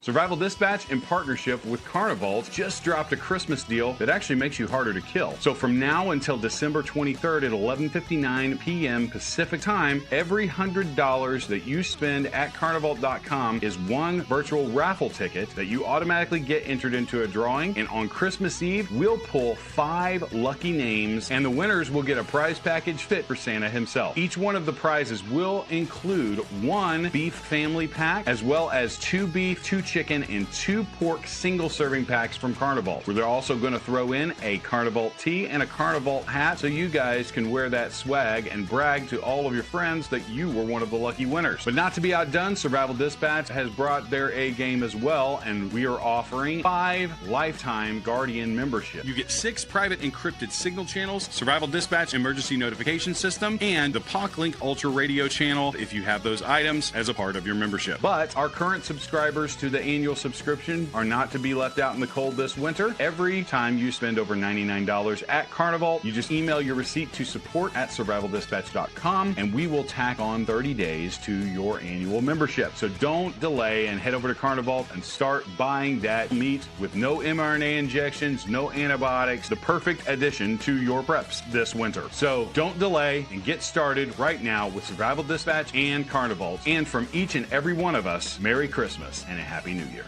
Survival Dispatch, in partnership with Carnival, just dropped a Christmas deal that actually makes you harder to kill. So from now until December 23rd at 11:59 p.m. Pacific time, every $100 that you spend at carnival.com is one virtual raffle ticket that you automatically get entered into a drawing. And on Christmas Eve, we'll pull 5 lucky names, and the winners will get a prize package fit for Santa himself. Each one of the prizes will include 1 beef family pack, as well as 2 beef, 2 chicken, and 2 pork single serving packs from Carnival. Where they're also going to throw in a Carnival tee and a Carnival hat so you guys can wear that swag and brag to all of your friends that you were one of the lucky winners. But not to be outdone, Survival Dispatch has brought their A game as well, and we are offering 5 lifetime Guardian membership. You get 6 private encrypted signal channels, Survival Dispatch emergency notification system, and the POC-Link Ultra radio channel if you have those items as a part of your membership. But our current subscribers to the annual subscription are not to be left out in the cold this winter. Every time you spend over $99 at Carnival, you just email your receipt to support@survivaldispatch.com, and we will tack on 30 days to your annual membership. So don't delay and head over to Carnival and start buying that meat with no mRNA injections, no antibiotics, the perfect addition to your preps this winter. So don't delay and get started right now with Survival Dispatch and Carnival. And from each and every one of us, Merry Christmas and a Happy New Year.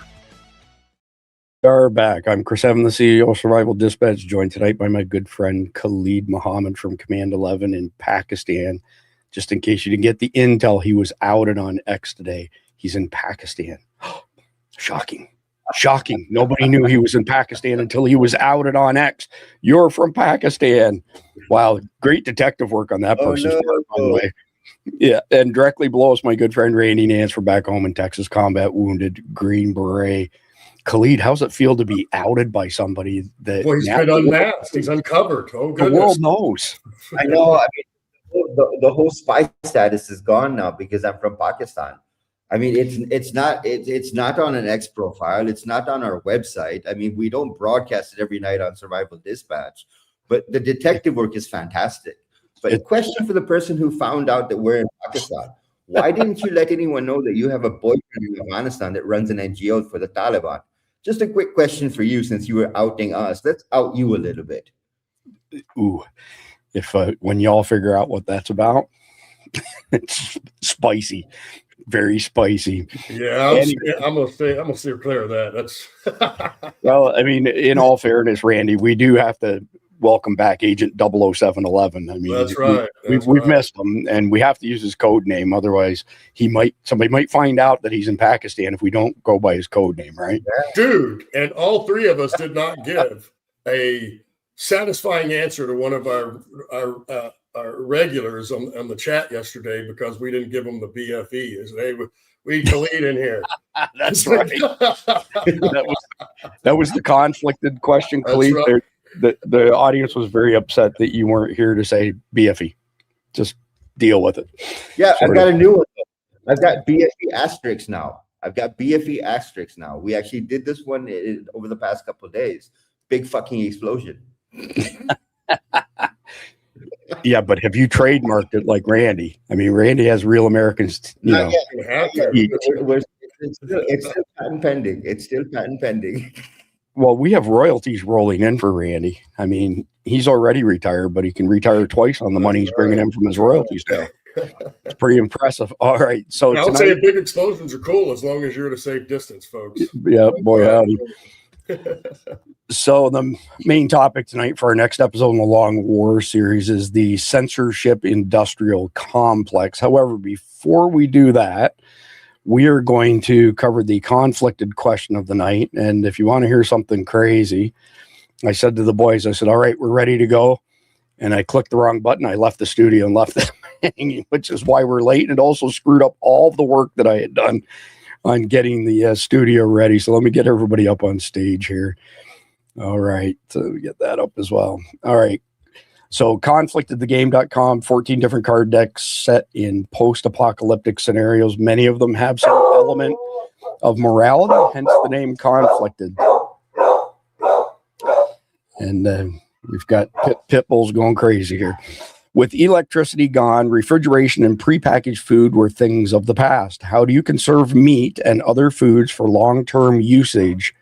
We are back. I'm Chris Evan, the CEO of Survival Dispatch, joined tonight by my good friend Khalid Muhammad from Command 11 in Pakistan. Just in case you didn't get the intel, he was outed on X today. He's in Pakistan. Shocking. Shocking. Nobody knew he was in Pakistan until he was outed on X. You're from Pakistan. Wow. Great detective work on that person's part, by the way. Yeah. And directly below us, my good friend Randy Nance from back home in Texas, combat wounded, Green Beret. Khalid, how's it feel to be outed by somebody that... Well, he's been unmasked. He's uncovered. Oh, goodness. The world knows. I know. I mean, the whole spy status is gone now because I'm from Pakistan. I mean, it's not on an X profile. It's not on our website. I mean, we don't broadcast it every night on Survival Dispatch, but the detective work is fantastic. But a question for the person who found out that we're in Pakistan: why didn't you let anyone know that you have a boyfriend in Afghanistan that runs an NGO for the Taliban? Just a quick question for you, since you were outing us. Let's out you a little bit. Ooh, if when y'all figure out what that's about, it's spicy, very spicy. Yeah, I'm gonna steer clear of that. That's well, I mean, in all fairness, Randy, we do have to welcome back Agent 00711. I mean, that's right. We've missed him, and we have to use his code name. Otherwise, somebody might find out that he's in Pakistan if we don't go by his code name, right? Dude, and all 3 of us did not give a satisfying answer to one of our regulars on the chat yesterday because we didn't give them the BFE. Hey, we need Khalid in here. That's right. that was the conflicted question, Khalid. Right. The audience was very upset that you weren't here to say BFE. Just deal with it. Yeah, I've got a new one. I've got BFE asterisks now. We actually did this one over the past couple of days. Big fucking explosion. Yeah, but have you trademarked it like Randy? I mean, Randy has Real Americans, It's still patent pending. Well, we have royalties rolling in for Randy. I mean, he's already retired, but he can retire twice on the money he's bringing in from his royalties now. It's pretty impressive. All right. So I would say big explosions are cool as long as you're at a safe distance, folks. Yeah, boy, howdy. So the main topic tonight for our next episode in the Long War series is the Censorship-Industrial Complex. However, before we do that, we are going to cover the conflicted question of the night. And if you want to hear something crazy, I said to the boys, I said, all right, we're ready to go. And I clicked the wrong button. I left the studio and left them hanging, which is why we're late. And it also screwed up all the work that I had done on getting the studio ready. So let me get everybody up on stage here. All right. So get that up as well. All right. So conflictedthegame.com, 14 different card decks set in post-apocalyptic scenarios. Many of them have some element of morality, hence the name Conflicted. And we've got pit bulls going crazy here. With electricity gone, refrigeration and prepackaged food were things of the past. How do you conserve meat and other foods for long-term usage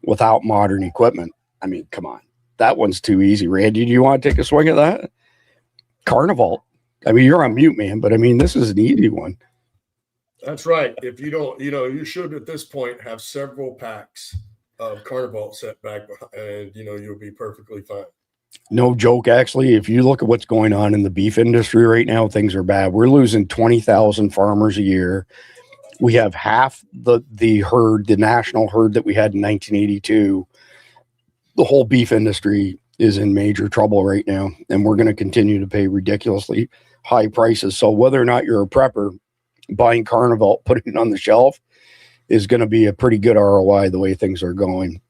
without modern equipment? I mean, come on. That one's too easy. Randy, do you want to take a swing at that? Carnival. I mean, you're on mute, man, but I mean, this is an easy one. That's right. If you don't, you should at this point have several packs of Carnival set back, and you'll be perfectly fine. No joke, actually. If you look at what's going on in the beef industry right now, things are bad. We're losing 20,000 farmers a year. We have half the herd, the national herd that we had in 1982. The whole beef industry is in major trouble right now, and we're going to continue to pay ridiculously high prices. So whether or not you're a prepper, buying Carnival, putting it on the shelf is going to be a pretty good ROI the way things are going.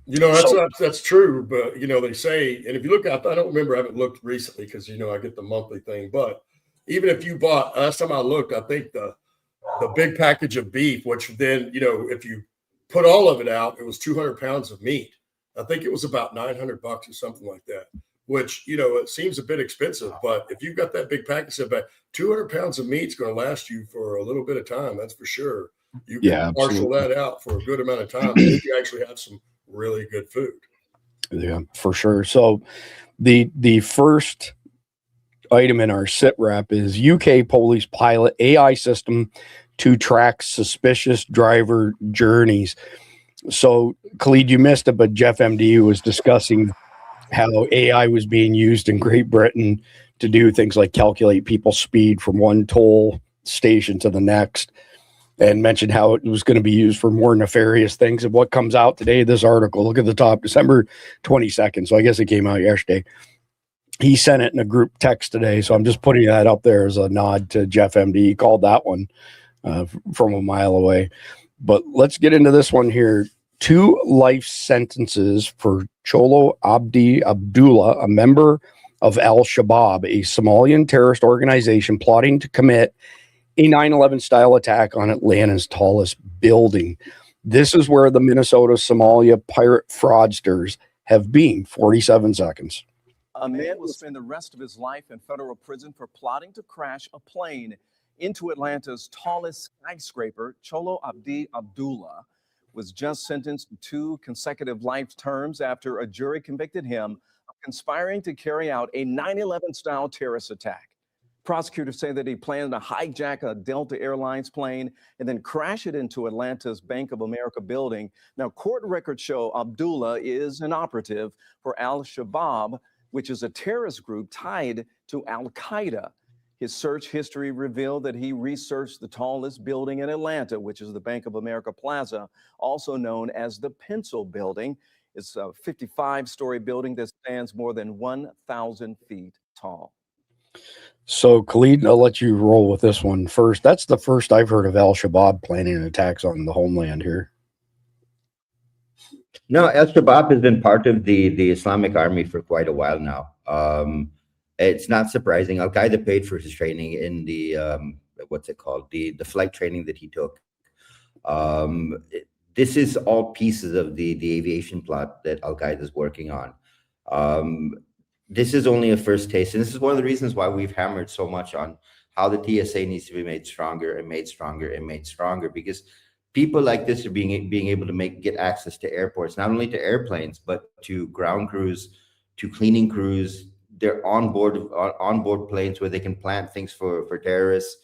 That's true, but they say, and if you look up, I don't remember, I haven't looked recently because I get the monthly thing, but even if you bought, last time I looked, I think the big package of beef, which then, if you put all of it out, it was 200 pounds of meat. I think it was about $900 or something like that, which, it seems a bit expensive, but if you've got that big package of 200 pounds of meat is going to last you for a little bit of time. That's for sure. You can parcel that out for a good amount of time. And then you actually have some really good food. Yeah, for sure. So the first item in our sit rep is UK police pilot AI system to track suspicious driver journeys. So Khalid, you missed it, but Jeff MD was discussing how AI was being used in Great Britain to do things like calculate people's speed from one toll station to the next, and mentioned how it was going to be used for more nefarious things. And what comes out today, this article, look at the top, December 22nd. So I guess it came out yesterday. He sent it in a group text today. So I'm just putting that up there as a nod to Jeff MD. He called that one from a mile away. But let's get into this one here. 2 life sentences for Cholo Abdi Abdullah, a member of Al-Shabaab, a Somalian terrorist organization plotting to commit a 9/11 style attack on Atlanta's tallest building. This is where the Minnesota Somalia pirate fraudsters have been. 47 seconds. A man will spend the rest of his life in federal prison for plotting to crash a plane into Atlanta's tallest skyscraper. Cholo Abdi Abdullah was just sentenced to 2 consecutive life terms after a jury convicted him of conspiring to carry out a 9/11 style terrorist attack. Prosecutors say that he planned to hijack a Delta Airlines plane and then crash it into Atlanta's Bank of America building. Now, court records show Abdullah is an operative for Al-Shabaab, which is a terrorist group tied to Al-Qaeda. His search history revealed that he researched the tallest building in Atlanta, which is the Bank of America Plaza, also known as the Pencil Building. It's a 55-story building that stands more than 1,000 feet tall. So, Khalid, I'll let you roll with this one first. That's the first I've heard of Al-Shabaab planning attacks on the homeland here. No, Al-Shabaab has been part of the Islamic Army for quite a while now. It's not surprising. Al-Qaeda paid for his training in the, what's it called? The flight training that he took. This is all pieces of the aviation plot that Al-Qaeda is working on. This is only a first taste. And this is one of the reasons why we've hammered so much on how the TSA needs to be made stronger and made stronger and made stronger, because people like this are being able to get access to airports, not only to airplanes, but to ground crews, to cleaning crews. They're on board planes where they can plant things for terrorists.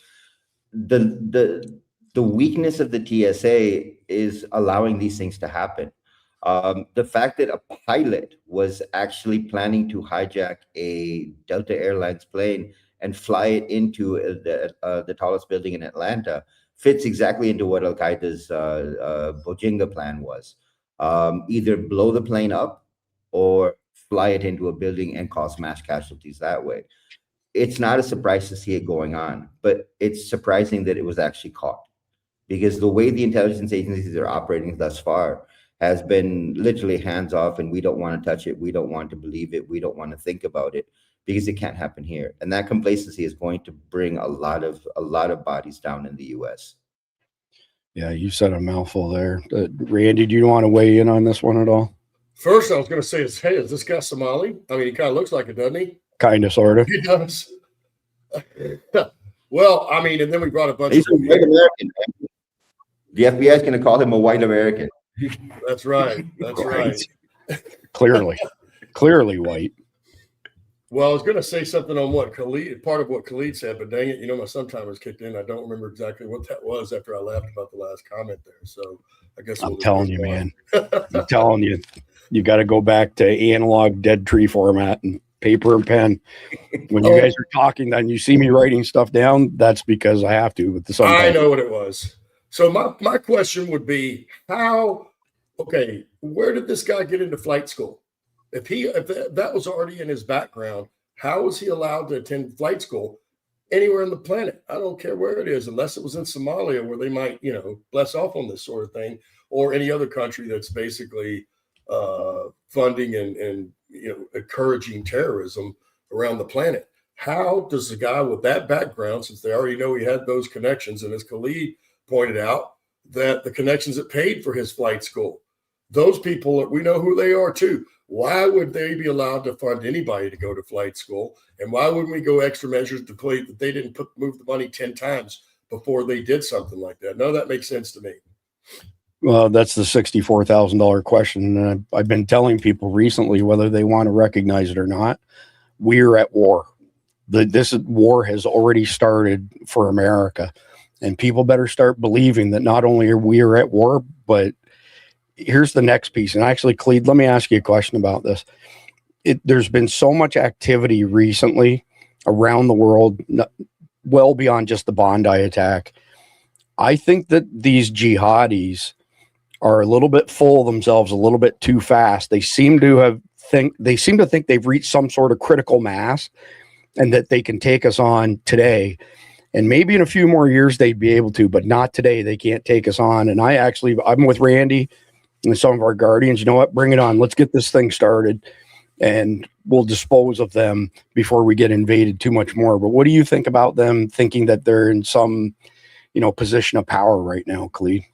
The weakness of the TSA is allowing these things to happen. The fact that a pilot was actually planning to hijack a Delta Airlines plane and fly it into the tallest building in Atlanta fits exactly into what Al-Qaeda's Bojinga plan was. Either blow the plane up or fly it into a building and cause mass casualties that way. It's not a surprise to see it going on, but it's surprising that it was actually caught, because the way the intelligence agencies are operating thus far has been literally hands off, and we don't want to touch it. We don't want to believe it. We don't want to think about it, because it can't happen here. And that complacency is going to bring a lot of bodies down in the U.S. Yeah, you said a mouthful there. Randy, do you want to weigh in on this one at all? First, I was going to say, hey, is this guy Somali? I mean, he kind of looks like it, doesn't he? kind of, sort of. He does. Well, I mean, and then we brought a bunch He's of a white American. The FBI is going to call him a white American. That's right. That's right. Clearly white. Well, I was going to say something on what Khalid, part of what Khalid said, but dang it, you know, my sometimes kicked in. I don't remember exactly what that was after I laughed about the last comment there. So I guess I'm telling you, man. I'm telling you, you got to go back to analog dead tree format and paper and pen. When you guys are talking, then you see me writing stuff down. That's because I have to. With the I know what it was. So my question would be, where did this guy get into flight school? If that was already in his background, how was he allowed to attend flight school anywhere on the planet? I don't care where it is, unless it was in Somalia, where they might, you know, bless off on this sort of thing, or any other country that's basically funding and you know, encouraging terrorism around the planet. How does the guy with that background, since they already know he had those connections, and as Khalid pointed out, that the connections that paid for his flight school, those people, we know who they are too. Why would they be allowed to fund anybody to go to flight school? And why wouldn't we go extra measures to plead that they didn't move the money 10 times before they did something like that? No, that makes sense to me. Well, that's the $64,000 question. And I've been telling people recently, whether they want to recognize it or not, we're at war. This war has already started for America, and people better start believing that not only are we at war, but here's the next piece. And actually, Clede, let me ask you a question about this. There's been so much activity recently around the world, well beyond just the Bondi attack. I think that these jihadis are a little bit full of themselves, a little bit too fast. They seem to think they've reached some sort of critical mass, and that they can take us on today. And maybe in a few more years they'd be able to, but not today. They can't take us on. And I'm with Randy and some of our guardians. You know what? Bring it on. Let's get this thing started, and we'll dispose of them before we get invaded too much more. But what do you think about them thinking that they're in some, you know, position of power right now, Khalid?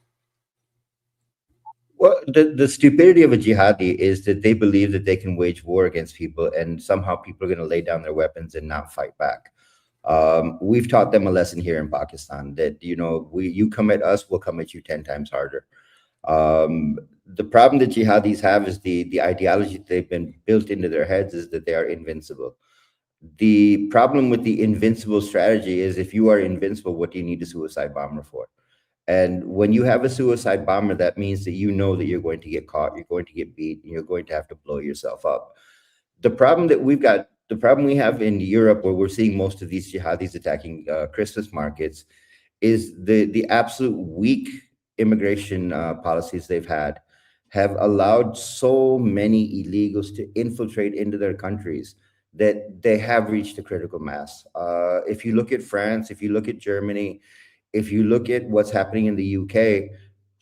Well, the stupidity of a jihadi is that they believe that they can wage war against people, and somehow people are going to lay down their weapons and not fight back. We've taught them a lesson here in Pakistan that, you know, you come at us, we'll come at you 10 times harder. The problem that jihadis have is the ideology that they've been built into their heads is that they are invincible. The problem with the invincible strategy is, if you are invincible, what do you need a suicide bomber for? And when you have a suicide bomber, that means that you know that you're going to get caught, you're going to get beat, and you're going to have to blow yourself up. The problem we have in Europe, where we're seeing most of these jihadis attacking Christmas markets, is the absolute weak immigration policies they've had have allowed so many illegals to infiltrate into their countries that they have reached a critical mass. If you look at France, if you look at Germany, if you look at what's happening in the UK,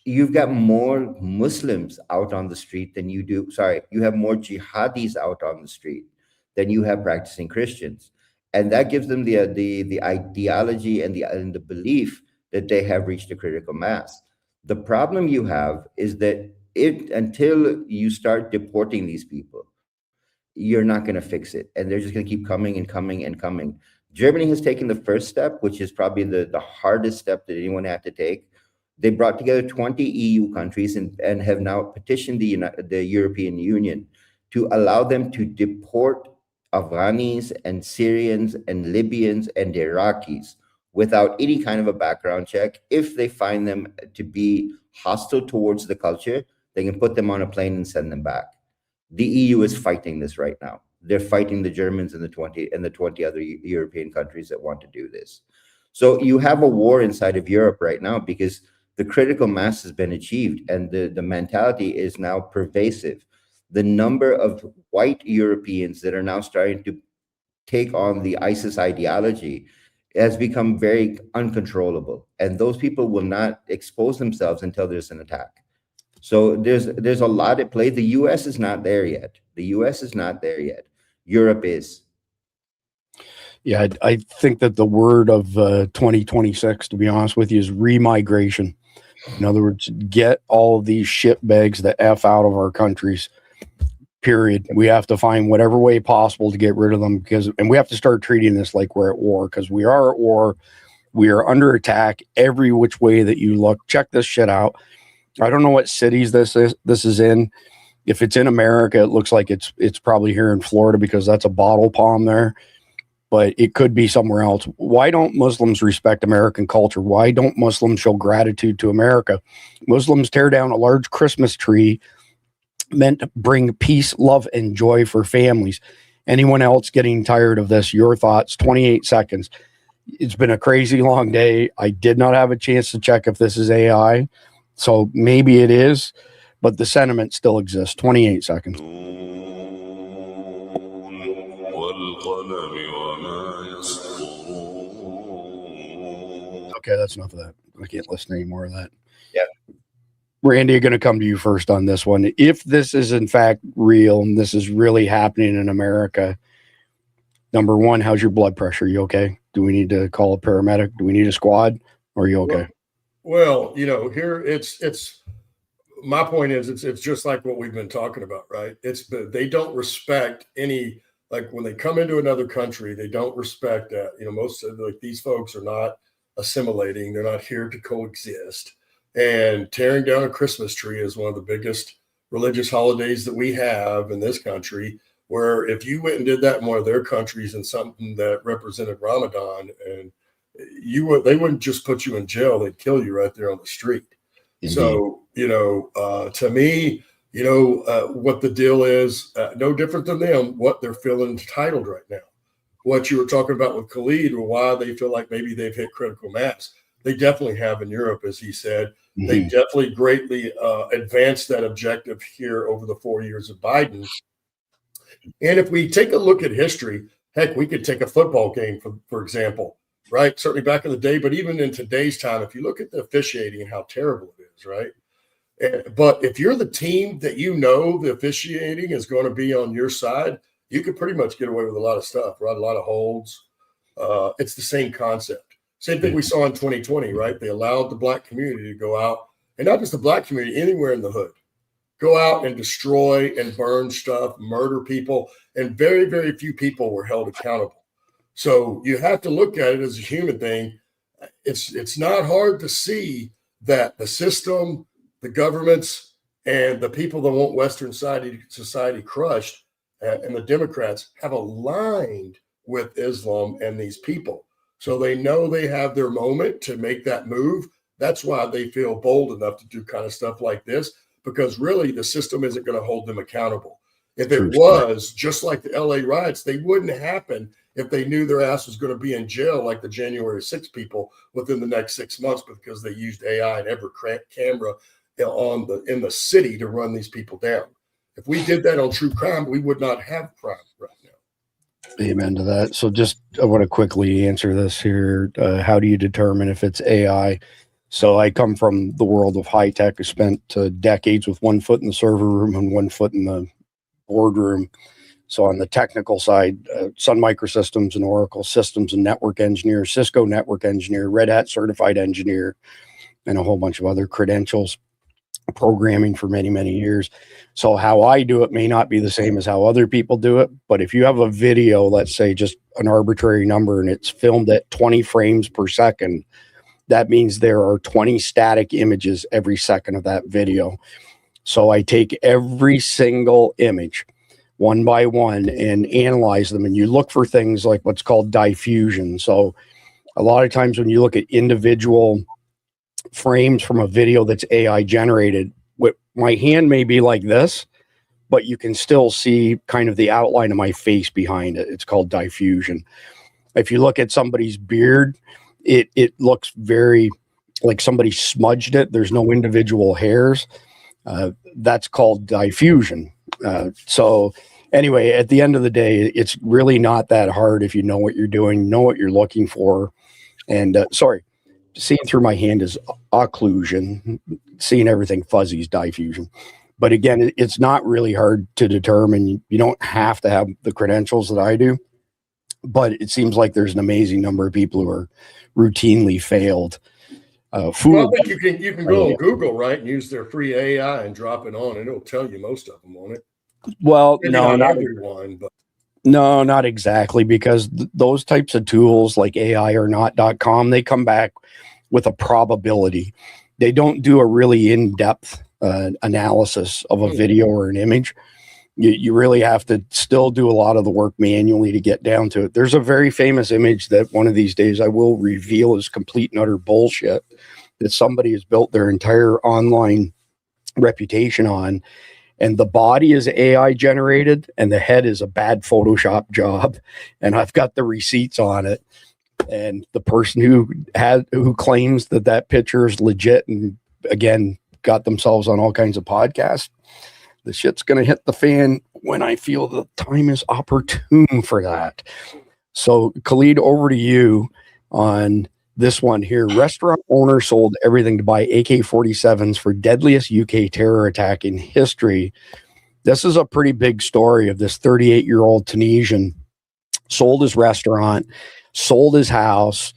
you've got more Muslims out on the street than you do. Sorry, you have more jihadis out on the street than you have practicing Christians. And that gives them the ideology and the belief that they have reached a critical mass. The problem you have is that until you start deporting these people, you're not going to fix it. And they're just going to keep coming and coming and coming. Germany has taken the first step, which is probably the hardest step that anyone had to take. They brought together 20 EU countries and have now petitioned the European Union to allow them to deport Afghanis and Syrians and Libyans and Iraqis without any kind of a background check. If they find them to be hostile towards the culture, they can put them on a plane and send them back. The EU is fighting this right now. They're fighting the Germans and the 20 other European countries that want to do this. So you have a war inside of Europe right now because the critical mass has been achieved, and the mentality is now pervasive. The number of white Europeans that are now starting to take on the ISIS ideology has become very uncontrollable, and those people will not expose themselves until there's an attack. So there's a lot at play. The US is not there yet. The US is not there yet. Europe is. Yeah, I think that the word of 2026, to be honest with you, is remigration. In other words, get all of these shitbags the F out of our countries. period. We have to find whatever way possible to get rid of them and we have to start treating this like we're at war, because we are at war. We are under attack every which way that you look. Check this shit out. I don't know what cities this is in. If it's in America, it looks like it's probably here in Florida, because that's a bottle palm there, but it could be somewhere else. Why don't Muslims respect American culture? Why don't Muslims show gratitude to America? Muslims tear down a large Christmas tree meant to bring peace, love, and joy for families. Anyone else getting tired of this? Your thoughts, 28 seconds. It's been a crazy long day. I did not have a chance to check if this is AI, so maybe it is, but the sentiment still exists. 28 seconds. Okay, that's enough of that. I can't listen anymore of that. Yeah. Randy, I'm going to come to you first on this one. If this is in fact real and this is really happening in America, number one, how's your blood pressure? You okay? Do we need to call a paramedic? Do we need a squad? Or are you okay? Well, here it's my point is it's just like what we've been talking about, right? They don't respect any, like when they come into another country, they don't respect that. Most of these folks are not assimilating. They're not here to coexist. And tearing down a Christmas tree is one of the biggest religious holidays that we have in this country, where if you went and did that in one of their countries and something that represented Ramadan, and they wouldn't just put you in jail, they'd kill you right there on the street. Indeed. So, to me, what the deal is, no different than them, what they're feeling entitled right now. What you were talking about with Khalid, or why they feel like maybe they've hit critical mass. They definitely have in Europe, as he said. Mm-hmm. They definitely greatly advanced that objective here over the 4 years of Biden. And if we take a look at history, heck, we could take a football game, for example, right? Certainly back in the day, but even in today's time, if you look at the officiating and how terrible it is, right? But if you're the team that the officiating is going to be on your side, you could pretty much get away with a lot of stuff, right? A lot of holds. It's the same concept. Same thing we saw in 2020, right? They allowed the Black community to go out, and not just the Black community, anywhere in the hood, go out and destroy and burn stuff, murder people, and very, very few people were held accountable. So you have to look at it as a human thing. It's not hard to see that the system, the governments, and the people that want Western society crushed, and the Democrats have aligned with Islam and these people. So they know they have their moment to make that move. That's why they feel bold enough to do kind of stuff like this, because really the system isn't going to hold them accountable. If it was just like the LA riots, they wouldn't happen if they knew their ass was going to be in jail like the January 6 people within the next 6 months, because they used AI and every camera in the city to run these people down. If we did that on true crime, we would not have crime right now. Amen to that. So I want to quickly answer this here. How do you determine if it's AI? So I come from the world of high tech. I spent decades with 1 foot in the server room and 1 foot in the boardroom. So on the technical side, Sun Microsystems and Oracle systems and network engineer, Cisco network engineer, Red Hat certified engineer, and a whole bunch of other credentials, programming for many, many years. So how I do it may not be the same as how other people do it. But if you have a video, let's say just an arbitrary number, and it's filmed at 20 frames per second, that means there are 20 static images every second of that video. So I take every single image one by one and analyze them. And you look for things like what's called diffusion. So a lot of times when you look at individual frames from a video that's AI generated, my hand may be like this, but you can still see kind of the outline of my face behind it. It's called diffusion. If you look at somebody's beard, it looks very like somebody smudged it. There's no individual hairs. That's called diffusion. So anyway, at the end of the day, it's really not that hard if you know what you're doing, know what you're looking for. And seeing through my hand is occlusion. Seeing everything fuzzy is diffusion. But again, it's not really hard to determine. You don't have to have the credentials that I do. But it seems like there's an amazing number of people who are routinely failed. Well, I think you can go on Google, right, and use their free AI and drop it on, and it'll tell you most of them, won't it? Well, Maybe no, not not everyone, but no, not exactly, because those types of tools like AI or not.com, they come back with a probability. They don't do a really in-depth analysis of a video or an image. You really have to still do a lot of the work manually to get down to it. There's a very famous image that one of these days I will reveal is complete and utter bullshit that somebody has built their entire online reputation on. And the body is AI generated and the head is a bad Photoshop job. And I've got the receipts on it. And the person who claims that picture is legit and again got themselves on all kinds of podcasts, the shit's going to hit the fan when I feel the time is opportune for that. So Khalid, over to you on this one here. Restaurant owner sold everything to buy AK-47s for deadliest UK terror attack in history. This is a pretty big story of this 38-year-old Tunisian sold his restaurant, sold his house,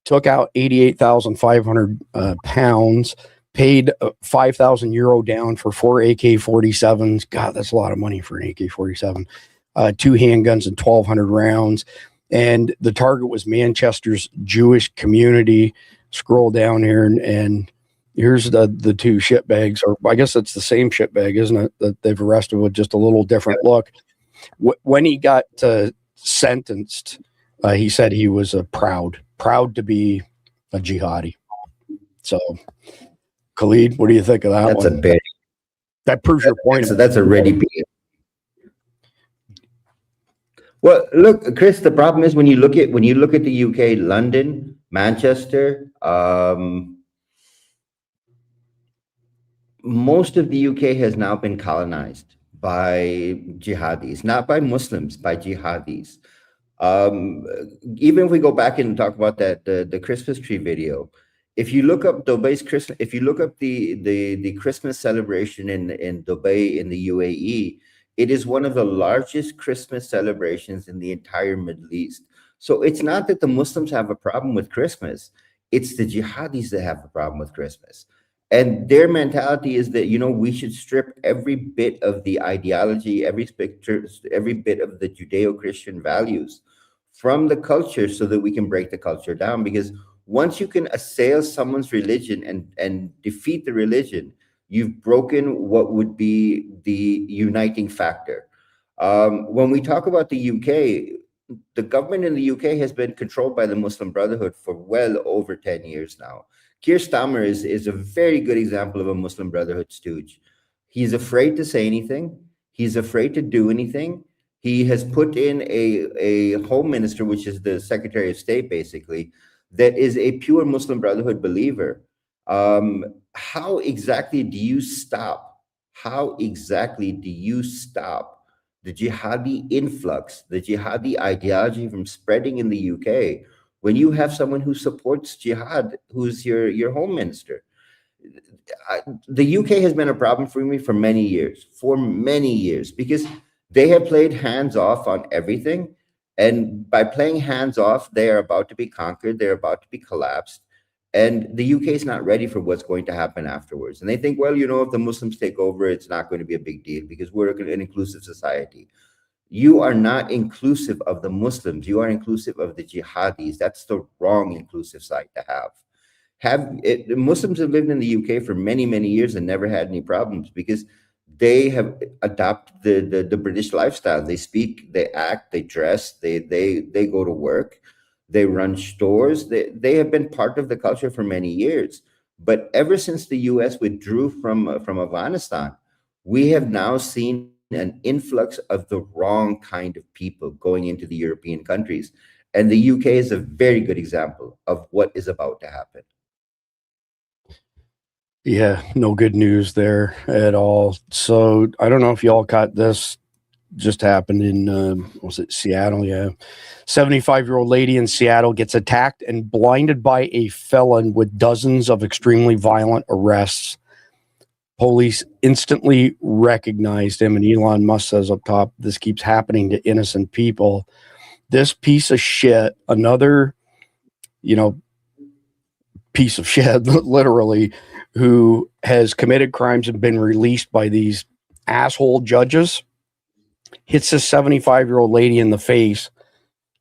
took out 88,500 pounds, paid 5,000 euro down for 4 AK-47s. God, that's a lot of money for an AK-47. 2 handguns and 1,200 rounds. And the target was Manchester's Jewish community. Scroll down here and here's the 2 shitbags, or I guess it's the same shitbag, isn't it? That they've arrested with just a little different look. When he got sentenced, he said he was proud to be a jihadi. So, Khalid, what do you think of that? That's one? a bit. That proves your point. So that's already big. Well, look, Chris. The problem is when you look at the UK, London, Manchester, most of the UK has now been colonized by jihadis, not by Muslims, by jihadis. Even if we go back and talk about the Christmas tree video, if you look up Dubai's Christmas, if you look up the Christmas celebration in Dubai in the UAE, it is one of the largest Christmas celebrations in the entire Middle East. So it's not that the Muslims have a problem with Christmas, it's the jihadis that have a problem with Christmas. And their mentality is that, we should strip every bit of the ideology, every bit of the Judeo-Christian values from the culture so that we can break the culture down. Because once you can assail someone's religion and defeat the religion, you've broken what would be the uniting factor. When we talk about the UK, the government in the UK has been controlled by the Muslim Brotherhood for well over 10 years now. Keir Starmer is a very good example of a Muslim Brotherhood stooge. He's afraid to say anything. He's afraid to do anything. He has put in a home minister, which is the Secretary of State, basically, that is a pure Muslim Brotherhood believer. How exactly do you stop? How exactly do you stop the jihadi influx, the jihadi ideology from spreading in the UK when you have someone who supports jihad, who's your home minister? The UK has been a problem for me for many years, because they have played hands off on everything. And by playing hands off, they are about to be conquered. They're about to be collapsed. And the UK is not ready for what's going to happen afterwards. And they think, well, if the Muslims take over, it's not going to be a big deal because we're an inclusive society. You are not inclusive of the Muslims. You are inclusive of the jihadis. That's the wrong inclusive side to have. Muslims have lived in the UK for many, many years and never had any problems because they have adopted the British lifestyle. They speak, they act, they dress, they go to work, they run stores. They have been part of the culture for many years. But ever since the US withdrew from Afghanistan, we have now seen an influx of the wrong kind of people going into the European countries. And the UK is a very good example of what is about to happen. Yeah, no good news there at all. So I don't know if y'all caught this. Just happened in, was it Seattle? Yeah. 75-year-old lady in Seattle gets attacked and blinded by a felon with dozens of extremely violent arrests. Police instantly recognized him, and Elon Musk says up top, this keeps happening to innocent people. This piece of shit, another, piece of shit, literally, who has committed crimes and been released by these asshole judges hits this 75-year-old lady in the face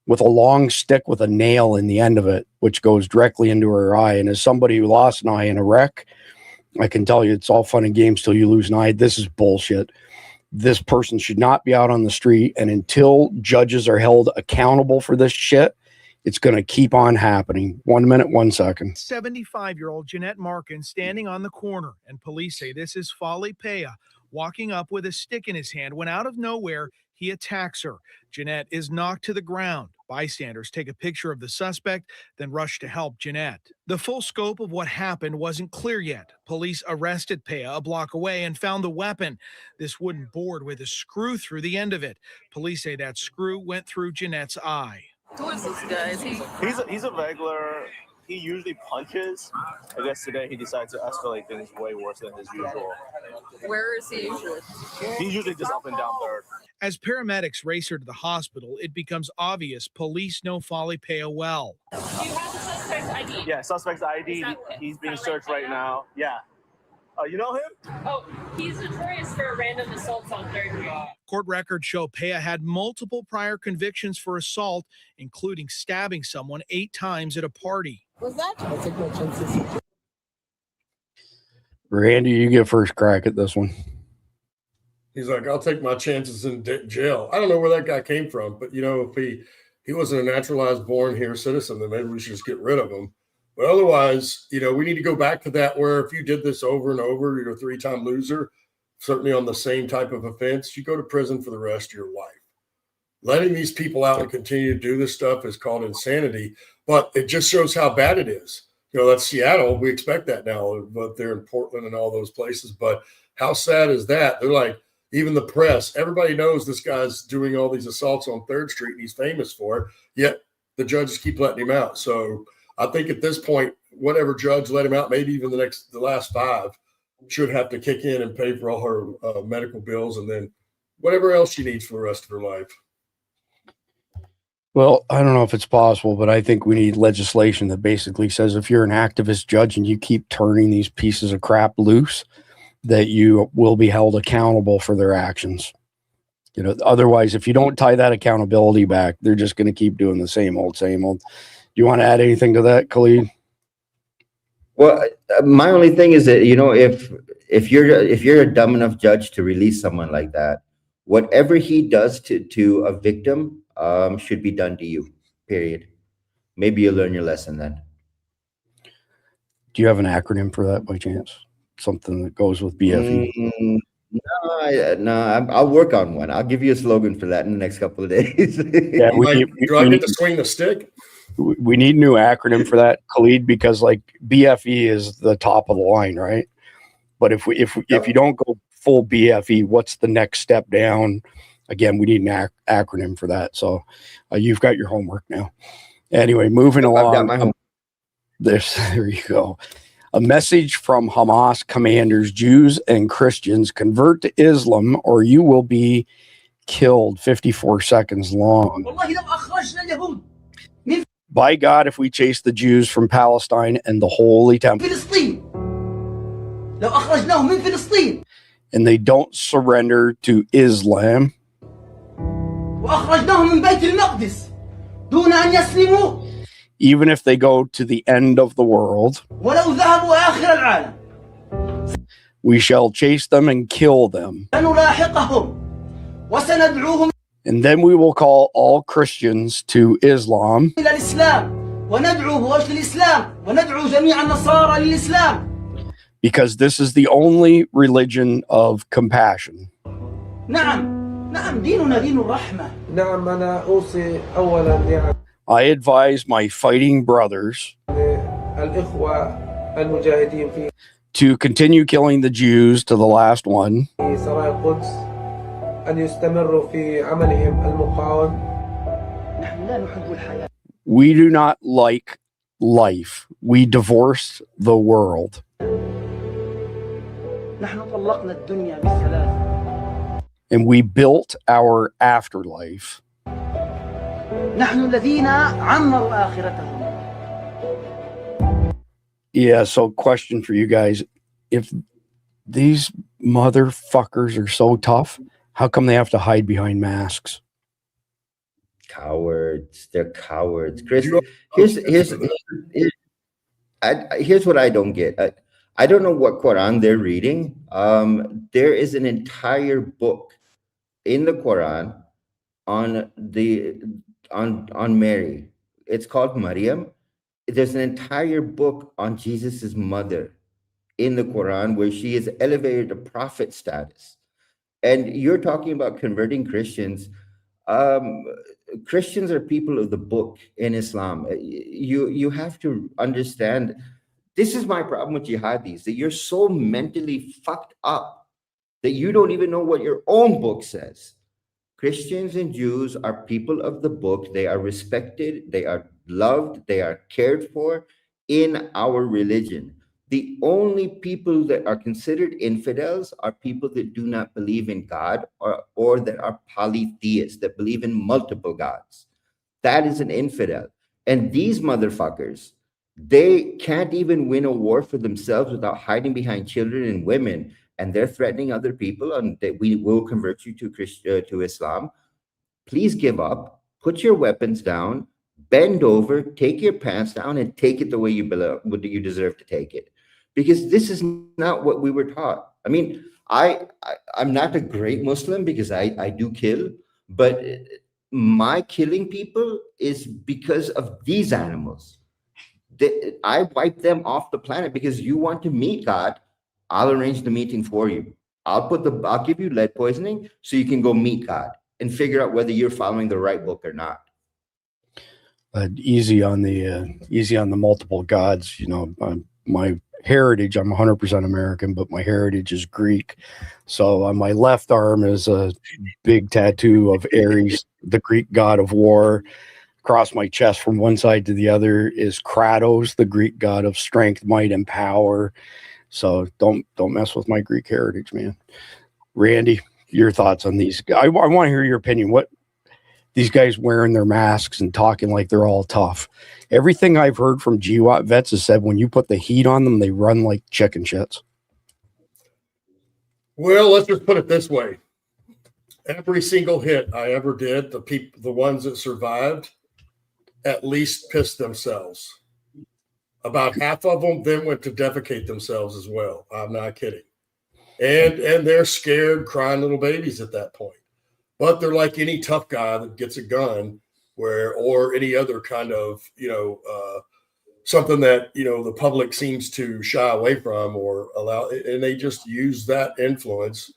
with a long stick with a nail in the end of it, which goes directly into her eye. And as somebody who lost an eye in a wreck, I can tell you it's all fun and games till you lose an eye. This is bullshit. This person should not be out on the street. And until judges are held accountable for this shit, it's going to keep on happening. 1 minute, 1 second. 75-year-old Jeanette Markin standing on the corner, and police say this is Fali Pea walking up with a stick in his hand when out of nowhere he attacks her. Jeanette is knocked to the ground. Bystanders take a picture of the suspect, then rush to help Jeanette. The full scope of what happened wasn't clear yet. Police arrested Pea a block away and found the weapon, this wooden board with a screw through the end of it. Police say that screw went through Jeanette's eye. Who is this guy? He's a regular. He usually punches. I guess today he decided to escalate things way worse than his usual. Where is he usually? He's usually just up and down third. As paramedics race her to the hospital, it becomes obvious police know Fali Pea well. Do you have the suspect's ID? Yeah, suspect's ID. He's being searched right now. Yeah. You know him? Oh, he's notorious for random assaults on 3rd Street. Court records show Pea had multiple prior convictions for assault, including stabbing someone 8 times at a party. Was that? I'll take my chances. Randy, you get first crack at this one. He's like, I'll take my chances in jail. I don't know where that guy came from, but, you know, if he wasn't a naturalized born here citizen, then maybe we should just get rid of him. But otherwise, you know, we need to go back to that where if you did this over and over, you're a 3-time loser, certainly on the same type of offense, you go to prison for the rest of your life. Letting these people out and continue to do this stuff is called insanity, but it just shows how bad it is. You know, that's Seattle. We expect that now, but they're in Portland and all those places. But how sad is that? They're like, even the press, everybody knows this guy's doing all these assaults on 3rd Street and he's famous for it, yet the judges keep letting him out. So I think at this point, whatever judge let him out, maybe even the last 5 should have to kick in and pay for all her medical bills and then whatever else she needs for the rest of her life. Well, I don't know if it's possible, but I think we need legislation that basically says if you're an activist judge and you keep turning these pieces of crap loose, that you will be held accountable for their actions. You know, otherwise, if you don't tie that accountability back, they're just going to keep doing the same old, same old. Do you want to add anything to that, Khalid? Well, my only thing is that, you know, if you're a dumb enough judge to release someone like that, whatever he does to a victim should be done to you, period. Maybe you'll learn your lesson then. Do you have an acronym for that by chance? Something that goes with BFE? No, I'll work on one. I'll give you a slogan for that in the next couple of days. Yeah, Do I get to swing the stick? We need a new acronym for that, Khalid, because like BFE is the top of the line, right? But if you don't go full BFE, what's the next step down? Again, we need an acronym for that. So you've got your homework now. Anyway, moving along. I've got my homework. There you go. A message from Hamas commanders: Jews and Christians, convert to Islam or you will be killed. 54 seconds long. By God, if we chase the Jews from Palestine and the Holy Temple, and they don't surrender to Islam, even if they go to the end of the world, we shall chase them and kill them. And then we will call all Christians to Islam, because this is the only religion of compassion. I advise my fighting brothers to continue killing the Jews to the last one, we do not like life. We divorce the world. And we built our afterlife. Yeah, so question for you guys. If these motherfuckers are so tough, How come they have to hide behind masks? Cowards. They're cowards. Chris, here's what I don't get. I don't know what Quran they're reading. There is an entire book in the Quran on Mary. It's called Maryam. There's an entire book on Jesus's mother in the Quran where she is elevated to prophet status. And you're talking about converting Christians. Christians are people of the book in Islam. You have to understand, this is my problem with jihadis, that you're so mentally fucked up that you don't even know what your own book says. Christians and Jews are people of the book. They are respected, they are loved, they are cared for in our religion. The only people that are considered infidels are people that do not believe in God or that are polytheists, that believe in multiple gods. That is an infidel. And these motherfuckers, they can't even win a war for themselves without hiding behind children and women. And they're threatening other people and that we will convert you to Islam. Please give up, put your weapons down, bend over, take your pants down, and take it the way you deserve to take it. Because this is not what we were taught. I mean, I'm not a great Muslim because I do kill, but my killing people is because of these animals. I wipe them off the planet because you want to meet God. I'll arrange the meeting for you. I'll give you lead poisoning so you can go meet God and figure out whether you're following the right book or not. Easy on the multiple gods. You know, my heritage, I'm 100% American, but my heritage is Greek. So on my left arm is a big tattoo of Ares, the Greek god of war. Across my chest from one side to the other is Kratos, the Greek god of strength, might, and power. So don't mess with my Greek heritage, man. Randy, your thoughts on these? I want to hear your opinion. What these guys wearing their masks and talking like they're all tough. Everything I've heard from GWAT vets has said when you put the heat on them, they run like chicken shits. Well, let's just put it this way. Every single hit I ever did, the ones that survived, at least pissed themselves. About half of them then went to defecate themselves as well. I'm not kidding. And they're scared, crying little babies at that point. But they're like any tough guy that gets a gun or any other kind of, something that, the public seems to shy away from or allow, and they just use that influence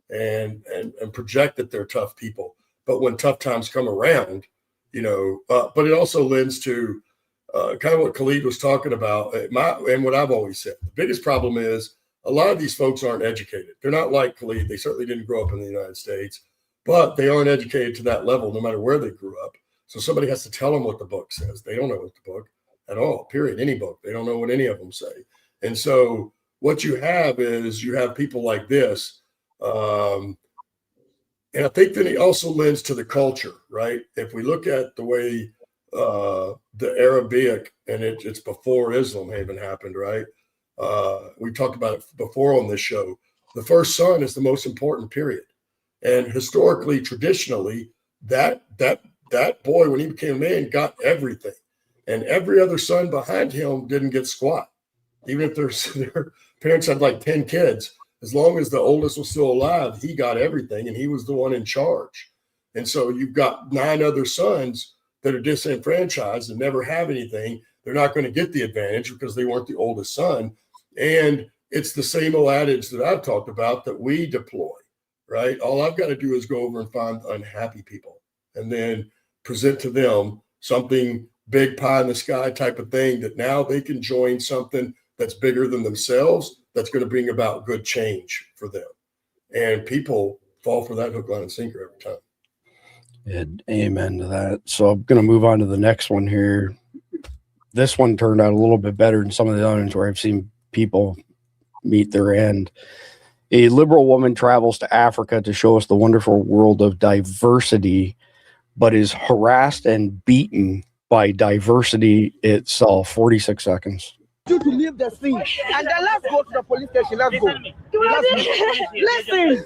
and project that they're tough people. But when tough times come around, but it also lends to kind of what Khalid was talking about, and what I've always said. The biggest problem is a lot of these folks aren't educated. They're not like Khalid. They certainly didn't grow up in the United States, but they aren't educated to that level no matter where they grew up. So somebody has to tell them what the book says. They don't know what the book at all, period, any book. They don't know what any of them say. And so what you have is you have people like this. And I think that it also lends to the culture, right? If we look at the way the Arabic, and it's before Islam even happened, right? We talked about it before on this show. The first son is the most important period. And historically, traditionally, that boy, when he became a man, got everything. And every other son behind him didn't get squat. Even if their parents had like 10 kids, as long as the oldest was still alive, he got everything and he was the one in charge. And so you've got 9 other sons that are disenfranchised and never have anything. They're not going to get the advantage because they weren't the oldest son. And it's the same old adage that I've talked about that we deploy, right? All I've got to do is go over and find unhappy people and then present to them something big pie in the sky type of thing that now they can join something that's bigger than themselves, that's going to bring about good change for them. And people fall for that hook, line, and sinker every time. And amen to that. So I'm going to move on to the next one here. This one turned out a little bit better than some of the others where I've seen people meet their end. A liberal woman travels to Africa to show us the wonderful world of diversity, but is harassed and beaten by diversity itself. 46 seconds. To leave the scene and then let's go to the police station. Let's go. Listen,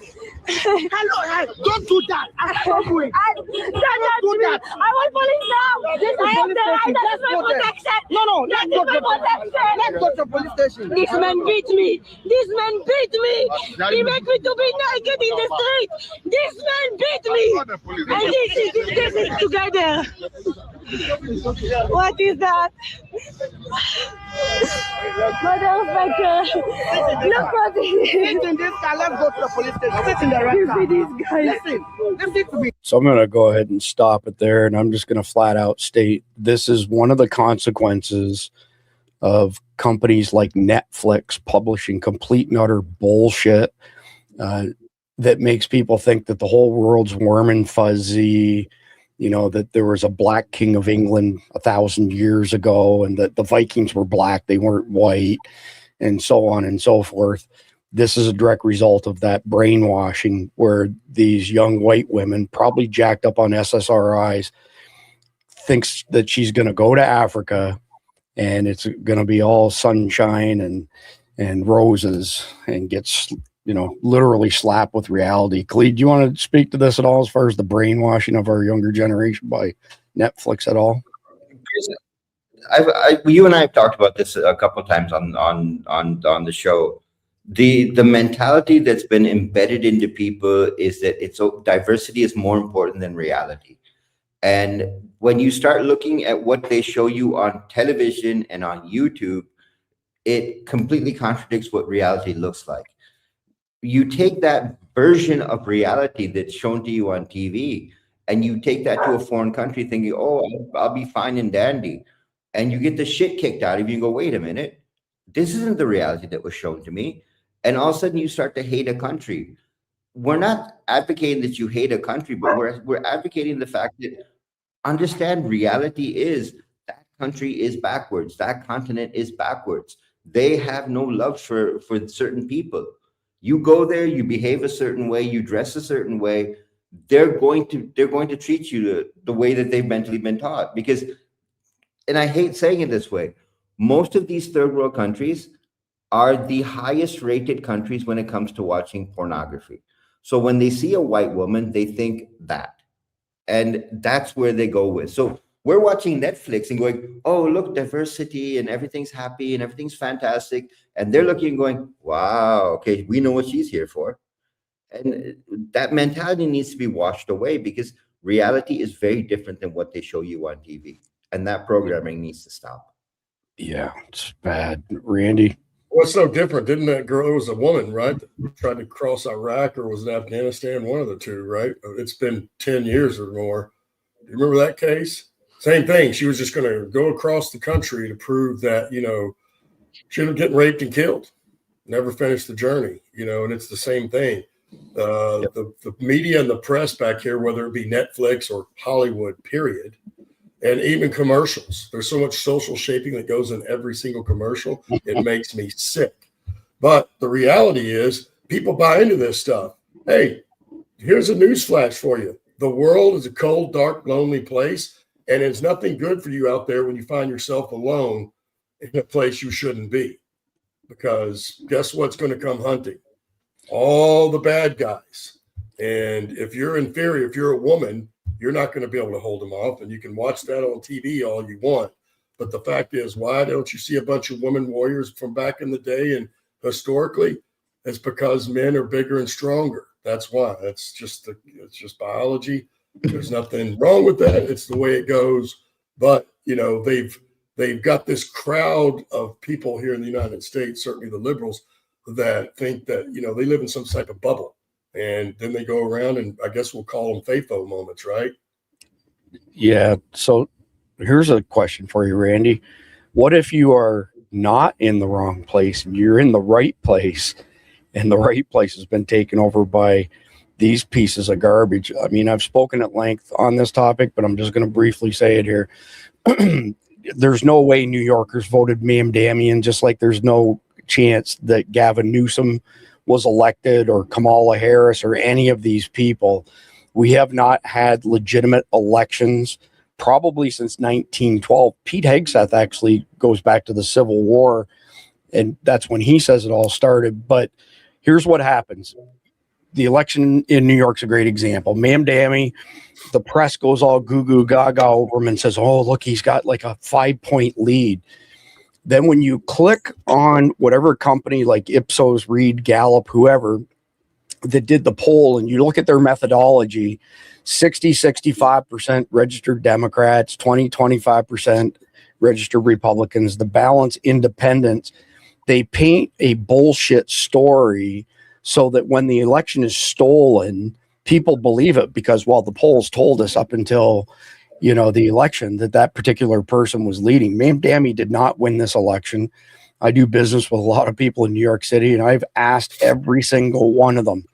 Hello, don't do that. Don't do it. Don't do that. I want police now. This is I have police the right. station. That is my protection. No, That is my protection. let's go to police station. This man beat me. This man beat me. He made me to be naked in the street. This man beat me. And this is together. What is that? Motherfucker. Look what it is. Listen, this guy, let's go to the police station. Listen, the right now. These guys. Listen to me. So I'm going to go ahead and stop it there, and I'm just going to flat out state this is one of the consequences of companies like Netflix publishing complete and utter bullshit that makes people think that the whole world's warm and fuzzy, you know, that there was a black king of England 1,000 years ago and that the Vikings were black, they weren't white, and so on and so forth. This is a direct result of that brainwashing where these young white women, probably jacked up on SSRIs, thinks that she's going to go to Africa and it's going to be all sunshine and roses and gets, you know, literally slapped with reality. Khalid, do you want to speak to this at all as far as the brainwashing of our younger generation by Netflix at all? You and I have talked about this a couple of times on the show. The mentality that's been embedded into people is that diversity is more important than reality. And when you start looking at what they show you on television and on YouTube, it completely contradicts what reality looks like. You take that version of reality that's shown to you on TV and you take that to a foreign country thinking, oh, I'll be fine and dandy. And you get the shit kicked out of you and go, wait a minute, this isn't the reality that was shown to me. And all of a sudden you start to hate a country. We're not advocating that you hate a country, but we're advocating the fact that understand reality is that country is backwards. That continent is backwards. They have no love for certain people. You go there, you behave a certain way, you dress a certain way. They're going to treat you the way that they've mentally been taught. Because, and I hate saying it this way, most of these third world countries are the highest rated countries when it comes to watching pornography. So when they see a white woman, they think that. And that's where they go with. So we're watching Netflix and going, oh, look, diversity and everything's happy and everything's fantastic. And they're looking and going, wow, okay, we know what she's here for. And that mentality needs to be washed away because reality is very different than what they show you on TV. And that programming needs to stop. Yeah, it's bad. Randy? What's so different? Didn't that girl, it was a woman, right? That tried to cross Iraq, or was it Afghanistan? One of the two, right? It's been 10 years or more. Do you remember that case? Same thing. She was just going to go across the country to prove that, you know, she was getting raped and killed. Never finished the journey, you know, and it's the same thing. The media and the press back here, whether it be Netflix or Hollywood, period, and even commercials. There's so much social shaping that goes in every single commercial. It makes me sick. But the reality is people buy into this stuff. Hey, here's a news flash for you. The world is a cold, dark, lonely place. And it's nothing good for you out there when you find yourself alone in a place you shouldn't be. Because guess what's going to come hunting? All the bad guys. And if you're inferior, if you're a woman, you're not going to be able to hold them off. And you can watch that on TV all you want. But the fact is, why don't you see a bunch of women warriors from back in the day and historically? It's because men are bigger and stronger. That's why. It's just biology. There's nothing wrong with that. It's the way it goes. But, you know, they've got this crowd of people here in the United States, certainly the liberals, that think that, you know, they live in some type of bubble. And then they go around and I guess we'll call them FAFO moments, right? Yeah. So here's a question for you, Randy. What if you are not in the wrong place and you're in the right place and the right place has been taken over by these pieces of garbage? I mean, I've spoken at length on this topic, but I'm just going to briefly say it here. There's no way New Yorkers voted Ma'am Damian, just like there's no chance that Gavin Newsom was elected or Kamala Harris or any of these people. We have not had legitimate elections probably since 1912. Pete Hegseth actually goes back to the Civil War, and that's when he says it all started. But here's what happens. the election in New York's a great example. Ma'am Dammy, the press goes all goo goo gaga over him and says, oh, look, he's got like a 5-point lead. Then when you click on whatever company like Ipsos, Reed, Gallup, whoever that did the poll, and you look at their methodology, 65% registered Democrats, 25% registered Republicans, the balance independents. They paint a bullshit story so that when the election is stolen, people believe it, because while the polls told us up until, the election that particular person was leading. Ma'am Dammy did not win this election. I do business with a lot of people in New York City, and I've asked every single one of them,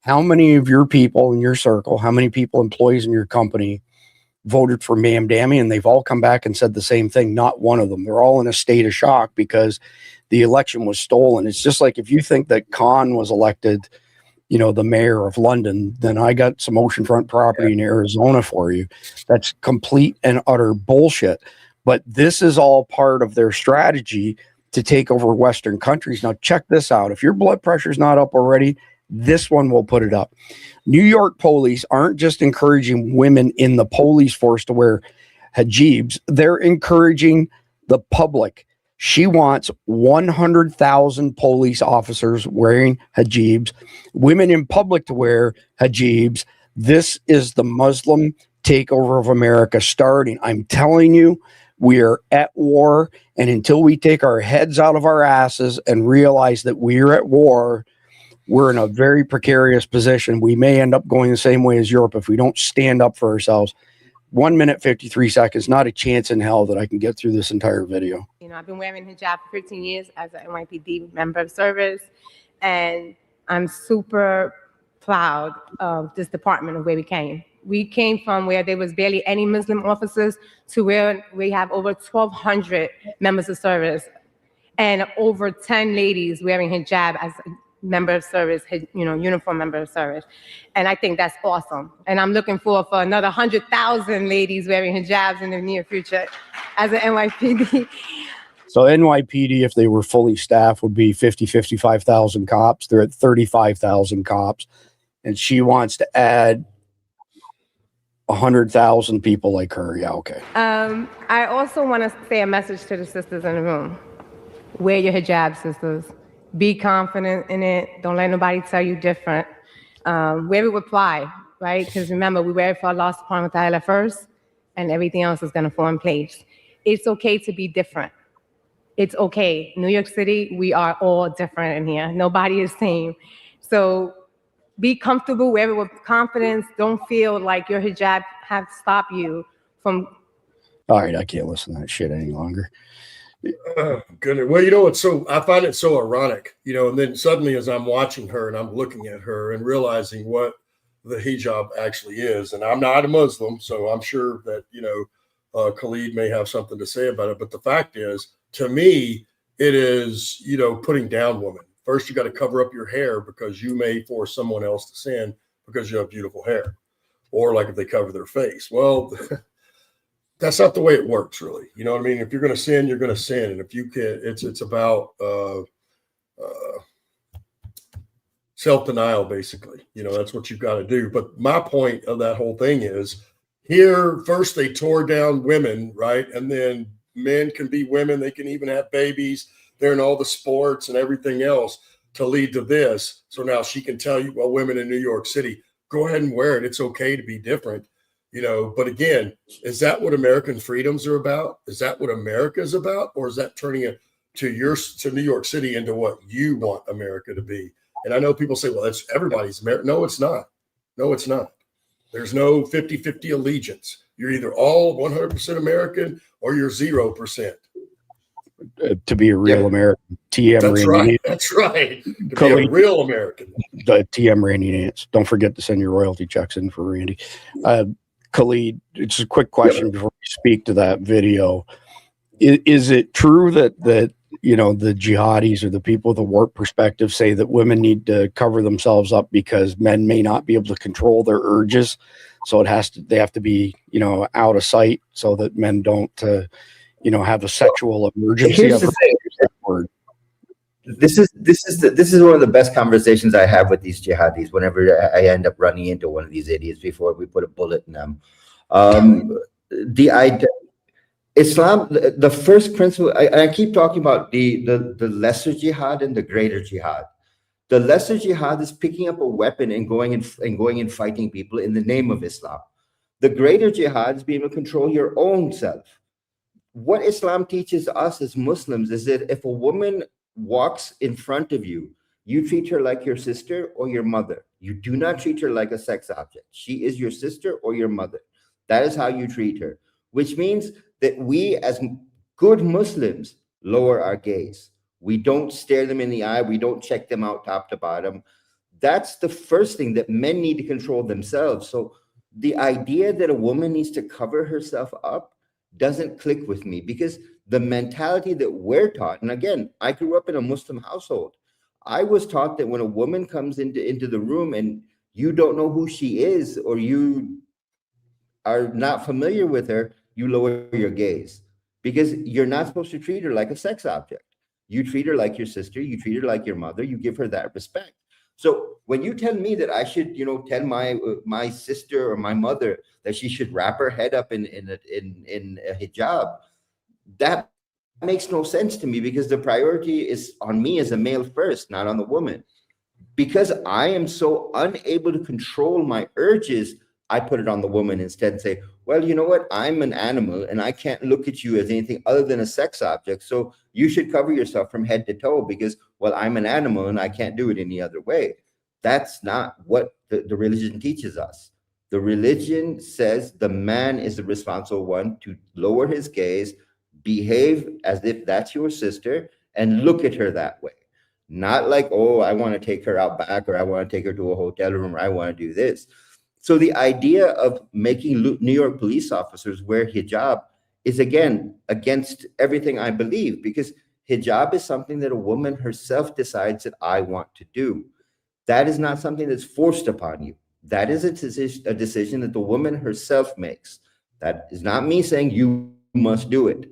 how many of your people in your circle, how many people, employees in your company, voted for Ma'am Dammy? And they've all come back and said the same thing. Not one of them. They're all in a state of shock because the election was stolen. It's just like if you think that Khan was elected, the mayor of London, then I got some oceanfront property in Arizona for you. That's complete and utter bullshit. But this is all part of their strategy to take over Western countries. Now, check this out. If your blood pressure is not up already, this one will put it up. New York police aren't just encouraging women in the police force to wear hijabs. They're encouraging the public. She wants 100,000 police officers wearing hijabs, women in public to wear hijabs. This is the Muslim takeover of America starting. I'm telling you, we are at war. And until we take our heads out of our asses and realize that we are at war, we're in a very precarious position. We may end up going the same way as Europe if we don't stand up for ourselves. 1 minute, 53 seconds, not a chance in hell that I can get through this entire video. I've been wearing hijab for 15 years as an NYPD member of service, and I'm super proud of this department of where we came. We came from where there was barely any Muslim officers to where we have over 1,200 members of service and over 10 ladies wearing hijab as a member of service, uniform member of service. And I think that's awesome. And I'm looking forward for another 100,000 ladies wearing hijabs in the near future as an NYPD. So NYPD, if they were fully staffed, would be 55,000 cops. They're at 35,000 cops. And she wants to add 100,000 people like her. Yeah, okay. I also want to say a message to the sisters in the room. Wear your hijab, sisters. Be confident in it. Don't let nobody tell you different. Wear it with pride, right? Because remember, we wear it for Allah subhanahu wa ta'ala first, and everything else is going to fall in place. It's okay to be different. It's okay. New York City, we are all different in here. Nobody is same. So be comfortable, wear it with confidence. Don't feel like your hijab have to stop you from. All right, I can't listen to that shit any longer. Oh, goodness. Well, I find it so ironic, and then suddenly as I'm watching her and I'm looking at her and realizing what the hijab actually is, and I'm not a Muslim, so I'm sure that, Khalid may have something to say about it. But the fact is, to me, it is, putting down women. First, you got to cover up your hair because you may force someone else to sin because you have beautiful hair, or like if they cover their face. Well, that's not the way it works, really. You know what I mean? If you're going to sin, you're going to sin. And if you can, it's about self-denial, basically. That's what you've got to do. But my point of that whole thing is here, first they tore down women, right? And then men can be women. They can even have babies. They're in all the sports and everything else to lead to this. So now she can tell you, well, women in New York City, go ahead and wear it. It's okay to be different. But again, is that what American freedoms are about? Is that what America is about? Or is that turning it to New York City into what you want America to be? And I know people say, well, that's everybody's America. No, it's not. No, it's not. There's no 50-50 allegiance. You're either all 100% American or you're 0%. To be a real American. TM That's Randy right. Nance. That's right. To be a real American. TM Randy Nance. Don't forget to send your royalty checks in for Randy. Khalid, it's a quick question before we speak to that video. Is it true that the jihadis or the people with a warped perspective say that women need to cover themselves up because men may not be able to control their urges? So they have to be, out of sight so that men don't, have a sexual emergency. Here's the thing. this is one of the best conversations I have with these jihadis whenever I end up running into one of these idiots before we put a bullet in them. The idea, Islam, the first principle, I keep talking about the lesser jihad and the greater jihad. The lesser jihad is picking up a weapon and going and fighting people in the name of Islam. The greater jihad is being able to control your own self. What Islam teaches us as Muslims is that if a woman walks in front of you, you treat her like your sister or your mother. You do not treat her like a sex object. She is your sister or your mother. That is how you treat her, which means that we as good Muslims lower our gaze. We don't stare them in the eye. We don't check them out top to bottom. That's the first thing, that men need to control themselves. So the idea that a woman needs to cover herself up doesn't click with me, because the mentality that we're taught, and again, I grew up in a Muslim household. I was taught that when a woman comes into the room and you don't know who she is, or you are not familiar with her, you lower your gaze, because you're not supposed to treat her like a sex object. You treat her like your sister, you treat her like your mother, you give her that respect. So when you tell me that I should, tell my sister or my mother that she should wrap her head up in a hijab, that makes no sense to me, because the priority is on me as a male first, not on the woman. Because I am so unable to control my urges, I put it on the woman instead and say, well, you know what? I'm an animal and I can't look at you as anything other than a sex object. So you should cover yourself from head to toe, because, well, I'm an animal and I can't do it any other way. That's not what the religion teaches us. The religion says the man is the responsible one to lower his gaze, behave as if that's your sister, and look at her that way. Not like, oh, I want to take her out back, or I want to take her to a hotel room, or I want to do this. So the idea of making New York police officers wear hijab is, again, against everything I believe, because hijab is something that a woman herself decides that I want to do. That is not something that's forced upon you. That is a decision that the woman herself makes. That is not me saying you must do it.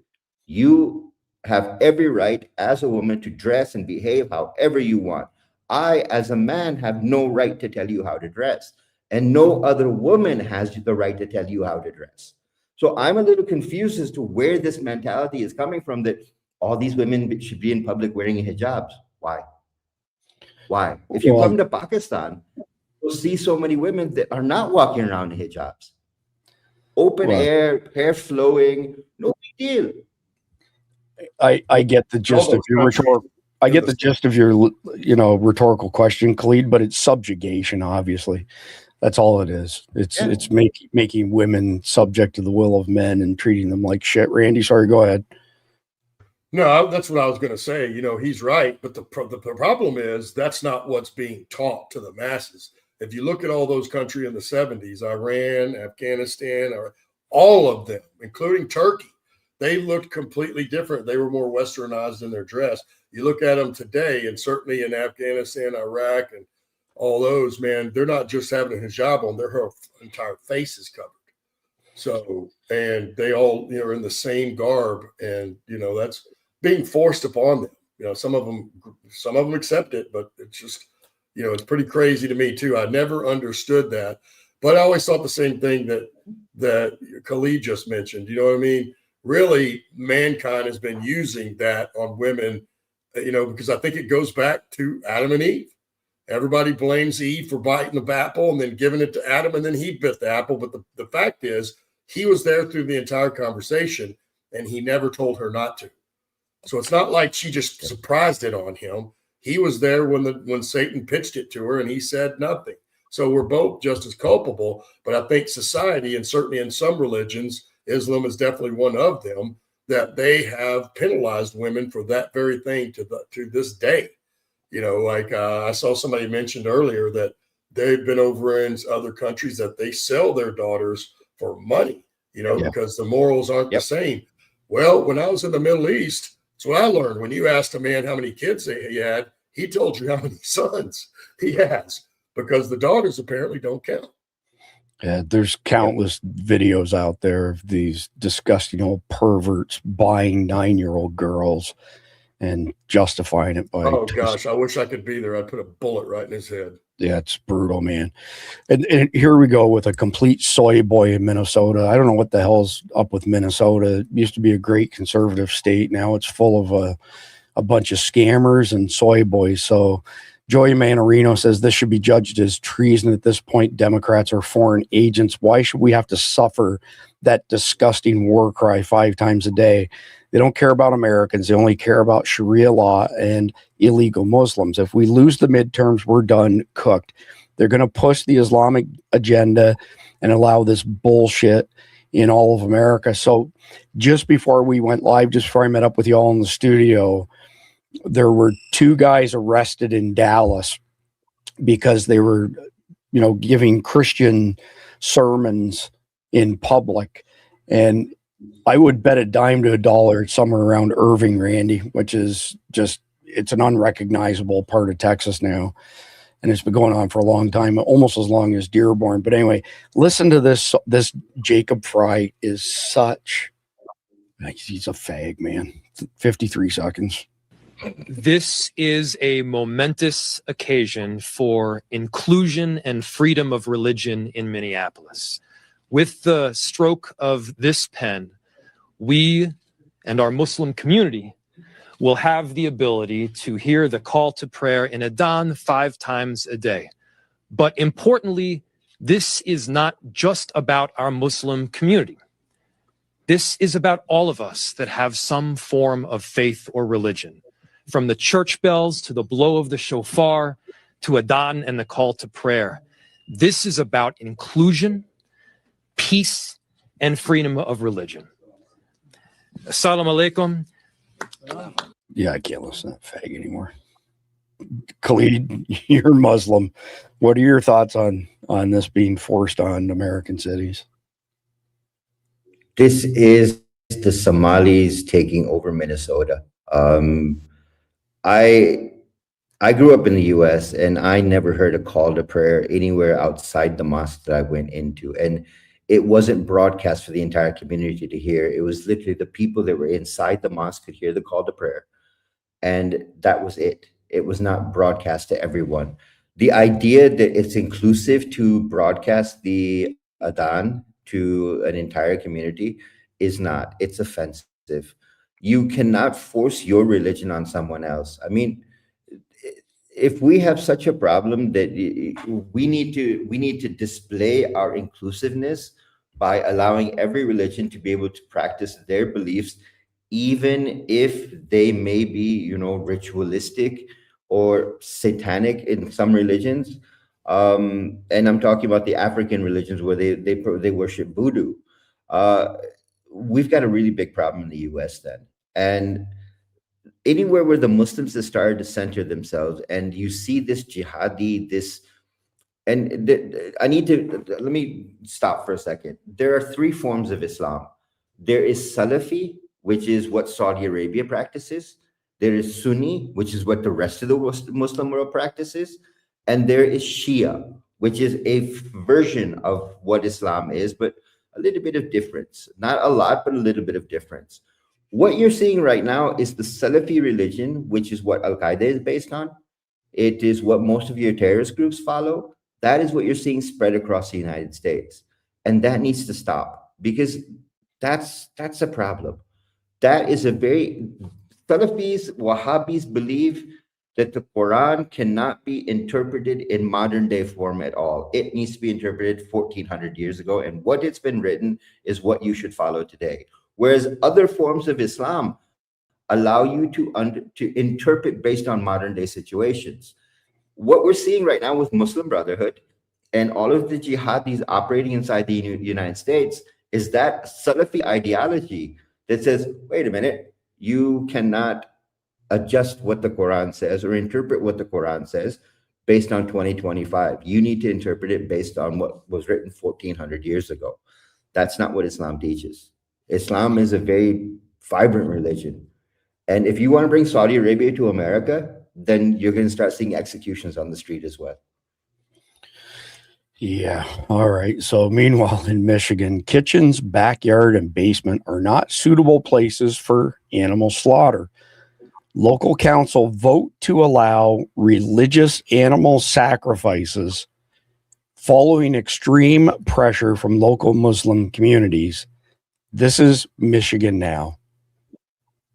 You have every right as a woman to dress and behave however you want. I, as a man, have no right to tell you how to dress. And no other woman has the right to tell you how to dress. So I'm a little confused as to where this mentality is coming from, that all these women should be in public wearing hijabs. Why? Why? If you come to Pakistan, you'll see so many women that are not walking around in hijabs. Open air, hair flowing, no big deal. I get the gist of your rhetorical. I get the gist of your, rhetorical question, Khalid, but it's subjugation, obviously. That's all it is. It's making women subject to the will of men and treating them like shit. Randy, sorry, go ahead. No, that's what I was going to say. He's right, but the problem is that's not what's being taught to the masses. If you look at all those countries in the 70s, Iran, Afghanistan, or all of them, including Turkey, they looked completely different. They were more westernized in their dress. You look at them today, and certainly in Afghanistan, Iraq, and all those, man, they're not just having a hijab on, their whole entire face is covered. So, and they all, are in the same garb, and, that's being forced upon them. Some of them accept it, but it's just, it's pretty crazy to me too. I never understood that, but I always thought the same thing that Khalid just mentioned. You know what I mean? Really, mankind has been using that on women, because I think it goes back to Adam and Eve. Everybody blames Eve for biting the apple and then giving it to Adam, and then he bit the apple. But the fact is, he was there through the entire conversation, and he never told her not to. So it's not like she just surprised it on him. He was there when Satan pitched it to her, and he said nothing. So we're both just as culpable. But I think society, and certainly in some religions, Islam is definitely one of them, that they have penalized women for that very thing to this day. I saw somebody mentioned earlier that they've been over in other countries that they sell their daughters for money, because the morals aren't the same. Well, when I was in the Middle East, that's what I learned. When you asked a man how many kids he had, he told you how many sons he has, because the daughters apparently don't count. Yeah, there's countless videos out there of these disgusting old perverts buying 9-year-old girls and justifying it by. Oh gosh, I wish I could be there. I'd put a bullet right in his head. Yeah, it's brutal, man. And here we go with a complete soy boy in Minnesota. I don't know what the hell's up with Minnesota. It used to be a great conservative state. Now it's full of a bunch of scammers and soy boys. So Joey Manarino says this should be judged as treason at this point. Democrats are foreign agents. Why should we have to suffer that disgusting war cry 5 times a day? They don't care about Americans. They only care about Sharia law and illegal Muslims. If we lose the midterms, we're done, cooked. They're going to push the Islamic agenda and allow this bullshit in all of America. So just before we went live, just before I met up with you all in the studio, there were 2 guys arrested in Dallas because they were, giving Christian sermons in public. And I would bet a dime to a dollar somewhere around Irving, Randy, which is just, it's an unrecognizable part of Texas now. And it's been going on for a long time, almost as long as Dearborn. But anyway, listen to this. This Jacob Fry is such, he's a fag, man. 53 seconds. This is a momentous occasion for inclusion and freedom of religion in Minneapolis. With the stroke of this pen, we and our Muslim community will have the ability to hear the call to prayer in Adhan 5 times a day. But importantly, this is not just about our Muslim community. This is about all of us that have some form of faith or religion, from the church bells to the blow of the shofar to Adhan and the call to prayer. This is about inclusion, peace, and freedom of religion. Assalamu alaikum. Yeah, I can't listen to that fag anymore. Khalid, you're Muslim. What are your thoughts on this being forced on American cities? This is the Somalis taking over Minnesota. I grew up in the U.S. and I never heard a call to prayer anywhere outside the mosque that I went into. And it wasn't broadcast for the entire community to hear. It was literally the people that were inside the mosque could hear the call to prayer. And that was it. It was not broadcast to everyone. The idea that it's inclusive to broadcast the Adhan to an entire community is not. It's offensive. You cannot force your religion on someone else. I mean, if we have such a problem that we need to display our inclusiveness by allowing every religion to be able to practice their beliefs, even if they may be, ritualistic or satanic in some religions. And I'm talking about the African religions where they worship voodoo. We've got a really big problem in the U.S. then. And anywhere where the Muslims have started to center themselves, and you see this jihadi, let me stop for a second. There are 3 forms of Islam. There is Salafi, which is what Saudi Arabia practices. There is Sunni, which is what the rest of the Muslim world practices. And there is Shia, which is a version of what Islam is, but a little bit of difference. Not a lot, but a little bit of difference. What you're seeing right now is the Salafi religion, which is what Al-Qaeda is based on. It is what most of your terrorist groups follow. That is what you're seeing spread across the United States. And that needs to stop, because that's a problem. That is Salafis, Wahhabis believe that the Quran cannot be interpreted in modern day form at all. It needs to be interpreted 1400 years ago. And what it's been written is what you should follow today. Whereas other forms of Islam allow you to interpret based on modern day situations. What we're seeing right now with Muslim Brotherhood and all of the jihadis operating inside the United States is that Salafi ideology that says, wait a minute, you cannot adjust what the Quran says or interpret what the Quran says based on 2025. You need to interpret it based on what was written 1400 years ago. That's not what Islam teaches. Islam is a very vibrant religion. And if you want to bring Saudi Arabia to America, then you're going to start seeing executions on the street as well. Yeah. All right. So meanwhile, in Michigan, kitchens, backyard, and basement are not suitable places for animal slaughter. Local council vote to allow religious animal sacrifices following extreme pressure from local Muslim communities. This is Michigan now.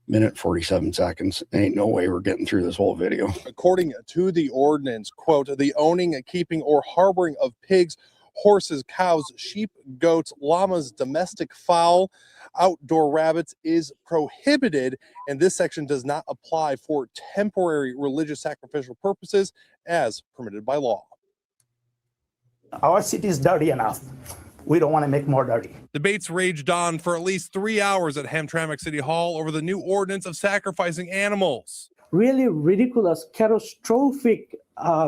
Minute 47 seconds. Ain't no way we're getting through this whole video. According to the ordinance, quote, the owning, keeping, or harboring of pigs, horses, cows, sheep, goats, llamas, domestic fowl, outdoor rabbits is prohibited, and this section does not apply for temporary religious sacrificial purposes as permitted by law. Our city is dirty enough. We don't want to make more dirty. Debates raged on for at least 3 hours at Hamtramck City Hall over the new ordinance of sacrificing animals. Really ridiculous, catastrophic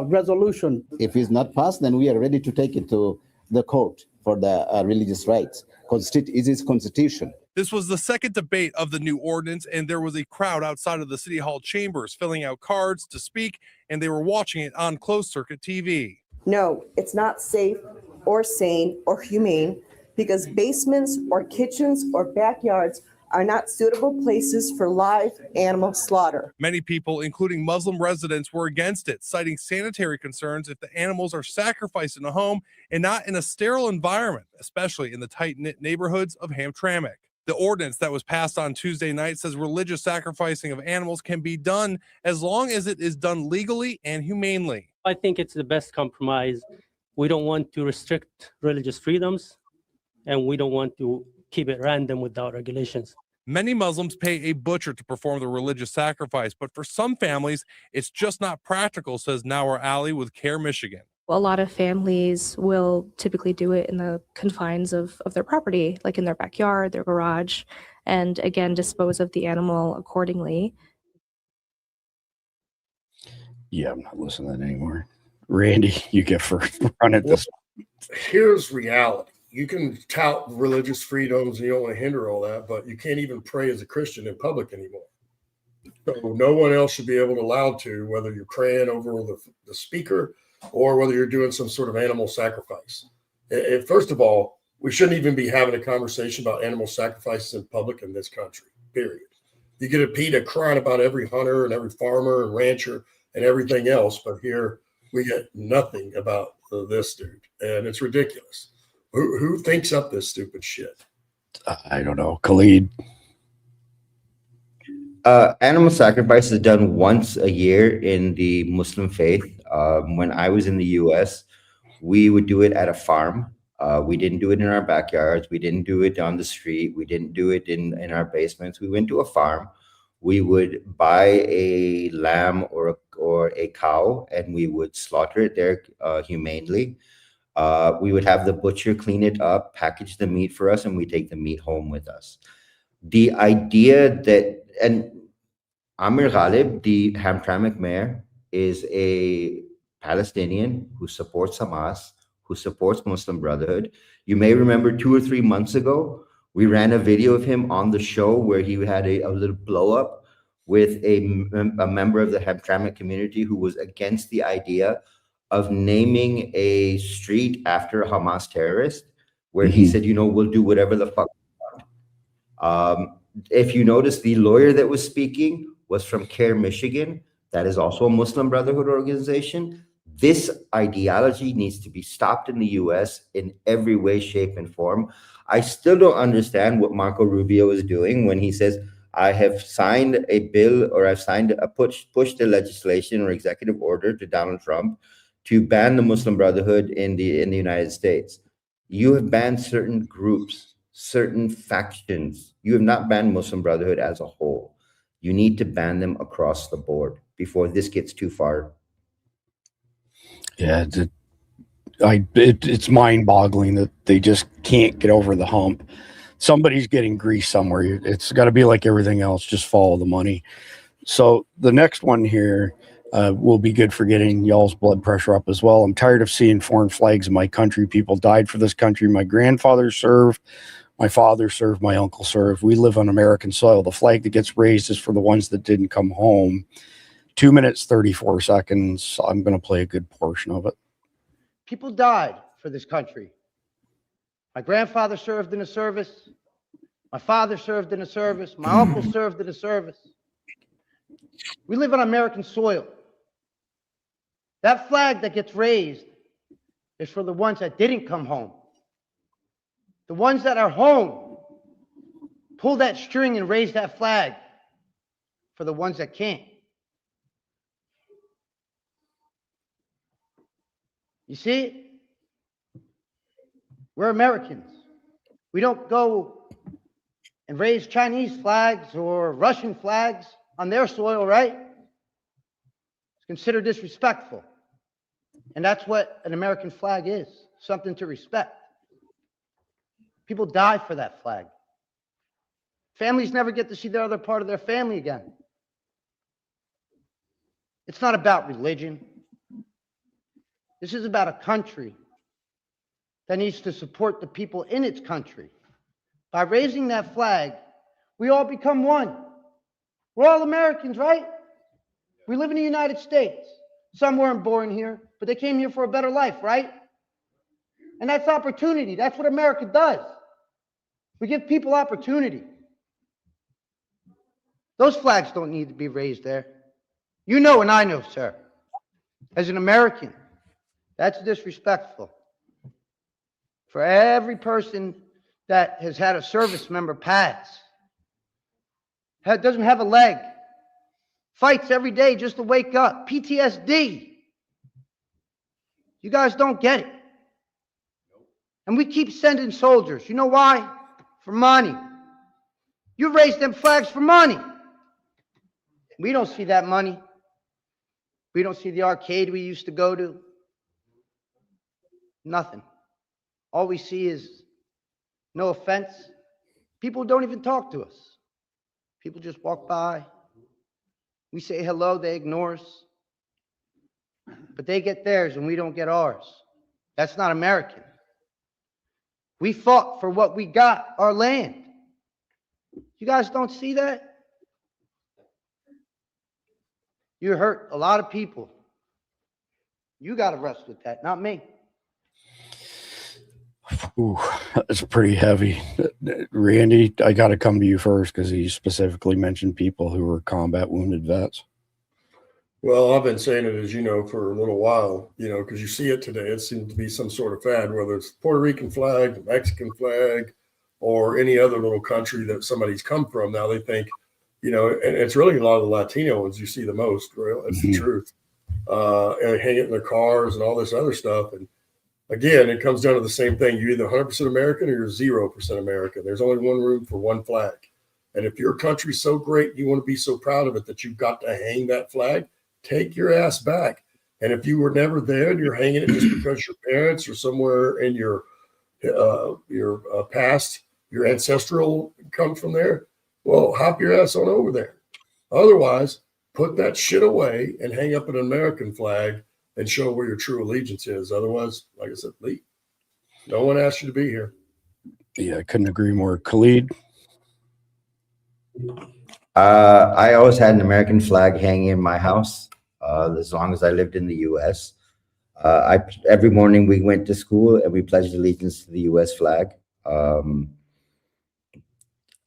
resolution. If it's not passed, then we are ready to take it to the court for the religious rights. It is constitution. This was the second debate of the new ordinance, and there was a crowd outside of the City Hall chambers filling out cards to speak, and they were watching it on closed-circuit TV. No, it's not safe or sane or humane because basements or kitchens or backyards are not suitable places for live animal slaughter. Many people, including Muslim residents, were against it, citing sanitary concerns if the animals are sacrificed in a home and not in a sterile environment, especially in the tight-knit neighborhoods of Hamtramck. The ordinance that was passed on Tuesday night says religious sacrificing of animals can be done as long as it is done legally and humanely. I think it's the best compromise. We don't want to restrict religious freedoms, and we don't want to keep it random without regulations. Many Muslims pay a butcher to perform the religious sacrifice, but for some families, it's just not practical, says Nawar Ali with CARE Michigan. A lot of families will typically do it in the confines of their property, like in their backyard, their garage, and again, dispose of the animal accordingly. Yeah, I'm not listening to that anymore. Randy, you get first run at this. Here's reality. You can tout religious freedoms and you don't want to hinder all that, but you can't even pray as a Christian in public anymore. So no one else should be allowed to, whether you're praying over the speaker or whether you're doing some sort of animal sacrifice. And first of all, we shouldn't even be having a conversation about animal sacrifices in public in this country, period. You get a PETA crying about every hunter and every farmer and rancher and everything else, but here we get nothing about this dude, and it's ridiculous. Who thinks up this stupid shit? I don't know. Khalid. Animal sacrifice is done once a year in the Muslim faith. When I was in the US, we would do it at a farm. We didn't do it in our backyards. We didn't do it on the street. We didn't do it in our basements. We went to a farm. We would buy a lamb or a cow, and we would slaughter it there humanely. We would have the butcher clean it up, package the meat for us, and we take the meat home with us. The idea that, and Amir Ghalib, the Hamtramck mayor, is a Palestinian who supports Hamas, who supports Muslim Brotherhood. You may remember 2 or 3 months ago, we ran a video of him on the show where he had a little blow up with a member of the Hamtramck community who was against the idea of naming a street after a Hamas terrorist, where he said, we'll do whatever the fuck we want. If you notice, the lawyer that was speaking was from CARE Michigan. That is also a Muslim Brotherhood organization. This ideology needs to be stopped in the US in every way, shape, and form. I still don't understand what Marco Rubio is doing when he says, I have signed a bill, or I've signed pushed a legislation or executive order to Donald Trump to ban the Muslim Brotherhood in the United States. You have banned certain groups, certain factions. You have not banned Muslim Brotherhood as a whole. You need to ban them across the board before this gets too far. Yeah, it's mind-boggling that they just can't get over the hump. Somebody's getting greased somewhere. It's got to be like everything else, just follow the money. So the next one here will be good for getting y'all's blood pressure up as well. I'm tired of seeing foreign flags in my country. People died for this country. My grandfather served. My father served. My uncle served. We live on American soil. The flag that gets raised is for the ones that didn't come home. 2 minutes, 34 seconds. I'm going to play a good portion of it. People died for this country. My grandfather served in the service. My father served in the service. My uncle served in the service. We live on American soil. That flag that gets raised is for the ones that didn't come home. The ones that are home, pull that string and raise that flag for the ones that can't. You see? We're Americans. We don't go and raise Chinese flags or Russian flags on their soil, right? It's considered disrespectful. And that's what an American flag is, something to respect. People die for that flag. Families never get to see the other part of their family again. It's not about religion. This is about a country that needs to support the people in its country. By raising that flag, we all become one. We're all Americans, right? We live in the United States. Some weren't born here, but they came here for a better life, right? And that's opportunity. That's what America does. We give people opportunity. Those flags don't need to be raised there. You know and I know, sir. As an American, that's disrespectful. For every person that has had a service member pass, doesn't have a leg, fights every day just to wake up, PTSD. You guys don't get it. And we keep sending soldiers. You know why? For money. You raise them flags for money. We don't see that money. We don't see the arcade we used to go to. Nothing. All we see is, no offense, people don't even talk to us. People just walk by. We say hello, they ignore us. But they get theirs and we don't get ours. That's not American. We fought for what we got, our land. You guys don't see that? You hurt a lot of people. You got to rest with that, not me. Ooh, that's pretty heavy. Randy, I got to come to you first because he specifically mentioned people who were combat wounded vets. Well, I've been saying it, as you know, for a little while, because you see it today. It seems to be some sort of fad, whether it's the Puerto Rican flag, the Mexican flag, or any other little country that somebody's come from. Now they think, and it's really a lot of the Latino ones you see the most, right? That's the truth. And they hang it in their cars and all this other stuff. And again, it comes down to the same thing. You're either 100% American or you're 0% American. There's only one room for one flag. And if your country's so great, you want to be so proud of it that you've got to hang that flag, take your ass back. And if you were never there and you're hanging it just because your parents or somewhere in your past, your ancestral comes from there, well, hop your ass on over there. Otherwise, put that shit away and hang up an American flag and show where your true allegiance is. Otherwise, like I said, leave. No one asked you to be here. Yeah, I couldn't agree more. Khalid? I always had an American flag hanging in my house as long as I lived in the U.S. Every morning we went to school and we pledged allegiance to the U.S. flag.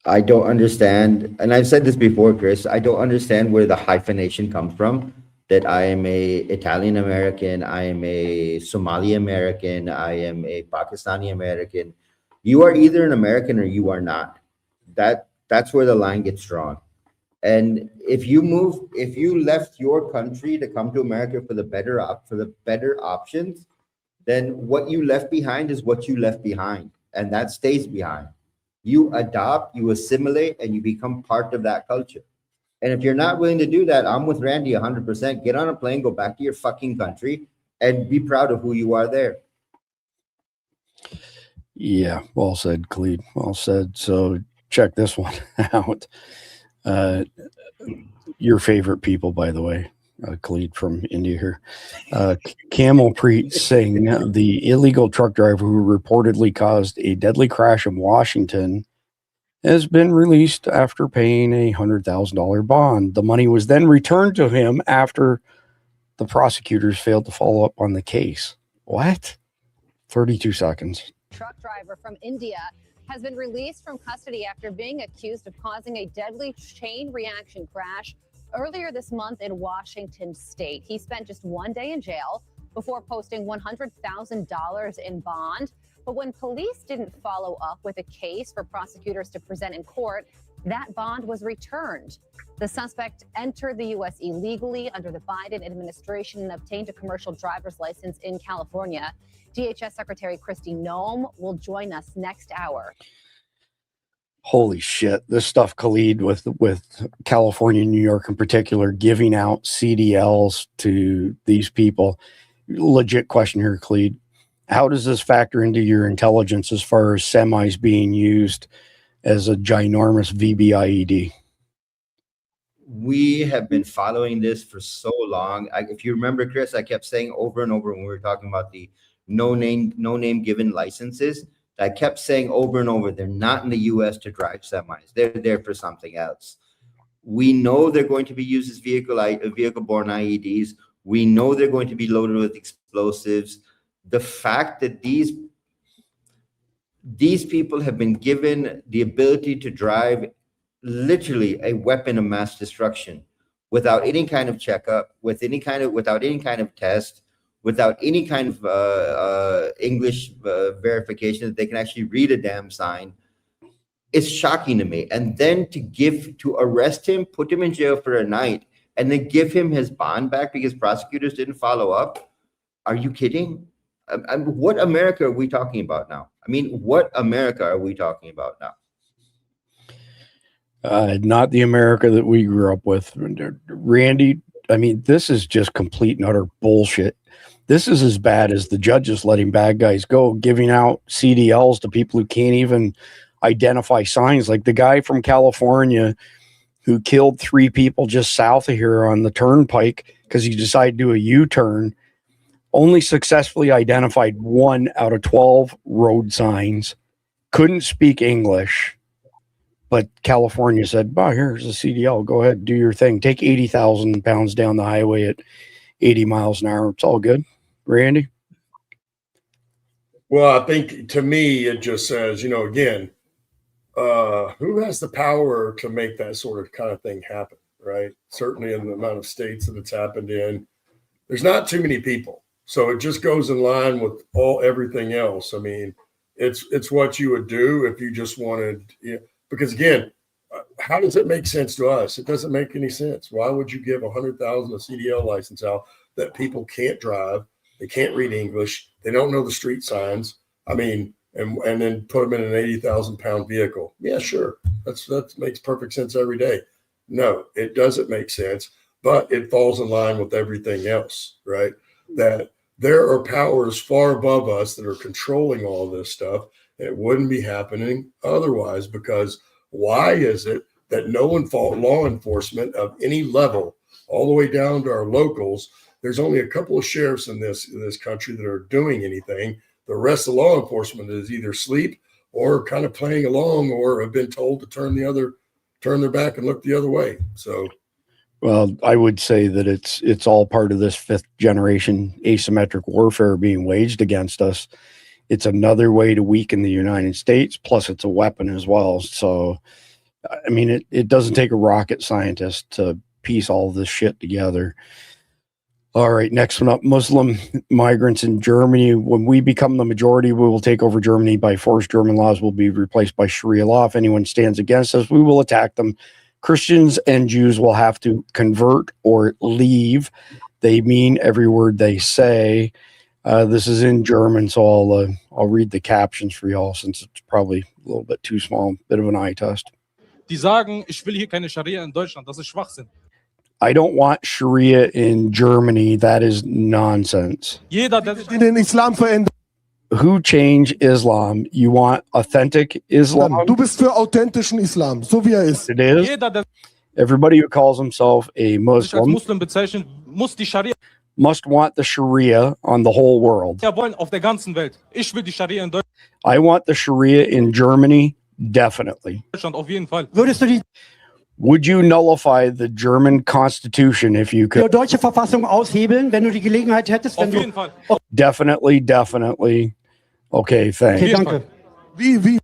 I don't understand, and I've said this before, Chris, I don't understand where the hyphenation comes from, that I am a Italian American, I am a Somali American, I am a Pakistani American. You are either an American or you are not. That's where the line gets drawn. And if you left your country to come to America for the better options, then what you left behind is what you left behind, and that stays behind. You adopt, you assimilate, and you become part of that culture. And if you're not willing to do that, I'm with Randy 100%. Get on a plane, go back to your fucking country, and be proud of who you are there. Yeah, well said, Khalid. Well said. So check this one out. Your favorite people, by the way, Khalid from India here. Kamalpreet Singh, the illegal truck driver who reportedly caused a deadly crash in Washington, has been released after paying a $100,000 bond. The money was then returned to him after the prosecutors failed to follow up on the case. What? 32 seconds. Truck driver from India has been released from custody after being accused of causing a deadly chain reaction crash earlier this month in Washington state. He spent just one day in jail before posting $100,000 in bond. But when police didn't follow up with a case for prosecutors to present in court, that bond was returned. The suspect entered the U.S. illegally under the Biden administration and obtained a commercial driver's license in California. DHS Secretary Kristi Noem will join us next hour. Holy shit. This stuff, Khalid, with California and New York in particular, giving out CDLs to these people. Legit question here, Khalid. How does this factor into your intelligence as far as semis being used as a ginormous VBIED? We have been following this for so long. If you remember, Chris, I kept saying over and over when we were talking about the no name given licenses, I kept saying over and over, they're not in the U.S. to drive semis. They're there for something else. We know they're going to be used as vehicle-borne IEDs. We know they're going to be loaded with explosives. The fact that these people have been given the ability to drive literally a weapon of mass destruction without any kind of checkup, without any kind of test, without any kind of English verification that they can actually read a damn sign, is shocking to me. And then to arrest him, put him in jail for a night, and then give him his bond back because prosecutors didn't follow up. Are you kidding? What America are we talking about now? I mean, what America are we talking about now? Not the America that we grew up with. Randy, I mean, this is just complete and utter bullshit. This is as bad as the judges letting bad guys go, giving out CDLs to people who can't even identify signs. Like the guy from California who killed 3 people just south of here on the turnpike because he decided to do a U-turn, only successfully identified 1 out of 12 road signs, couldn't speak English, but California said, "Oh, here's a CDL. Go ahead, do your thing. Take 80,000 pounds down the highway at 80 miles an hour. It's all good." Randy? Well, I think to me, it just says, again, who has the power to make that sort of kind of thing happen, right? Certainly in the amount of states that it's happened in, there's not too many people. So it just goes in line with everything else. I mean, it's what you would do if you just wanted, because again, how does it make sense to us? It doesn't make any sense. Why would you give 100,000 a CDL license out that people can't drive? They can't read English. They don't know the street signs. I mean, and then put them in an 80,000 pound vehicle. Yeah, sure. That makes perfect sense every day. No, it doesn't make sense, but it falls in line with everything else, right? That there are powers far above us that are controlling all this stuff. It wouldn't be happening otherwise, because why is it that no law enforcement of any level, all the way down to our locals, there's only a couple of sheriffs in this country that are doing anything. The rest of law enforcement is either asleep or kind of playing along, or have been told to turn their back and look the other way. So, well, I would say that it's all part of this 5th generation asymmetric warfare being waged against us. It's another way to weaken the United States, plus it's a weapon as well. So, I mean, it doesn't take a rocket scientist to piece all this shit together. All right, next one up, Muslim migrants in Germany. When we become the majority, we will take over Germany by force. German laws will be replaced by Sharia law. If anyone stands against us, we will attack them. Christians and Jews will have to convert or leave. They mean every word they say. This is in German, so I'll read the captions for y'all since it's probably a little bit too small, bit of an eye test. Die sagen, ich will hier keine Scharia in Deutschland. Das ist Schwachsinn. I don't want Sharia in Germany. That is nonsense. Jeder, der den Islam verändert. Who change Islam? You want authentic Islam? Du bist für authentischen Islam, so wie ist. It is. Jeder, der Everybody who calls himself a Muslim Muslim bezeichnet, muss die Scharia must want the Sharia on the whole world. wollen auf der ganzen Welt. Ich will die Scharia in I want the Sharia in Germany, definitely. Deutschland auf jeden Fall. Würdest du die Would you nullify the German Constitution if you could? deutsche Verfassung aushebeln, wenn du die Gelegenheit hättest? Auf jeden Fall. Definitely. Okay, thanks. Okay, danke. Wie?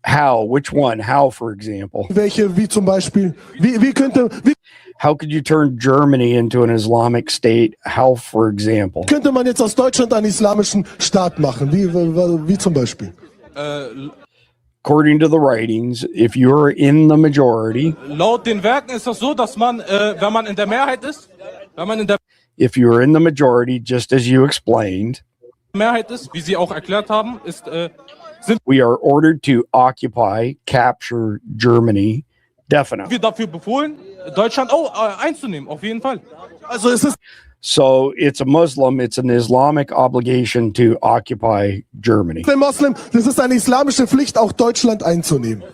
How? Which one? How, for example? Welche, wie zum Beispiel, how could you turn Germany into an Islamic state? How, for example? Könnte man jetzt aus Deutschland einen islamischen Staat machen? Wie zum Beispiel? According to the writings, if you're in the majority, Laut den Werken ist das so, dass man, wenn man in der Mehrheit ist, if you're in the majority, just as you explained, wie Sie auch erklärt haben, ist, we are ordered to occupy, capture Germany, definitely. wir dafür befohlen, Deutschland einzunehmen, auf jeden Fall. Also es ist So it's a Muslim, it's an Islamic obligation to occupy Germany. Ein Moslem, das ist eine islamische Pflicht, auch Deutschland einzunehmen.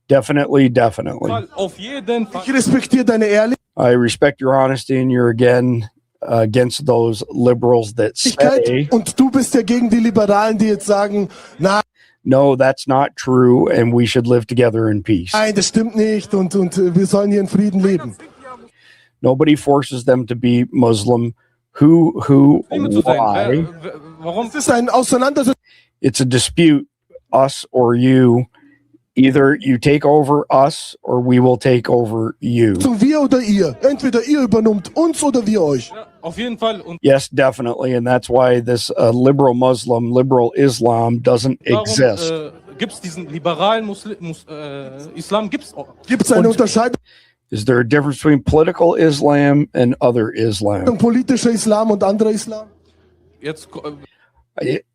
Definitely, definitely. Auf jeden Fall. Ich respektiere deine Ehrlichkeit. I respect your honesty, and you're again against those liberals that say, Und du bist ja gegen die Liberalen, die jetzt sagen, no, that's not true, and we should live together in peace. nein, das stimmt nicht und wir sollen hier in Frieden leben. Nobody forces them to be Muslim. Who, why? Warum? Es ist ein Auseinandersetzung. It's a dispute, us or you. Either you take over us or we will take over you. Wir oder ihr. Entweder ihr übernimmt uns oder wir euch. Auf jeden Fall. Und Yes, definitely. And that's why this liberal Muslim, liberal Islam doesn't exist. Gibt es diesen liberalen Islam? Gibt es eine Unterscheidung? Is there a difference between political Islam and other Islam? Politischer Islam und anderer Islam? Jetzt,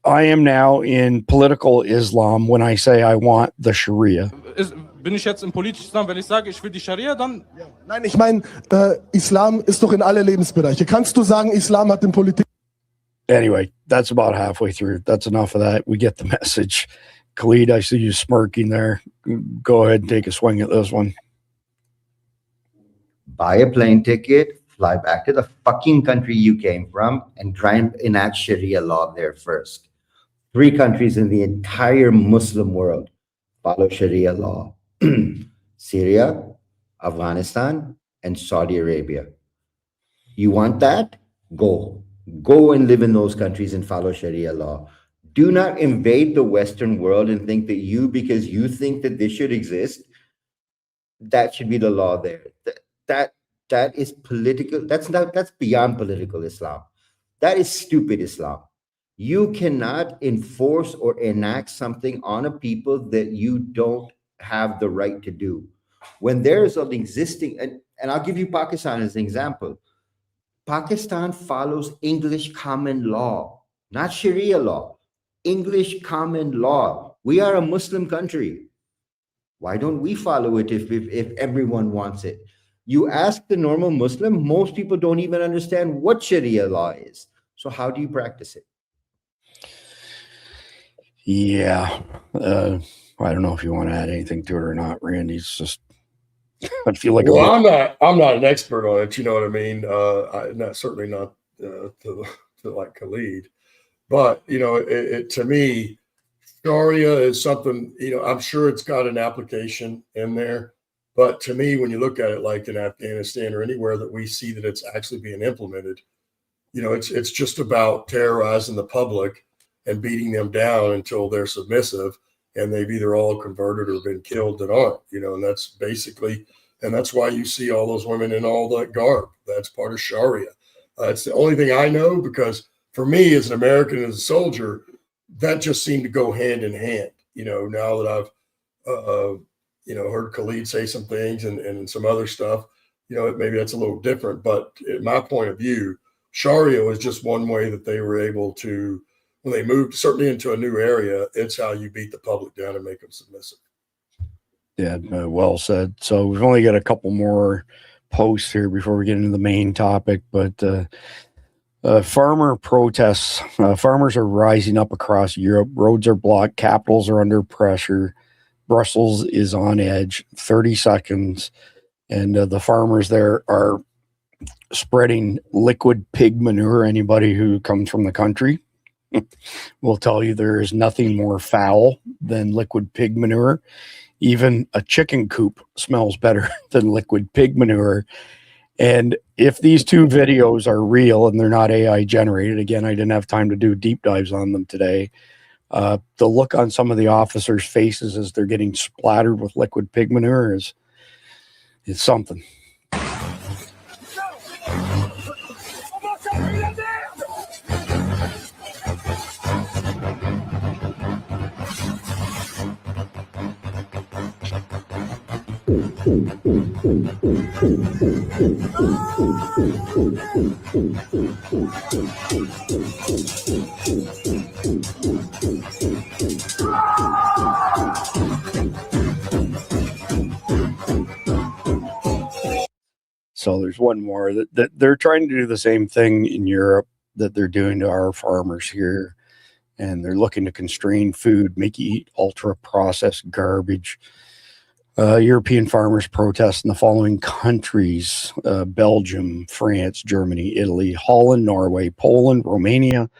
I am now in political Islam when I say I want the Sharia. Bin ich jetzt im politischen Islam, wenn ich sage, ich will die Scharia, dann? Nein, ich meine, Islam ist doch in alle Lebensbereiche. Kannst du sagen, Islam hat in Politik? Anyway, that's about halfway through. That's enough of that. We get the message. Khalid, I see you smirking there. Go ahead and take a swing at this one. Buy a plane ticket, fly back to the fucking country you came from, and try and enact Sharia law there first. 3 countries in the entire Muslim world follow Sharia law. Syria, Afghanistan, and Saudi Arabia. You want that? Go. Go and live in those countries and follow Sharia law. Do not invade the Western world and think that because you think that this should exist, that should be the law there. That is political. That's beyond political Islam. That is stupid Islam. You cannot enforce or enact something on a people that you don't have the right to do. When there is an existing, and I'll give you Pakistan as an example. Pakistan follows English common law, not Sharia law. English common law. We are a Muslim country. Why don't we follow it if everyone wants it? You ask the normal Muslim, most people don't even understand what Sharia law is. So how do you practice it? Yeah. I don't know if you want to add anything to it or not, Randy. It's just, I feel like I'm not an expert on it. You know what I mean? Certainly not to like Khalid, but it to me, Sharia is something, I'm sure it's got an application in there. But to me, when you look at it like in Afghanistan or anywhere that we see that it's actually being implemented, it's just about terrorizing the public and beating them down until they're submissive and they've either all converted or been killed that aren't, and that's basically, and that's why you see all those women in all that garb. That's part of Sharia. It's the only thing I know, because for me as an American and as a soldier, that just seemed to go hand in hand. Now that I've, heard Khalid say some things and some other stuff, maybe that's a little different, but in my point of view, Sharia was just one way that they were able to, when they moved certainly into a new area, it's how you beat the public down and make them submissive. Yeah, well said. So we've only got a couple more posts here before we get into the main topic, but farmer protests. Farmers are rising up across Europe. Roads are blocked. Capitals are under pressure. Brussels is on edge. 30 seconds. And the farmers there are spreading liquid pig manure. Anybody who comes from the country will tell you there is nothing more foul than liquid pig manure. Even a chicken coop smells better than liquid pig manure. And if these 2 videos are real and they're not AI generated, again, I didn't have time to do deep dives on them today. The look on some of the officers' faces as they're getting splattered with liquid pig manure is something. So there's one more that they're trying to do the same thing in Europe that they're doing to our farmers here. And they're looking to constrain food, make you eat ultra processed garbage. European farmers protest in the following countries: Belgium, France, Germany, Italy, Holland, Norway, Poland, Romania,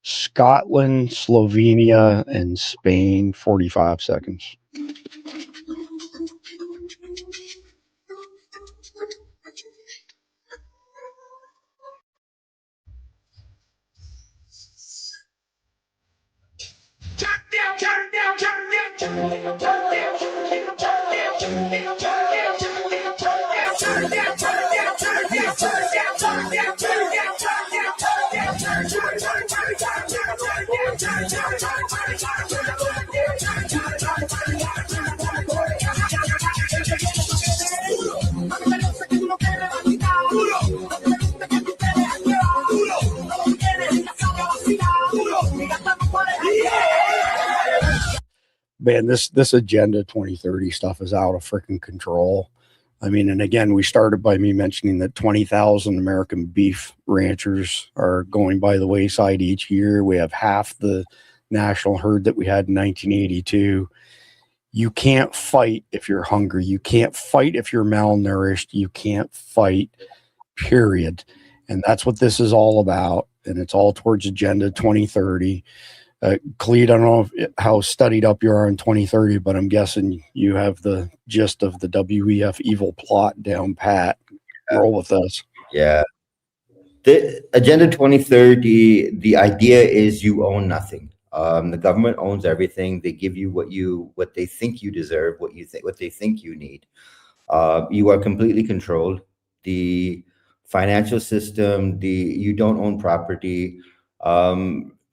Scotland, Slovenia, and Spain. 45 seconds. Man, this Agenda 2030 stuff is out of freaking control. I mean, and again, we started by me mentioning that 20,000 American beef ranchers are going by the wayside each year. We have half the national herd that we had in 1982. You can't fight if you're hungry. You can't fight if you're malnourished. You can't fight, period. And that's what this is all about. And it's all towards Agenda 2030. Clete, I don't know how studied up you are in 2030, but I'm guessing you have the gist of the WEF evil plot down pat. Roll with us. Yeah. The Agenda 2030, the idea is you own nothing. The government owns everything. They give you what they think you deserve, what they think you need. You are completely controlled. The financial system, you don't own property.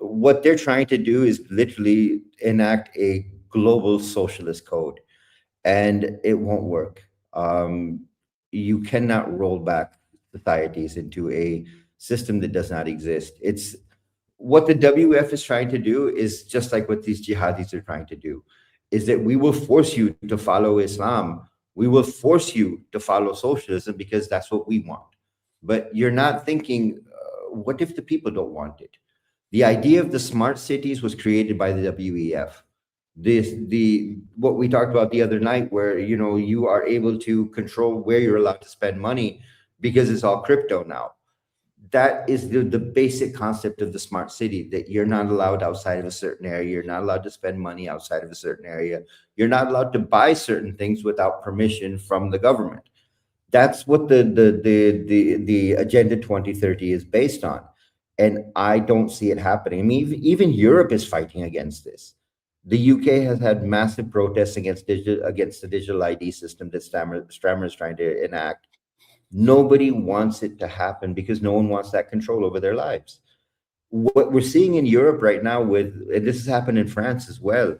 What they're trying to do is literally enact a global socialist code, and it won't work. You cannot roll back societies into a system that does not exist. It's what the WF is trying to do is just like what these jihadis are trying to do, is that we will force you to follow Islam. We will force you to follow socialism because that's what we want. But you're not thinking, what if the people don't want it? The idea of the smart cities was created by the WEF. What we talked about the other night, where you are able to control where you're allowed to spend money because it's all crypto now. That is the basic concept of the smart city, that you're not allowed outside of a certain area. You're not allowed to spend money outside of a certain area. You're not allowed to buy certain things without permission from the government. That's what the Agenda 2030 is based on. And I don't see it happening. I mean, even Europe is fighting against this. The UK has had massive protests against the digital ID system that Strammer is trying to enact. Nobody wants it to happen because no one wants that control over their lives. What we're seeing in Europe right now, and this has happened in France as well,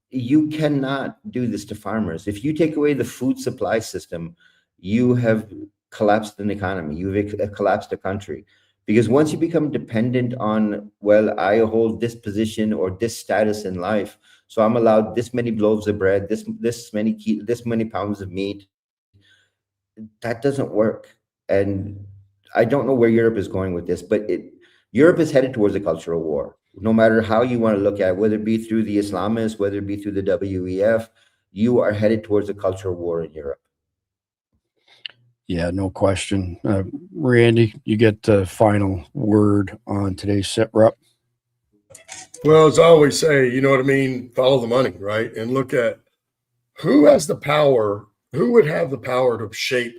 you cannot do this to farmers. If you take away the food supply system, you have collapsed an economy. You've collapsed a country. Because once you become dependent on, well, I hold this position or this status in life, so I'm allowed this many loaves of bread, this many pounds of meat, that doesn't work. And I don't know where Europe is going with this, but Europe is headed towards a cultural war. No matter how you want to look at it, whether it be through the Islamists, whether it be through the WEF, you are headed towards a cultural war in Europe. Yeah, no question. Randy, you get the final word on today's sit rep. Well, as I always say, you know what I mean? Follow the money, right? And look at who has the power, who would have the power to shape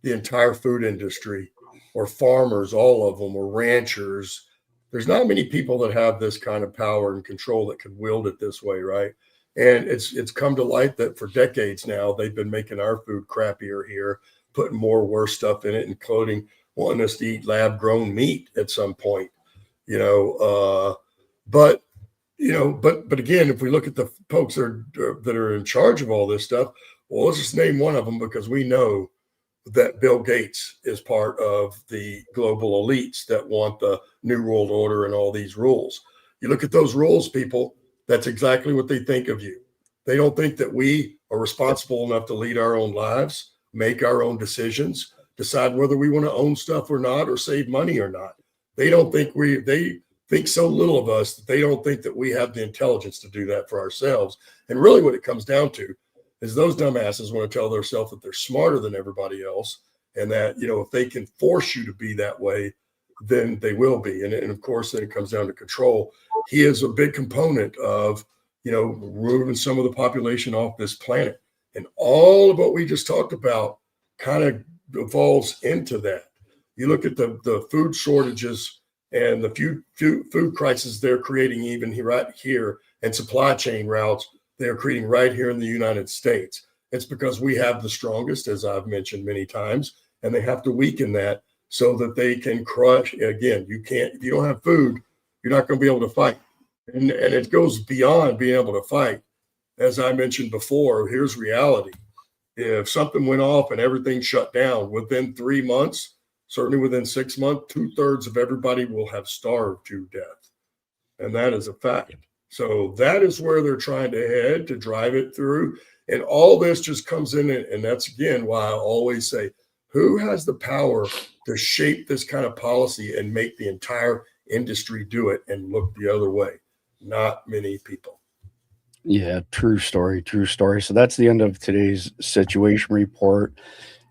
the entire food industry, or farmers, all of them, or ranchers, there's not many people that have this kind of power and control that can wield it this way, right? And it's come to light that for decades now, they've been making our food crappier here, putting more worse stuff in it, including wanting us to eat lab-grown meat at some point, But again, if we look at the folks that are in charge of all this stuff, well, let's just name one of them, because we know that Bill Gates is part of the global elites that want the New World Order and all these rules. You look at those rules, people, that's exactly what they think of you. They don't think that we are responsible enough to lead our own lives, make our own decisions, decide whether we want to own stuff or not, or save money or not. They don't think they think so little of us that they don't think that we have the intelligence to do that for ourselves. And really what it comes down to is those dumbasses want to tell themselves that they're smarter than everybody else, and that, if they can force you to be that way, then they will be. And of course, then it comes down to control. He is a big component of, removing some of the population off this planet. And all of what we just talked about kind of evolves into that. You look at the food shortages and the food crisis they're creating even right here, and supply chain routes they're creating right here in the United States. It's because we have the strongest, as I've mentioned many times, and they have to weaken that so that they can crush. Again, if you don't have food, you're not going to be able to fight. And it goes beyond being able to fight. As I mentioned before, here's reality. If something went off and everything shut down within 3 months, certainly within 6 months, 2/3 of everybody will have starved to death. And that is a fact. So that is where they're trying to head to drive it through. And all this just comes in. And that's, again, why I always say, who has the power to shape this kind of policy and make the entire industry do it and look the other way? Not many people. Yeah, true story. So that's the end of today's situation report.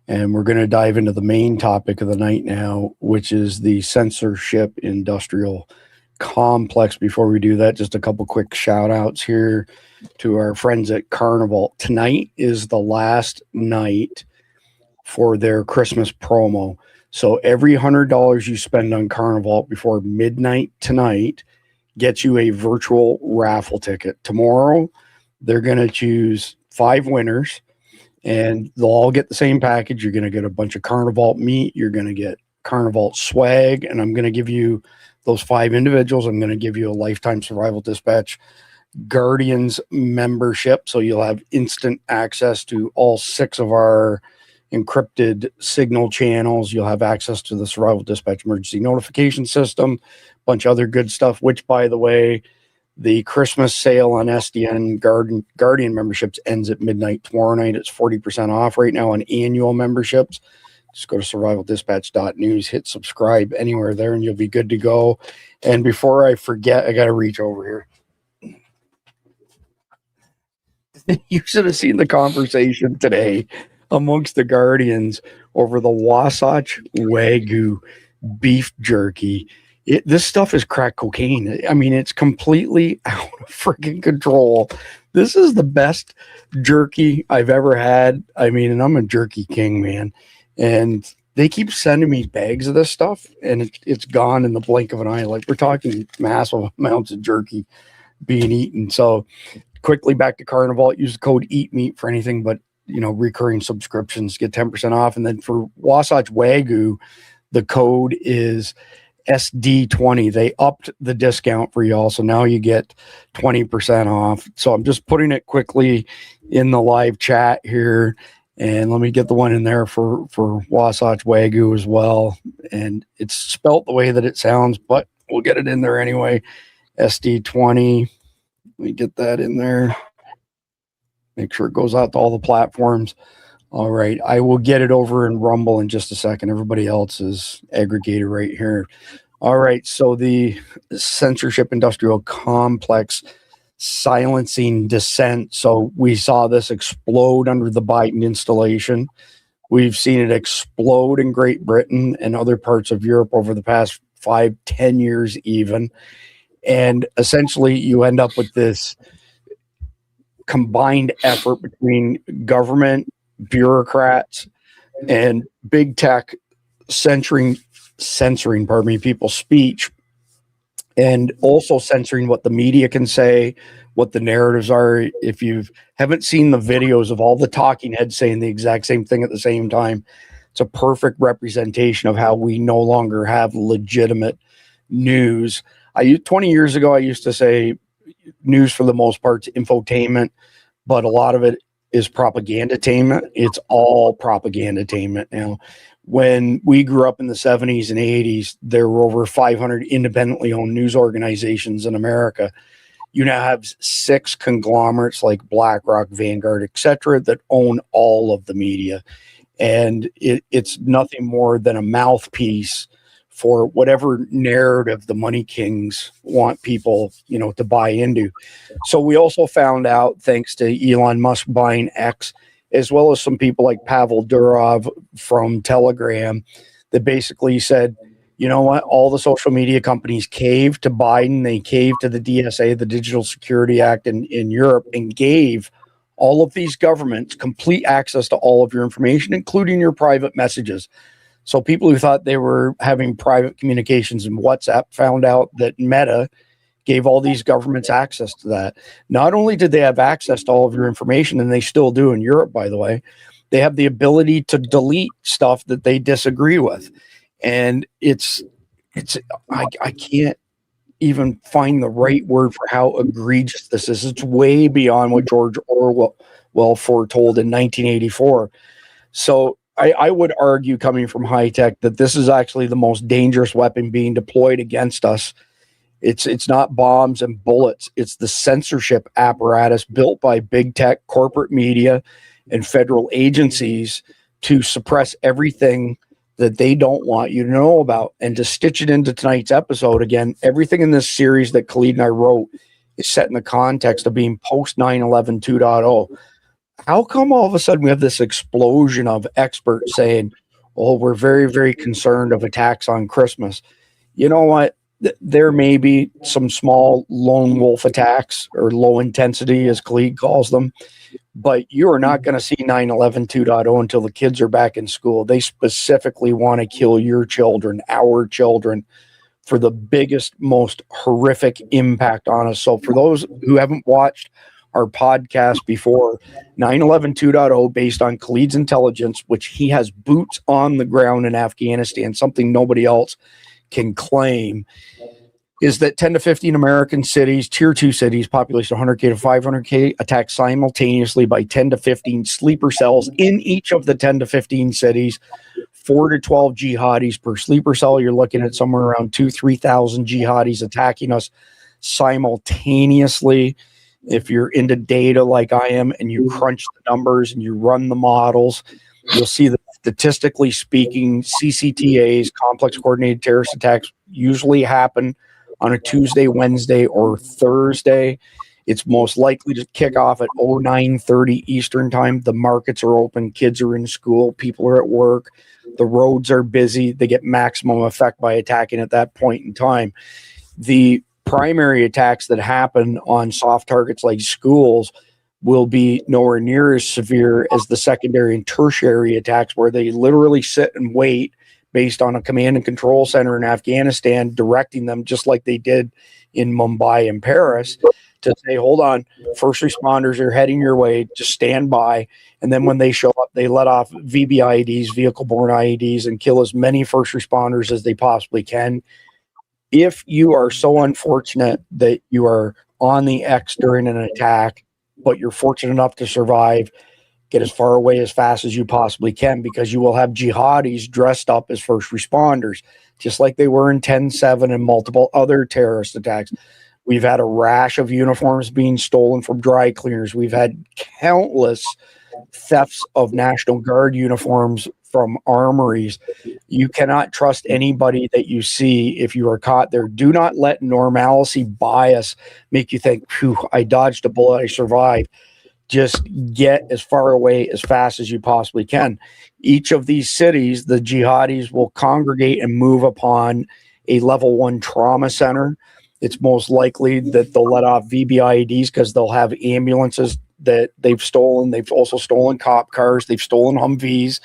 And we're going to dive into the main topic of the night now, which is the Censorship-Industrial Complex. Before we do that, just a couple quick shout outs here to our friends at Carnival. Tonight is the last night for their Christmas promo. So every $100 you spend on Carnival before midnight tonight gets you a virtual raffle ticket. Tomorrow, they're going to choose 5 winners, and they'll all get the same package. You're going to get a bunch of Carnival meat. You're going to get Carnival swag, and I'm going to give you those 5 individuals. I'm going to give you a Lifetime Survival Dispatch Guardians membership, so you'll have instant access to all 6 of our encrypted signal channels. You'll have access to the Survival Dispatch emergency notification system, a bunch of other good stuff, which, by the way, the Christmas sale on SDN Guardian memberships ends at midnight tomorrow night. It's 40% off right now on annual memberships. Just go to survivaldispatch.news, hit subscribe anywhere there, and you'll be good to go. And before I forget, I got to reach over here. You should have seen the conversation today amongst the Guardians over the Wasatch Wagyu beef jerky. This stuff is crack cocaine. I mean, it's completely out of freaking control. This is the best jerky I've ever had. I mean, and I'm a jerky king, man. And they keep sending me bags of this stuff, and it's gone in the blink of an eye. Like, we're talking massive amounts of jerky being eaten. So quickly back to Carnival. Use the code EATMEAT for anything but, recurring subscriptions. Get 10% off. And then for Wasatch Wagyu, the code is SD20. They upped the discount for y'all, so now you get 20% off. So I'm just putting it quickly in the live chat here, and let me get the one in there for Wasatch Wagyu as well. And it's spelt the way that it sounds, but we'll get it in there anyway. SD20. Let me get that in there. Make sure it goes out to all the platforms. All right, I will get it over in Rumble in just a second. Everybody else is aggregated right here. All right, so the Censorship-Industrial Complex silencing dissent. So we saw this explode under the Biden installation. We've seen it explode in Great Britain and other parts of Europe over the past 5-10 years even. And essentially you end up with this combined effort between government, bureaucrats, and big tech censoring people's speech and also censoring what the media can say, what the narratives are. If you haven't seen the videos of all the talking heads saying the exact same thing at the same time, it's a perfect representation of how we no longer have legitimate news. 20 years ago, I used to say news for the most part is infotainment, but a lot of it is propagandatainment. It's all propagandatainment now. When we grew up in the 70s and 80s, there were over 500 independently owned news organizations in America. You now have 6 conglomerates like BlackRock, Vanguard, etc., that own all of the media. And it's nothing more than a mouthpiece for whatever narrative the money kings want people, to buy into. So we also found out, thanks to Elon Musk buying X, as well as some people like Pavel Durov from Telegram, that basically said, you know what, all the social media companies caved to Biden, they caved to the DSA, the Digital Security Act in Europe, and gave all of these governments complete access to all of your information, including your private messages. So people who thought they were having private communications in WhatsApp found out that Meta gave all these governments access to that. Not only did they have access to all of your information, and they still do in Europe, by the way, they have the ability to delete stuff that they disagree with. And I can't even find the right word for how egregious this is. It's way beyond what George Orwell foretold in 1984. So I would argue, coming from high tech, that this is actually the most dangerous weapon being deployed against us. It's not bombs and bullets. It's the censorship apparatus built by big tech, corporate media, and federal agencies to suppress everything that they don't want you to know about. And to stitch it into tonight's episode, again, everything in this series that Khalid and I wrote is set in the context of being post 9/11 2.0. How come all of a sudden we have this explosion of experts saying, oh, we're very, very concerned of attacks on Christmas? You know what? There may be some small lone wolf attacks, or low intensity, as Khalid calls them, but you are not going to see 9/11 2.0 until the kids are back in school. They specifically want to kill your children, our children, for the biggest, most horrific impact on us. So for those who haven't watched our podcast before, 9/11 2.0, based on Khalid's intelligence, which he has boots on the ground in Afghanistan, something nobody else can claim, is that 10 to 15 American cities, tier 2 cities, population 100K to 500K, attacked simultaneously by 10 to 15 sleeper cells in each of the 10 to 15 cities. 4 to 12 jihadis per sleeper cell. You're looking at somewhere around 2,000-3,000 jihadis attacking us simultaneously. If you're into data like I am, and you crunch the numbers and you run the models, you'll see that statistically speaking, CCTAs, complex coordinated terrorist attacks, usually happen on a Tuesday, Wednesday, or Thursday. It's most likely to kick off at 09:30 Eastern time. The markets are open, kids are in school, people are at work, the roads are busy. They get maximum effect by attacking at that point in time. The primary attacks that happen on soft targets like schools will be nowhere near as severe as the secondary and tertiary attacks, where they literally sit and wait based on a command and control center in Afghanistan directing them, just like they did in Mumbai and Paris, to say, hold on, first responders are heading your way, just stand by. And then when they show up, they let off VBIEDs, vehicle-borne IEDs, and kill as many first responders as they possibly can. If you are so unfortunate that you are on the X during an attack, but you're fortunate enough to survive, get as far away as fast as you possibly can, because you will have jihadis dressed up as first responders, just like they were in 10/7 and multiple other terrorist attacks. We've had a rash of uniforms being stolen from dry cleaners. We've had countless thefts of National Guard uniforms from armories. You cannot trust anybody that you see if you are caught there. Do not let normalcy bias make you think, phew, I dodged a bullet, I survived. Just get as far away as fast as you possibly can. Each of these cities, the jihadis will congregate and move upon a level 1 trauma center. It's most likely that they'll let off VBIEDs because they'll have ambulances that they've stolen. They've also stolen cop cars. They've stolen Humvees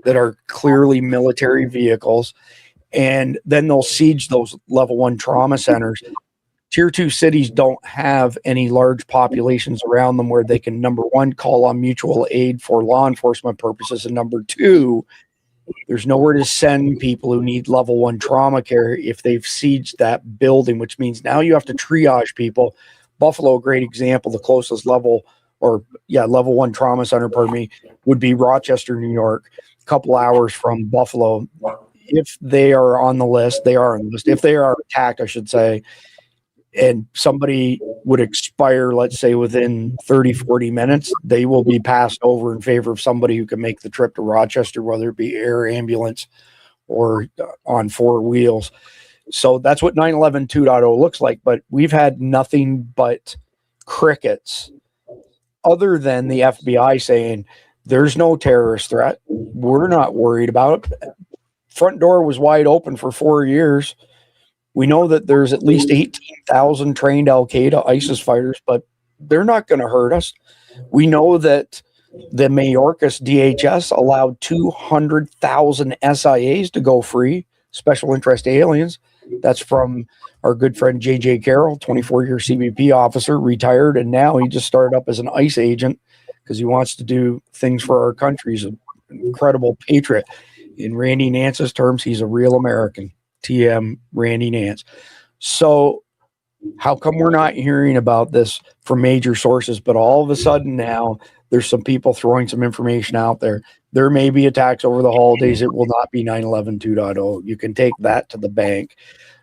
that are clearly military vehicles. and then they'll siege those level 1 trauma centers. Tier 2 cities don't have any large populations around them where they can, number one, call on mutual aid for law enforcement purposes, and number two, there's nowhere to send people who need level 1 trauma care if they've sieged that building, which means now you have to triage people. Buffalo, a great example, the closest level 1 trauma center, would be Rochester, New York, a couple hours from Buffalo. If they are on the list, they are on the list. If they are attacked, I should say, and somebody would expire, let's say within 30, 40 minutes, they will be passed over in favor of somebody who can make the trip to Rochester, whether it be air, ambulance, or on 4 wheels. So that's what 9/11 2.0 looks like. But we've had nothing but crickets other than the FBI saying there's no terrorist threat. We're not worried about it. Front door was wide open for 4 years. We know that there's at least 18,000 trained Al-Qaeda, ISIS fighters, but they're not going to hurt us. We know that the Mayorkas DHS allowed 200,000 SIAs to go free, special interest aliens. That's from our good friend J.J. Carroll, 24-year CBP officer, retired, and now he just started up as an ICE agent because he wants to do things for our country. He's an incredible patriot. In Randy Nance's terms, he's a real American. TM Randy Nance. So how come we're not hearing about this from major sources, but all of a sudden now there's some people throwing some information out there? There may be attacks over the holidays. It will not be 9/11 2.0. You can take that to the bank.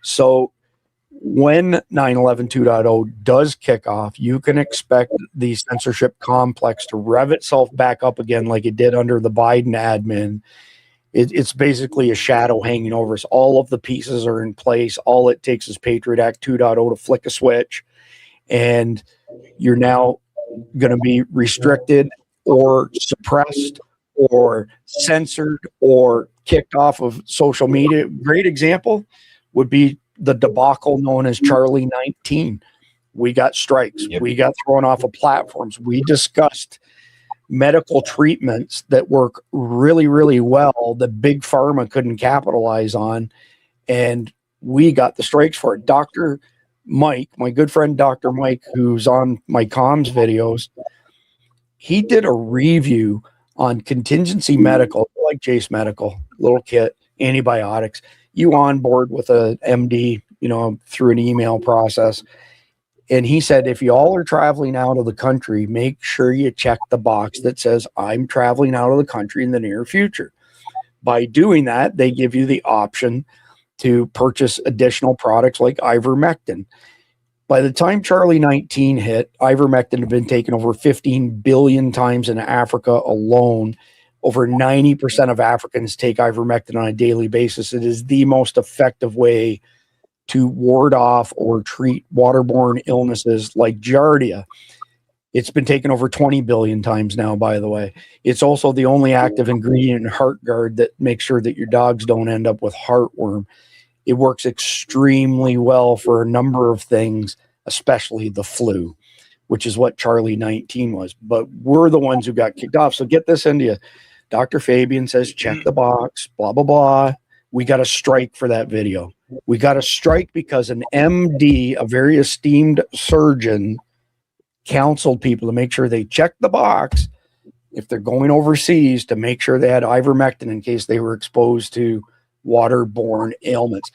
So when 9/11 2.0 does kick off, you can expect the censorship complex to rev itself back up again like it did under the Biden admin. It's basically a shadow hanging over us. All of the pieces are in place. All it takes is Patriot Act 2.0 to flick a switch, and you're now going to be restricted or suppressed or censored or kicked off of social media. Great example would be the debacle known as Charlie 19. We got strikes. Yep. We got thrown off of platforms. We discussed medical treatments that work really, really well that big pharma couldn't capitalize on, and we got the strikes for it. Dr. Mike, my good friend Dr. Mike, who's on my comms videos, he did a review on contingency medical, like Jace Medical, little kit, antibiotics. You onboard with a MD, through an email process. And he said, if you all are traveling out of the country, make sure you check the box that says, I'm traveling out of the country in the near future. By doing that, they give you the option to purchase additional products like ivermectin. By the time Charlie 19 hit, ivermectin had been taken over 15 billion times in Africa alone. Over 90% of Africans take ivermectin on a daily basis. It is the most effective way to ward off or treat waterborne illnesses like Giardia. It's been taken over 20 billion times now, by the way. It's also the only active ingredient in HeartGuard that makes sure that your dogs don't end up with heartworm. It works extremely well for a number of things, especially the flu, which is what Charlie 19 was. But we're the ones who got kicked off. So get this into you. Dr. Fabian says, check the box, blah, blah, blah. We got a strike for that video. We got a strike because an MD, a very esteemed surgeon, counseled people to make sure they checked the box if they're going overseas to make sure they had ivermectin in case they were exposed to waterborne ailments.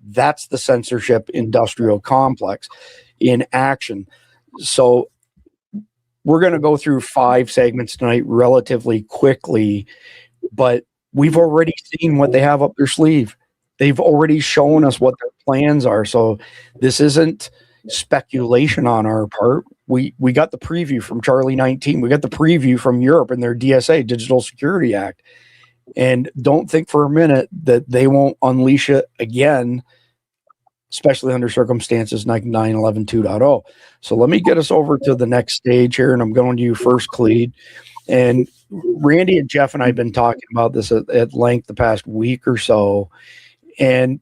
That's the censorship industrial complex in action. So we're going to go through 5 segments tonight relatively quickly, but we've already seen what they have up their sleeve. They've already shown us what their plans are. So this isn't speculation on our part. We got the preview from Charlie 19. We got the preview from Europe and their DSA, Digital Security Act. And don't think for a minute that they won't unleash it again, especially under circumstances like 9/11 2.0. So let me get us over to the next stage here, and I'm going to you first, Clede. And Randy and Jeff and I have been talking about this at length the past week or so. And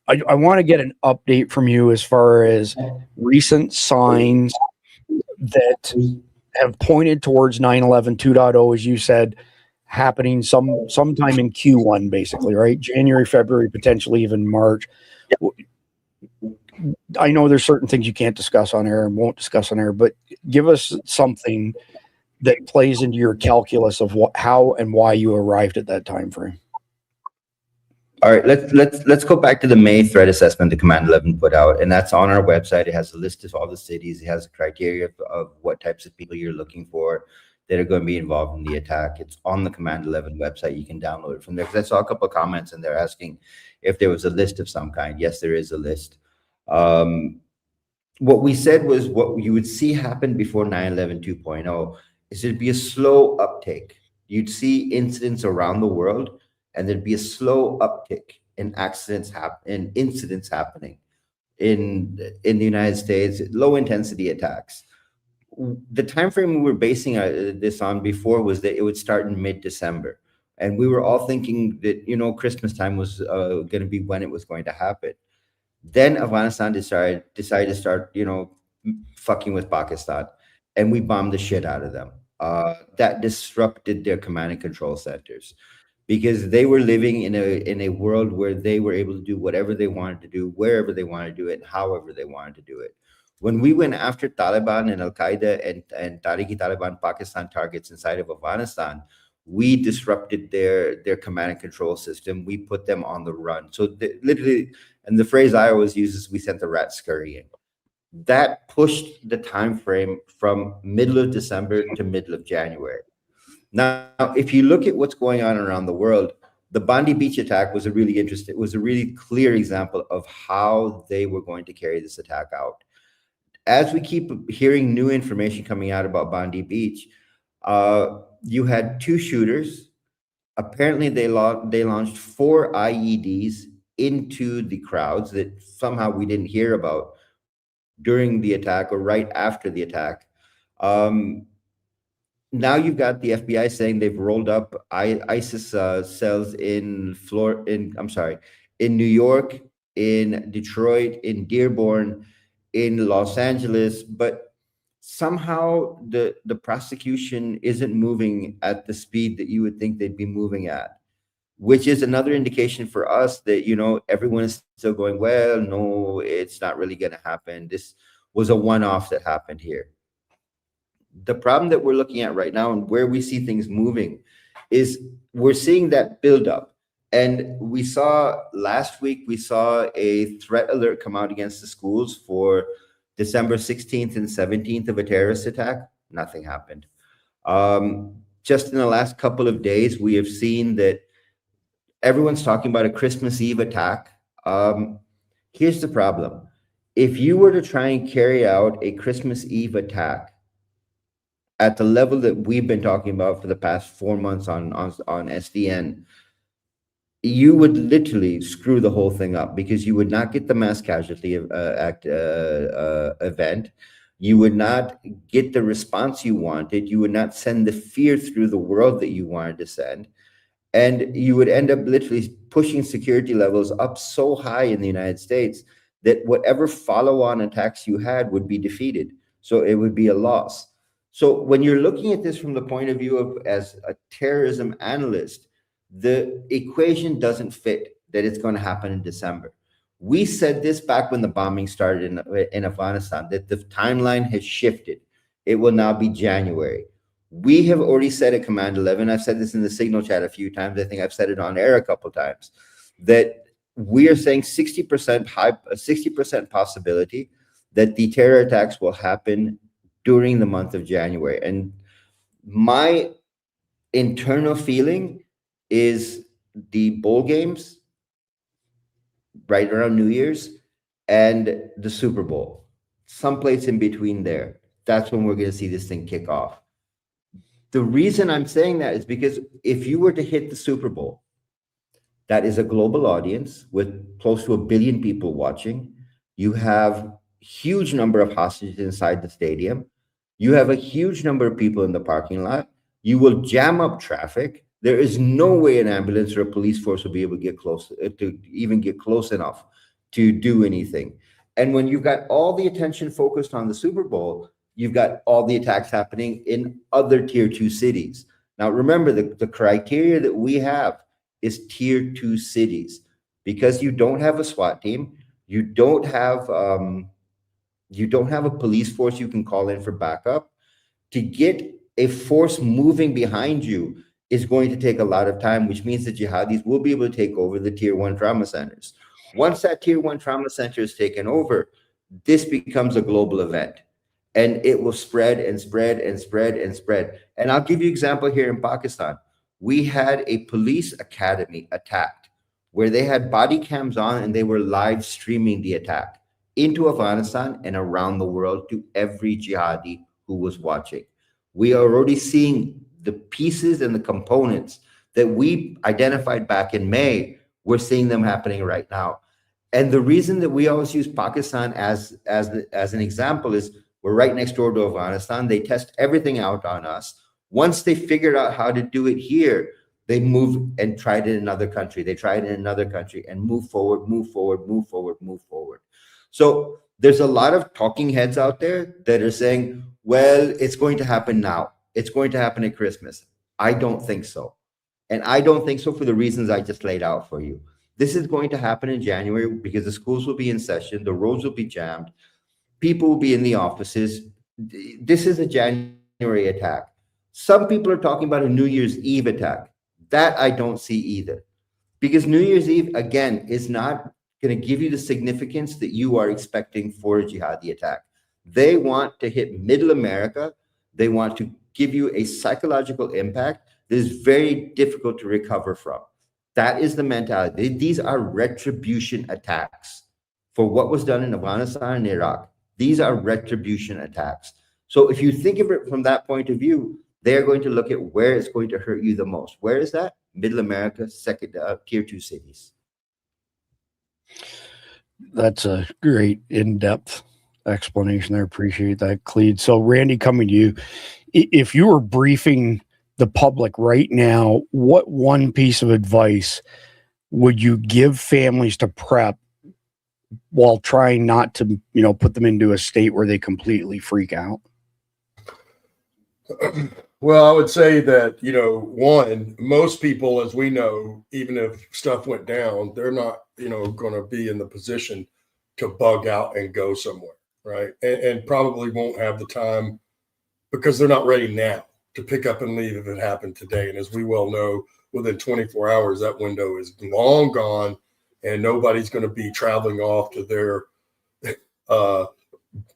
I want to get an update from you as far as recent signs that have pointed towards 9/11 2.0, as you said, happening sometime in Q1, basically, right? January, February, potentially even March. I know there's certain things you can't discuss on air and won't discuss on air, but give us something that plays into your calculus of how and why you arrived at that time frame. All right, let's go back to the May threat assessment the Command 11 put out, and that's on our website. It has a list of all the cities. It has a criteria of what types of people you're looking for that are going to be involved in the attack. It's on the Command 11 website. You can download it from there. Because I saw a couple of comments and they're asking if there was a list of some kind. Yes, there is a list. What we said was what you would see happen before 9/11 2.0 is it'd be a slow uptake. You'd see incidents around the world, and there'd be a slow uptick in incidents happening in the United States, low intensity attacks. The time frame we were basing this on before was that it would start in mid-December, and we were all thinking that Christmas time was going to be when it was going to happen. Then Afghanistan decided to start fucking with Pakistan, and we bombed the shit out of them. That disrupted their command and control centers, because they were living in a world where they were able to do whatever they wanted to do, wherever they wanted to do it, and however they wanted to do it. When we went after Taliban and Al-Qaeda and Tariq-e-Taliban Pakistan targets inside of Afghanistan, we disrupted their command and control system. We put them on the run. So literally, and the phrase I always use is we sent the rats scurrying. That pushed the time frame from middle of December to middle of January. Now, if you look at what's going on around the world, the Bondi Beach attack was a really clear example of how they were going to carry this attack out. As we keep hearing new information coming out about Bondi Beach, you had two shooters. Apparently, they launched 4 IEDs into the crowds that somehow we didn't hear about during the attack or right after the attack. Now you've got the FBI saying they've rolled up ISIS cells in New York, in Detroit, in Dearborn, in Los Angeles, but somehow the prosecution isn't moving at the speed that you would think they'd be moving at, which is another indication for us that, everyone is still going, well, no, it's not really going to happen. This was a one-off that happened here. The problem that we're looking at right now and where we see things moving is we're seeing that buildup. And we saw last week, we saw a threat alert come out against the schools for December 16th and 17th of a terrorist attack. Nothing happened. Just in the last couple of days, we have seen that everyone's talking about a Christmas Eve attack. Here's the problem. If you were to try and carry out a Christmas Eve attack at the level that we've been talking about for the past 4 months on SDN, you would literally screw the whole thing up, because you would not get the mass casualty event. You would not get the response you wanted. You would not send the fear through the world that you wanted to send. And you would end up literally pushing security levels up so high in the United States that whatever follow-on attacks you had would be defeated. So it would be a loss. So when you're looking at this from the point of view of as a terrorism analyst, the equation doesn't fit that it's going to happen in December. We said this back when the bombing started in Afghanistan, that the timeline has shifted. It will now be January. We have already said at Command 11, I've said this in the Signal chat a few times, I think I've said it on air a couple of times, that we are saying 60% possibility that the terror attacks will happen during the month of January. And my internal feeling is the bowl games right around New Year's and the Super Bowl, someplace in between there. That's when we're going to see this thing kick off. The reason I'm saying that is because if you were to hit the Super Bowl, that is a global audience with close to 1 billion people watching. You have huge number of hostages inside the stadium. You have a huge number of people in the parking lot. You will jam up traffic. There is no way an ambulance or a police force will be able to get close to even get close enough to do anything. And when you've got all the attention focused on the Super Bowl, you've got all the attacks happening in other tier 2 cities. Now, remember, the criteria that we have is tier 2 cities, because you don't have a SWAT team, you don't have a police force you can call in for backup. To get a force moving behind you is going to take a lot of time, which means that jihadis will be able to take over the tier 1 trauma centers. Once that tier 1 trauma center is taken over, this becomes a global event, and it will spread and spread and spread and spread. And I'll give you an example here in Pakistan. We had a police academy attacked where they had body cams on and they were live streaming the attack into Afghanistan and around the world to every jihadi who was watching. We are already seeing the pieces and the components that we identified back in May. We're seeing them happening right now. And the reason that we always use Pakistan as an example is we're right next door to Afghanistan. They test everything out on us. Once they figured out how to do it here, they move and tried it in another country. They tried it in another country and move forward, move forward, move forward, move forward. So there's a lot of talking heads out there that are saying, well, it's going to happen now. It's going to happen at Christmas. I don't think so. And I don't think so for the reasons I just laid out for you. This is going to happen in January because the schools will be in session, the roads will be jammed, people will be in the offices. This is a January attack. Some people are talking about a New Year's Eve attack. That I don't see either. Because New Year's Eve, again, is not going to give you the significance that you are expecting for a jihadi attack. They want to hit middle America. They want to give you a psychological impact that is very difficult to recover from. That is the mentality. These are retribution attacks for what was done in Afghanistan and Iraq. These are retribution attacks. So if you think of it from that point of view, they're going to look at where it's going to hurt you the most. Where is that? Middle America, tier 2 cities. That's a great in-depth explanation. I appreciate that, Clede. So Randy, coming to you, if you were briefing the public right now, what one piece of advice would you give families to prep while trying not to, put them into a state where they completely freak out? Well, I would say that, one, most people, as we know, even if stuff went down, they're not, going to be in the position to bug out and go somewhere, right? And probably won't have the time because they're not ready now to pick up and leave if it happened today. And as we well know, within 24 hours, that window is long gone and nobody's going to be traveling off to their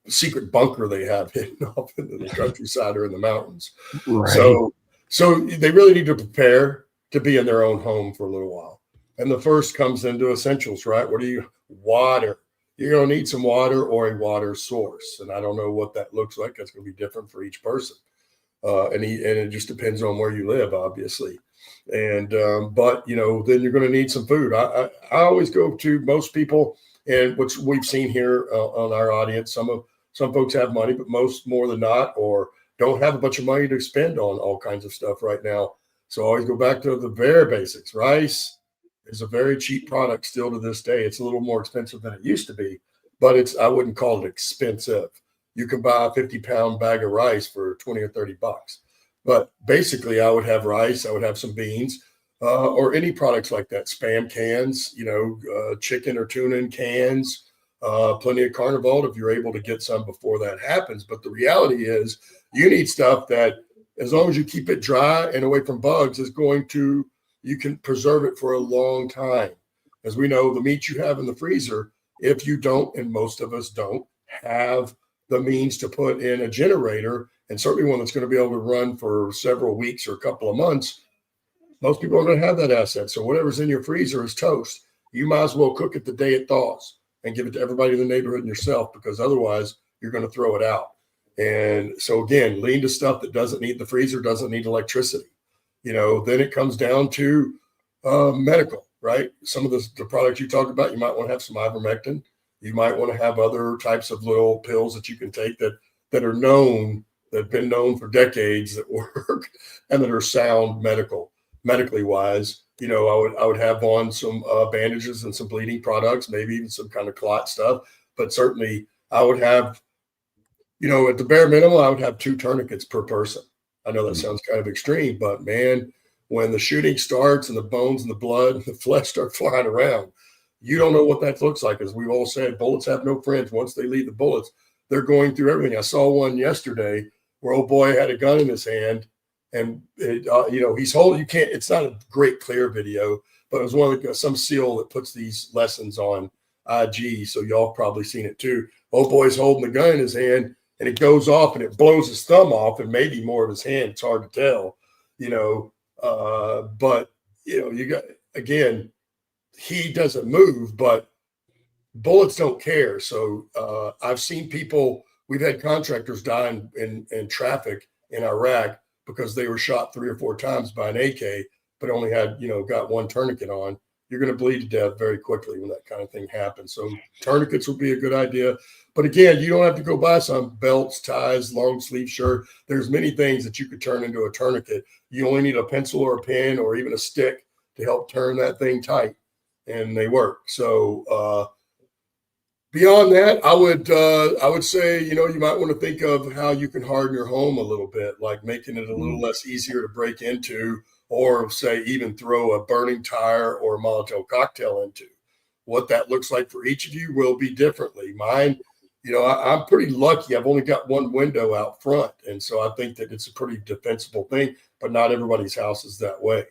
secret bunker they have hidden off in the countryside or in the mountains. Right. So they really need to prepare to be in their own home for a little while. And the first comes into essentials, right? Water. You're going to need some water or a water source. And I don't know what that looks like. That's going to be different for each person. And it just depends on where you live, obviously. And, but, then you're going to need some food. I always go to most people, and which we've seen here on our audience, some folks have money, but most more than not, or don't have a bunch of money to spend on all kinds of stuff right now. So I always go back to the bare basics. Rice is a very cheap product still to this day. It's a little more expensive than it used to be, but I wouldn't call it expensive. You can buy a 50-pound bag of rice for 20 or 30 bucks. But basically, I would have rice, I would have some beans, or any products like that, Spam cans, chicken or tuna in cans, plenty of Carnival if you're able to get some before that happens. But the reality is you need stuff that, as long as you keep it dry and away from bugs, you can preserve it for a long time. As we know, the meat you have in the freezer, if you don't, and most of us don't, have the means to put in a generator, and certainly one that's going to be able to run for several weeks or a couple of months, most people are going to have that asset. So whatever's in your freezer is toast. You might as well cook it the day it thaws and give it to everybody in the neighborhood and yourself, because otherwise you're going to throw it out. And so again, lean to stuff that doesn't need the freezer, doesn't need electricity. Then it comes down to medical, right? Some of the products you talked about, you might want to have some ivermectin. You might want to have other types of little pills that you can take that are known, that have been known for decades, that work and that are sound medically wise. I would have on some bandages and some bleeding products, maybe even some kind of clot stuff. But certainly I would have, at the bare minimum, I would have 2 tourniquets per person. I know that sounds kind of extreme, but man, when the shooting starts and the bones and the blood and the flesh start flying around, you don't know what that looks like. As we've all said, bullets have no friends. Once they leave the bullets, they're going through everything. I saw one yesterday where old boy had a gun in his hand, and he's holding. You can't. It's not a great clear video, but it was one of some SEAL that puts these lessons on IG. So y'all probably seen it too. Old boy's holding the gun in his hand, and it goes off, and it blows his thumb off, and maybe more of his hand. It's hard to tell, but you got, again, he doesn't move, but bullets don't care. So I've seen people, we've had contractors die in traffic in Iraq because they were shot 3 or 4 times by an AK, but only had, got one tourniquet on. You're going to bleed to death very quickly when that kind of thing happens. So tourniquets would be a good idea. But again, you don't have to go buy some belts, ties, long sleeve shirt. There's many things that you could turn into a tourniquet. You only need a pencil or a pen or even a stick to help turn that thing tight, and they work. So beyond that, I would say, you might want to think of how you can harden your home a little bit, like making it a little less easier to break into, or say even throw a burning tire or a Molotov cocktail into. What that looks like for each of you will be differently. Mine, I'm pretty lucky. I've only got one window out front. And so I think that it's a pretty defensible thing, but not everybody's house is that way.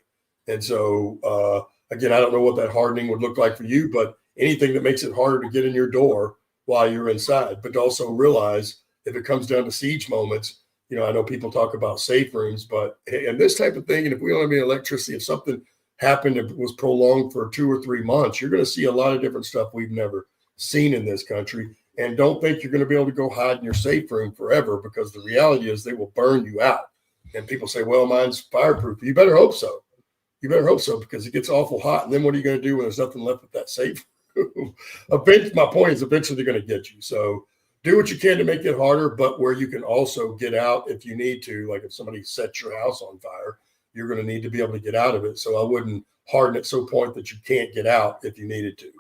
And so, again, I don't know what that hardening would look like for you, but anything that makes it harder to get in your door while you're inside. But also realize if it comes down to siege moments, I know people talk about safe rooms, but and this type of thing, and if we don't have any electricity, if something happened, if it was prolonged for 2 or 3 months, you're going to see a lot of different stuff we've never seen in this country. And don't think you're going to be able to go hide in your safe room forever, because the reality is they will burn you out. And people say, well, mine's fireproof. You better hope so. You better hope so, because it gets awful hot. And then what are you going to do when there's nothing left with that safe room? My point is eventually they're going to get you. So do what you can to make it harder, but where you can also get out if you need to. Like if somebody sets your house on fire, you're going to need to be able to get out of it. So I wouldn't harden it so point that you can't get out if you needed to.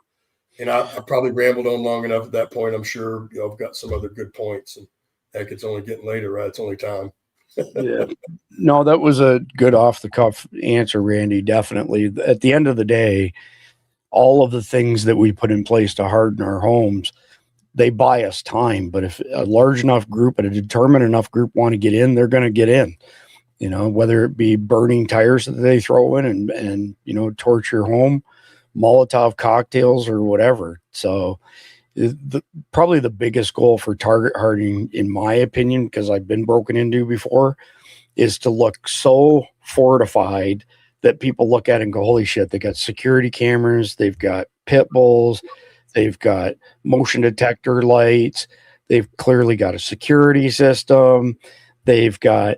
And I probably rambled on long enough at that point. I'm sure I've got some other good points. And heck, it's only getting later, right? It's only time. Yeah. No, that was a good off the cuff answer, Randy. Definitely. At the end of the day, all of the things that we put in place to harden our homes, they buy us time. But if a large enough group and a determined enough group want to get in, they're going to get in, whether it be burning tires that they throw in and torch your home, Molotov cocktails or whatever. So probably the biggest goal for target hardening, in my opinion, because I've been broken into before, is to look so fortified that people look at it and go, holy shit, they got security cameras, they've got pit bulls, they've got motion detector lights, they've clearly got a security system, they've got,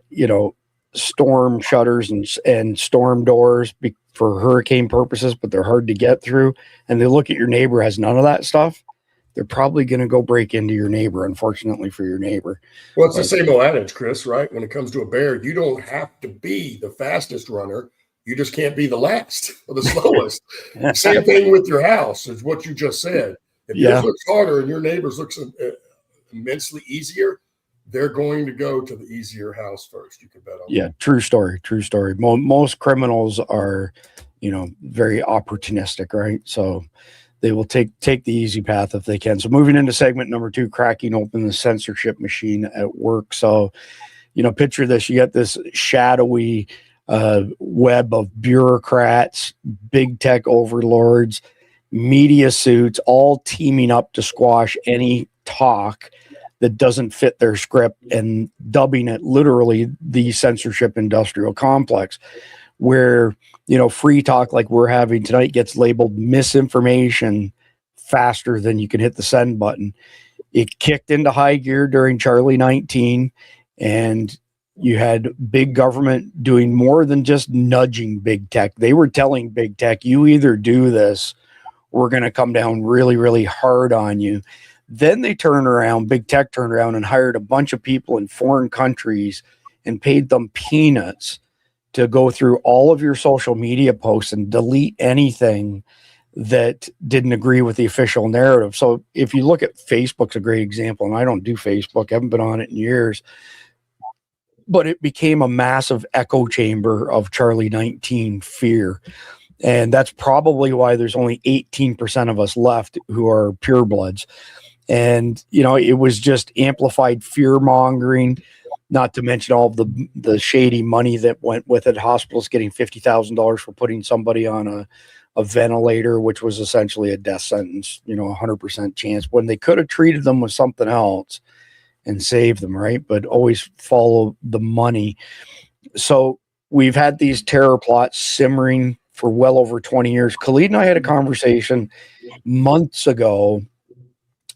storm shutters and storm doors for hurricane purposes, but they're hard to get through. And they look at your neighbor has none of that stuff. They're probably going to go break into your neighbor, unfortunately for your neighbor. Well, it's the same old adage, Chris, right? When it comes to a bear, you don't have to be the fastest runner. You just can't be the last or the slowest. Same thing with your house is what you just said. If yours looks harder and your neighbor's looks immensely easier, they're going to go to the easier house first. You can bet on that. Yeah, true story. Most criminals are, very opportunistic, right? So they will take the easy path if they can. So moving into segment number 2, cracking open the censorship machine at work. So, picture this: you got this shadowy web of bureaucrats, big tech overlords, media suits, all teaming up to squash any talk that doesn't fit their script, and dubbing it literally the censorship industrial complex, where, free talk like we're having tonight gets labeled misinformation faster than you can hit the send button. It kicked into high gear during Charlie 19, and you had big government doing more than just nudging big tech. They were telling big tech, you either do this, we're going to come down really, really hard on you. Then they turned around, big tech turned around and hired a bunch of people in foreign countries and paid them peanuts to go through all of your social media posts and delete anything that didn't agree with the official narrative. So if you look at Facebook's a great example, and I don't do Facebook, I haven't been on it in years. but it became a massive echo chamber of Charlie 19 fear. And that's probably why there's only 18% of us left who are purebloods. And, you know, it was just amplified fear mongering, not to mention all of the shady money that went with it. Hospitals getting $50,000 for putting somebody on a ventilator, which was essentially a death sentence, you know, 100% chance, when they could have treated them with something else and saved them, right? But always follow the money. So we've had these terror plots simmering for well over 20 years. Khalid and I had a conversation months ago,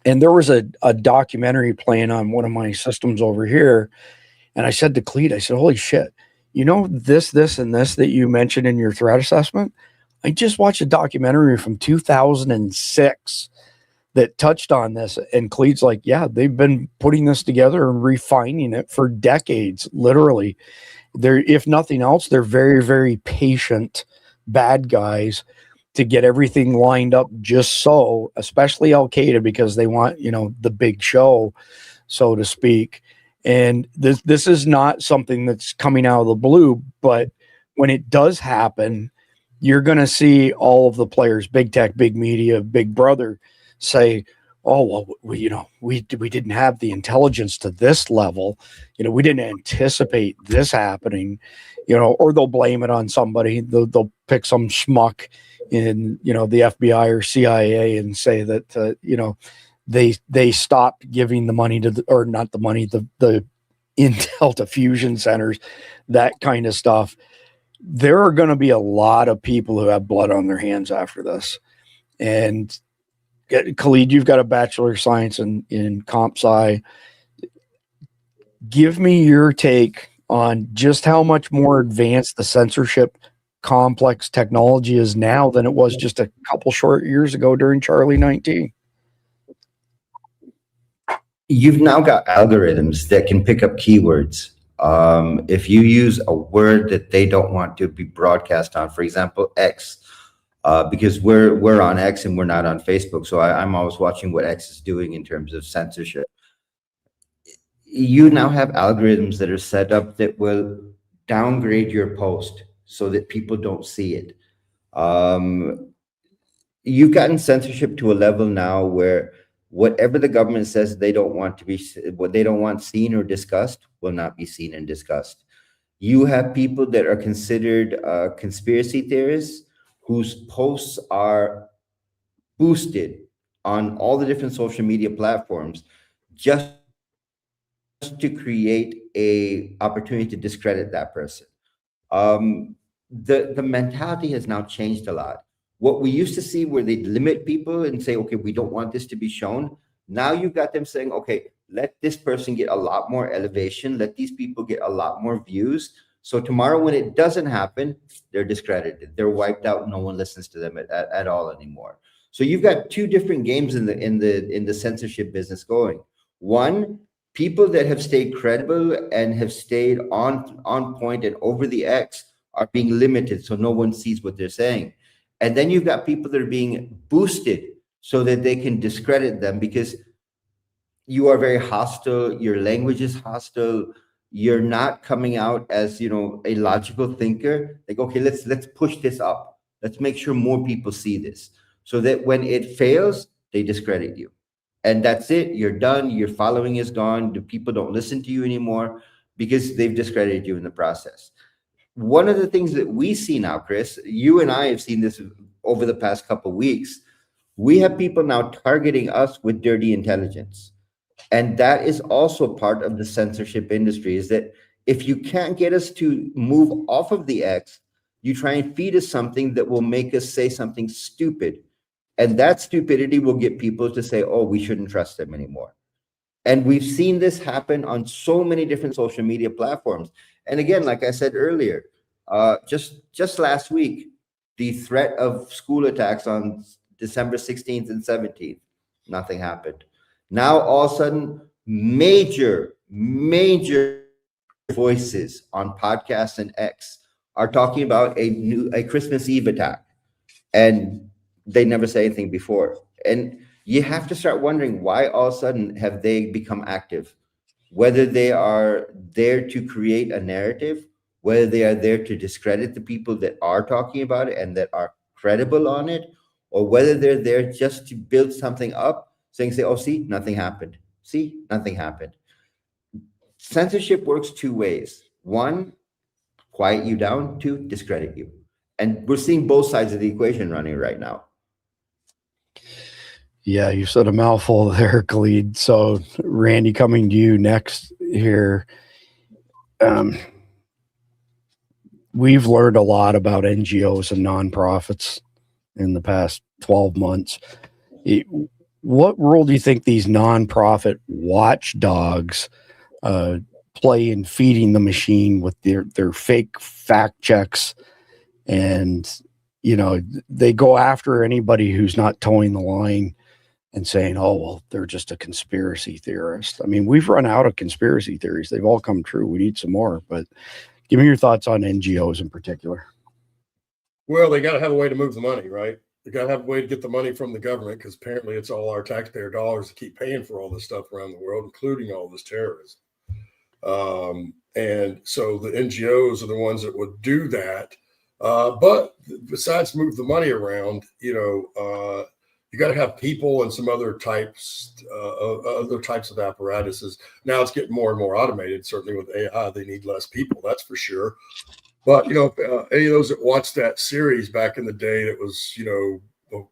and there was a documentary playing on one of my systems over here. And I said to Khalid, I said, holy shit, you know, this, and this that you mentioned in your threat assessment? I just watched a documentary from 2006 that touched on this. And Khalid's like, yeah, they've been putting this together and refining it for decades, literally. They're, if nothing else, they're very, very patient bad guys to get everything lined up just so, especially Al-Qaeda, because they want, you know, the big show, so to speak. And this is not something that's coming out of the blue, but when it does happen, you're going to see all of the players, big tech, big media, big brother, say, oh, well, we didn't have the intelligence to this level. You know, we didn't anticipate this happening, you know, or they'll blame it on somebody. They'll pick some schmuck in, you know, the FBI or CIA and say that, you know, they stopped giving the money to or not the money, the intel to fusion centers, that kind of stuff. There are going to be a lot of people who have blood on their hands after this. And Khalid, you've got a Bachelor of Science in Comp Sci. Give me your take on just how much more advanced the censorship complex technology is now than it was just a couple short years ago during Charlie 19. You've now got algorithms that can pick up keywords. If you use a word that they don't want to be broadcast on, for example, X, because we're on X and we're not on Facebook, so I'm always watching what X is doing in terms of censorship. You now have algorithms that are set up that will downgrade your post so that people don't see it. You've gotten censorship to a level now where whatever the government says they don't want to be, what they don't want seen or discussed will not be seen and discussed. You have people that are considered conspiracy theorists whose posts are boosted on all the different social media platforms just to create a opportunity to discredit that person. The mentality has now changed a lot. What we used to see where they limit people and say, okay, we don't want this to be shown. Now you've got them saying, okay, let this person get a lot more elevation. Let these people get a lot more views. So tomorrow when it doesn't happen, they're discredited. They're wiped out. No one listens to them at all anymore. So you've got two different games in the censorship business going. One, people that have stayed credible and have stayed on point and over the X are being limited so no one sees what they're saying. And then you've got people that are being boosted so that they can discredit them because you are very hostile, your language is hostile, you're not coming out as, you know, a logical thinker. Like, okay, let's push this up. Let's make sure more people see this so that when it fails, they discredit you. And that's it, you're done, your following is gone, the people don't listen to you anymore because they've discredited you in the process. One of the things that we see now, Chris, you and I have seen this over the past couple of weeks, we have people now targeting us with dirty intelligence. And that is also part of the censorship industry, is that if you can't get us to move off of the X, you try and feed us something that will make us say something stupid. And that stupidity will get people to say, oh, we shouldn't trust them anymore. And we've seen this happen on so many different social media platforms. And again, like I said earlier, just last week, the threat of school attacks on December 16th and 17th, nothing happened. Now, all of a sudden, major voices on podcasts and X are talking about a Christmas Eve attack. And they never say anything before. And you have to start wondering why all of a sudden have they become active? whether they are there to create a narrative, whether they are there to discredit the people that are talking about it and that are credible on it, or whether they're there just to build something up, say, oh, see, nothing happened. See, nothing happened. Censorship works two ways. One, quiet you down. Two, discredit you. And we're seeing both sides of the equation running right now. Yeah, you said a mouthful there, Khalid. So, Randy, coming to you next here. We've learned a lot about NGOs and nonprofits in the past 12 months. What role do you think these nonprofit watchdogs play in feeding the machine with their fake fact checks? And, you know, they go after anybody who's not towing the line and saying, oh, well, they're just a conspiracy theorist. I mean, we've run out of conspiracy theories. They've all come true. We need some more. But give me your thoughts on NGOs in particular. Well, they got to have a way to move the money, right? They got to have a way to get the money from the government, because apparently it's all our taxpayer dollars to keep paying for all this stuff around the world, including all this terrorism. And so the NGOs are the ones that would do that. But besides move the money around, you know, you got to have people and some other types of apparatuses. Now it's getting more and more automated. Certainly with AI, they need less people. That's for sure. But, you know, any of those that watched that series back in the day, that was, you know,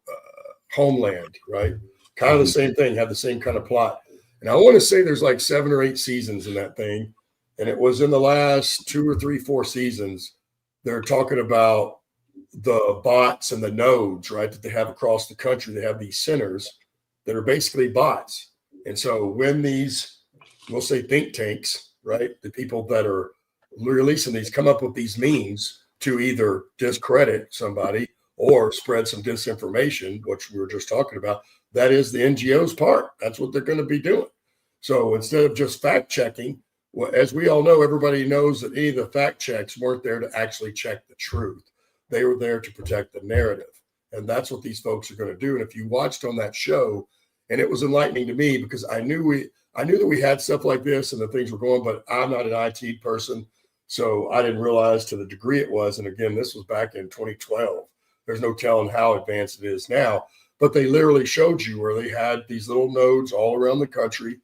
Homeland, right? Kind of the same thing, had the same kind of plot. And I want to say there's like 7 or 8 seasons in that thing. And it was in the last 2 or 3, 4 seasons, they're talking about the bots and the nodes, right, that they have across the country. They have these centers that are basically bots. And so when these, we'll say think tanks, right, the people that are releasing these come up with these means to either discredit somebody or spread some disinformation, which we were just talking about, that is the NGO's part. That's what they're going to be doing. So instead of just fact checking, well, as we all know, everybody knows that any of the fact checks weren't there to actually check the truth. They were there to protect the narrative. And that's what these folks are going to do. And if you watched on that show, and it was enlightening to me, because I knew that we had stuff like this and the things were going, but I'm not an IT person. So I didn't realize to the degree it was. And again, this was back in 2012. There's no telling how advanced it is now, but they literally showed you where they had these little nodes all around the country.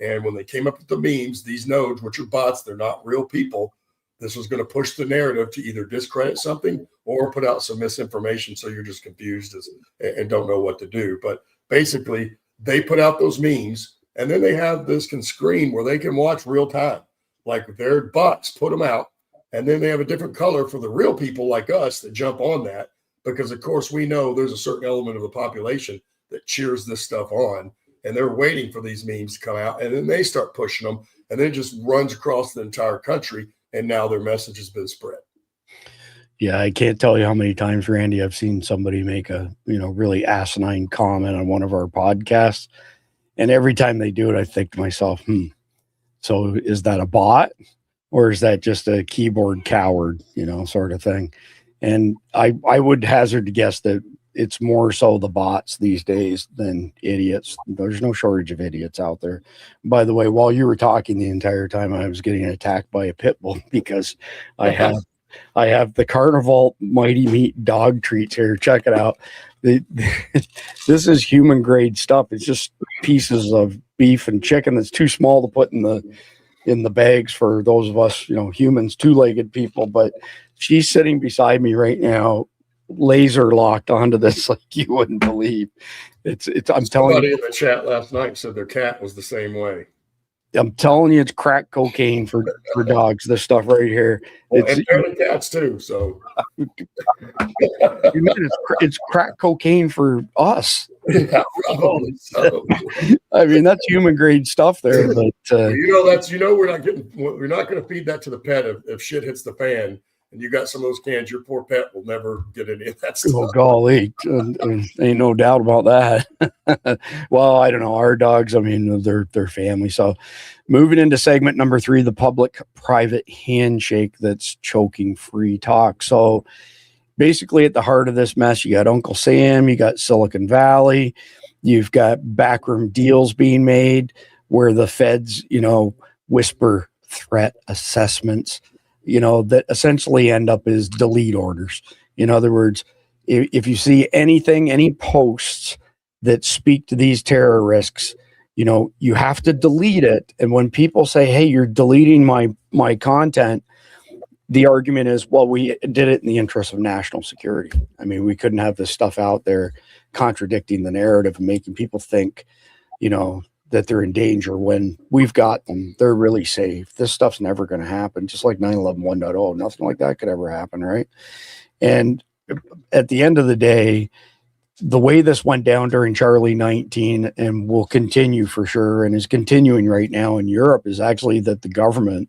And when they came up with the memes, these nodes, which are bots, they're not real people. This was going to push the narrative to either discredit something or put out some misinformation. So you're just confused and don't know what to do. But basically, they put out those memes, and then they have this screen where they can watch real time. Like their bots put them out, and then they have a different color for the real people like us that jump on that. Because, of course, we know there's a certain element of the population that cheers this stuff on, and they're waiting for these memes to come out, and then they start pushing them, and then it just runs across the entire country, and now their message has been spread. Yeah, I can't tell you how many times, Randy, I've seen somebody make a, you know, really asinine comment on one of our podcasts, and every time they do it, I think to myself, so is that a bot, or is that just a keyboard coward, you know, sort of thing? And I would hazard to guess that it's more so the bots these days than idiots. There's no shortage of idiots out there. By the way, while you were talking the entire time, I was getting attacked by a pit bull because I have the Carnival Mighty Meat dog treats here. Check it out. This is human grade stuff. It's just pieces of beef and chicken that's too small to put in the bags for those of us, you know, humans, 2-legged people. But she's sitting beside me right now, laser locked onto this like you wouldn't believe. It's I'm telling you, somebody in the chat last night said their cat was the same way. I'm telling you, it's crack cocaine for dogs. This stuff right here. Well, and apparently cats too. So it's crack cocaine for us. Yeah, probably so. I mean, that's human grade stuff there. But we're not going to feed that to the pet if shit hits the fan. And you got some of those cans, your poor pet will never get any of that stuff. Oh, golly. Ain't no doubt about that. Well, I don't know. Our dogs, I mean, they're family. So moving into segment number 3, the public-private handshake that's choking free talk. So basically at the heart of this mess, you got Uncle Sam, you got Silicon Valley, you've got backroom deals being made where the feds, you know, whisper threat assessments, that essentially end up as delete orders. In other words, if you see anything, any posts that speak to these terror risks, you have to delete it. And when people say, hey, you're deleting my content, the argument is, well, we did it in the interest of national security. I mean, we couldn't have this stuff out there contradicting the narrative and making people think, that they're in danger when we've got them. They're really safe. This stuff's never going to happen. Just like 9/11 1.0, nothing like that could ever happen, right? And at the end of the day, the way this went down during Charlie 19 and will continue for sure, and is continuing right now in Europe, is actually that the government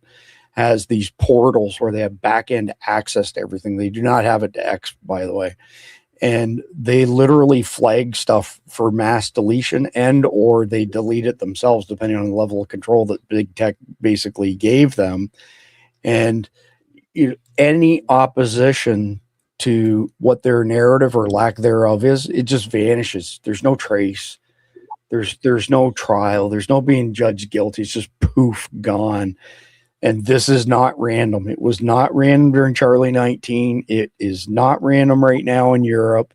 has these portals where they have back-end access to everything. They do not have it to X, by the way. And they literally flag stuff for mass deletion, and or they delete it themselves, depending on the level of control that big tech basically gave them. And any opposition to what their narrative or lack thereof is, it just vanishes. There's no trace. There's no trial. There's no being judged guilty. It's just poof, gone. And this is not random. It was not random during Charlie 19. It is not random right now in Europe.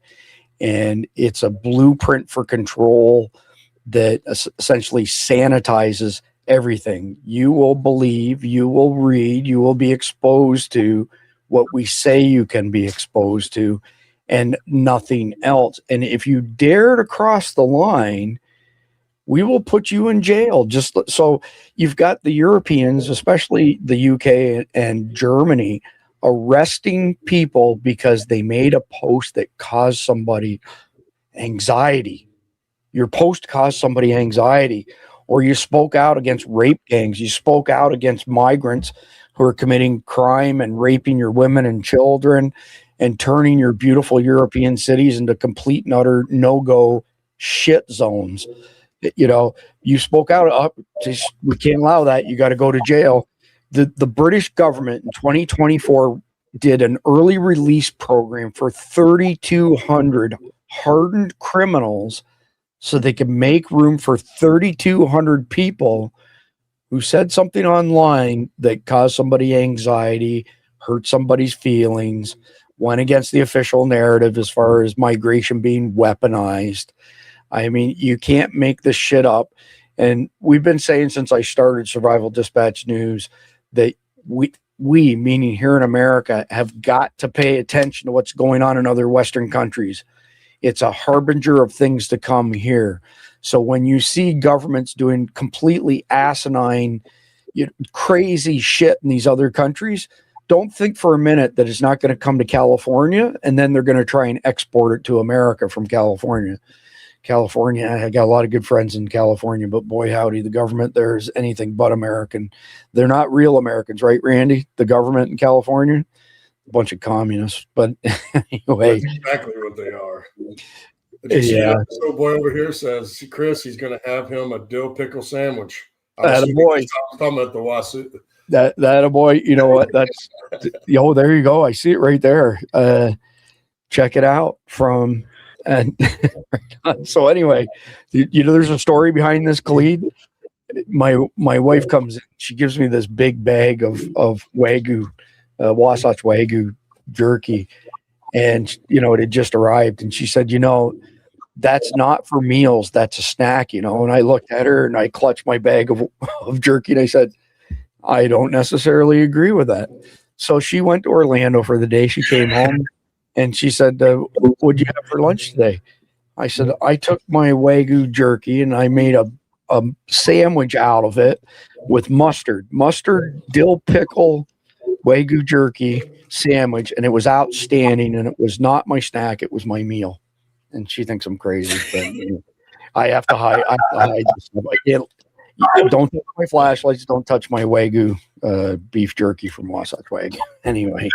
And it's a blueprint for control that essentially sanitizes everything. You will believe, you will read, you will be exposed to what we say you can be exposed to, and nothing else. And if you dare to cross the line, we will put you in jail. Just so you've got the Europeans, especially the UK and Germany, arresting people because they made a post that caused somebody anxiety. Your post caused somebody anxiety, or you spoke out against rape gangs. You spoke out against migrants who are committing crime and raping your women and children and turning your beautiful European cities into complete and utter no-go shit zones. You spoke out, we can't allow that. You got to go to jail. The British government in 2024 did an early release program for 3,200 hardened criminals so they could make room for 3,200 people who said something online that caused somebody anxiety, hurt somebody's feelings, went against the official narrative as far as migration being weaponized. I mean, you can't make this shit up. And we've been saying since I started Survival Dispatch News that we, meaning here in America, have got to pay attention to what's going on in other Western countries. It's a harbinger of things to come here. So when you see governments doing completely asinine, crazy shit in these other countries, don't think for a minute that it's not going to come to California and then they're going to try and export it to America from California. I got a lot of good friends in California, but boy, howdy, the government there is anything but American. They're not real Americans, right, Randy? The government in California, a bunch of communists. But anyway, that's exactly what they are. Yeah. So boy over here says, Chris, he's going to have him a dill pickle sandwich. That a boy. Talking at the Wasu. That a boy. You know what? That's there you go. I see it right there. Check it out from. And so anyway, there's a story behind this, Khalid. My wife comes in, she gives me this big bag of Wagyu, Wasatch Wagyu jerky, and it had just arrived, and she said, that's not for meals, that's a snack, and I looked at her and I clutched my bag of jerky and I said, I don't necessarily agree with that. So she went to Orlando for the day. She came home. And she said, what'd you have for lunch today? I said, I took my Wagyu jerky and I made a sandwich out of it with mustard, dill pickle, Wagyu jerky sandwich. And it was outstanding. And it was not my snack. It was my meal. And she thinks I'm crazy. But I have to hide this stuff. I can't, don't touch my flashlights. Don't touch my Wagyu beef jerky from Wasatch Wagyu. Anyway.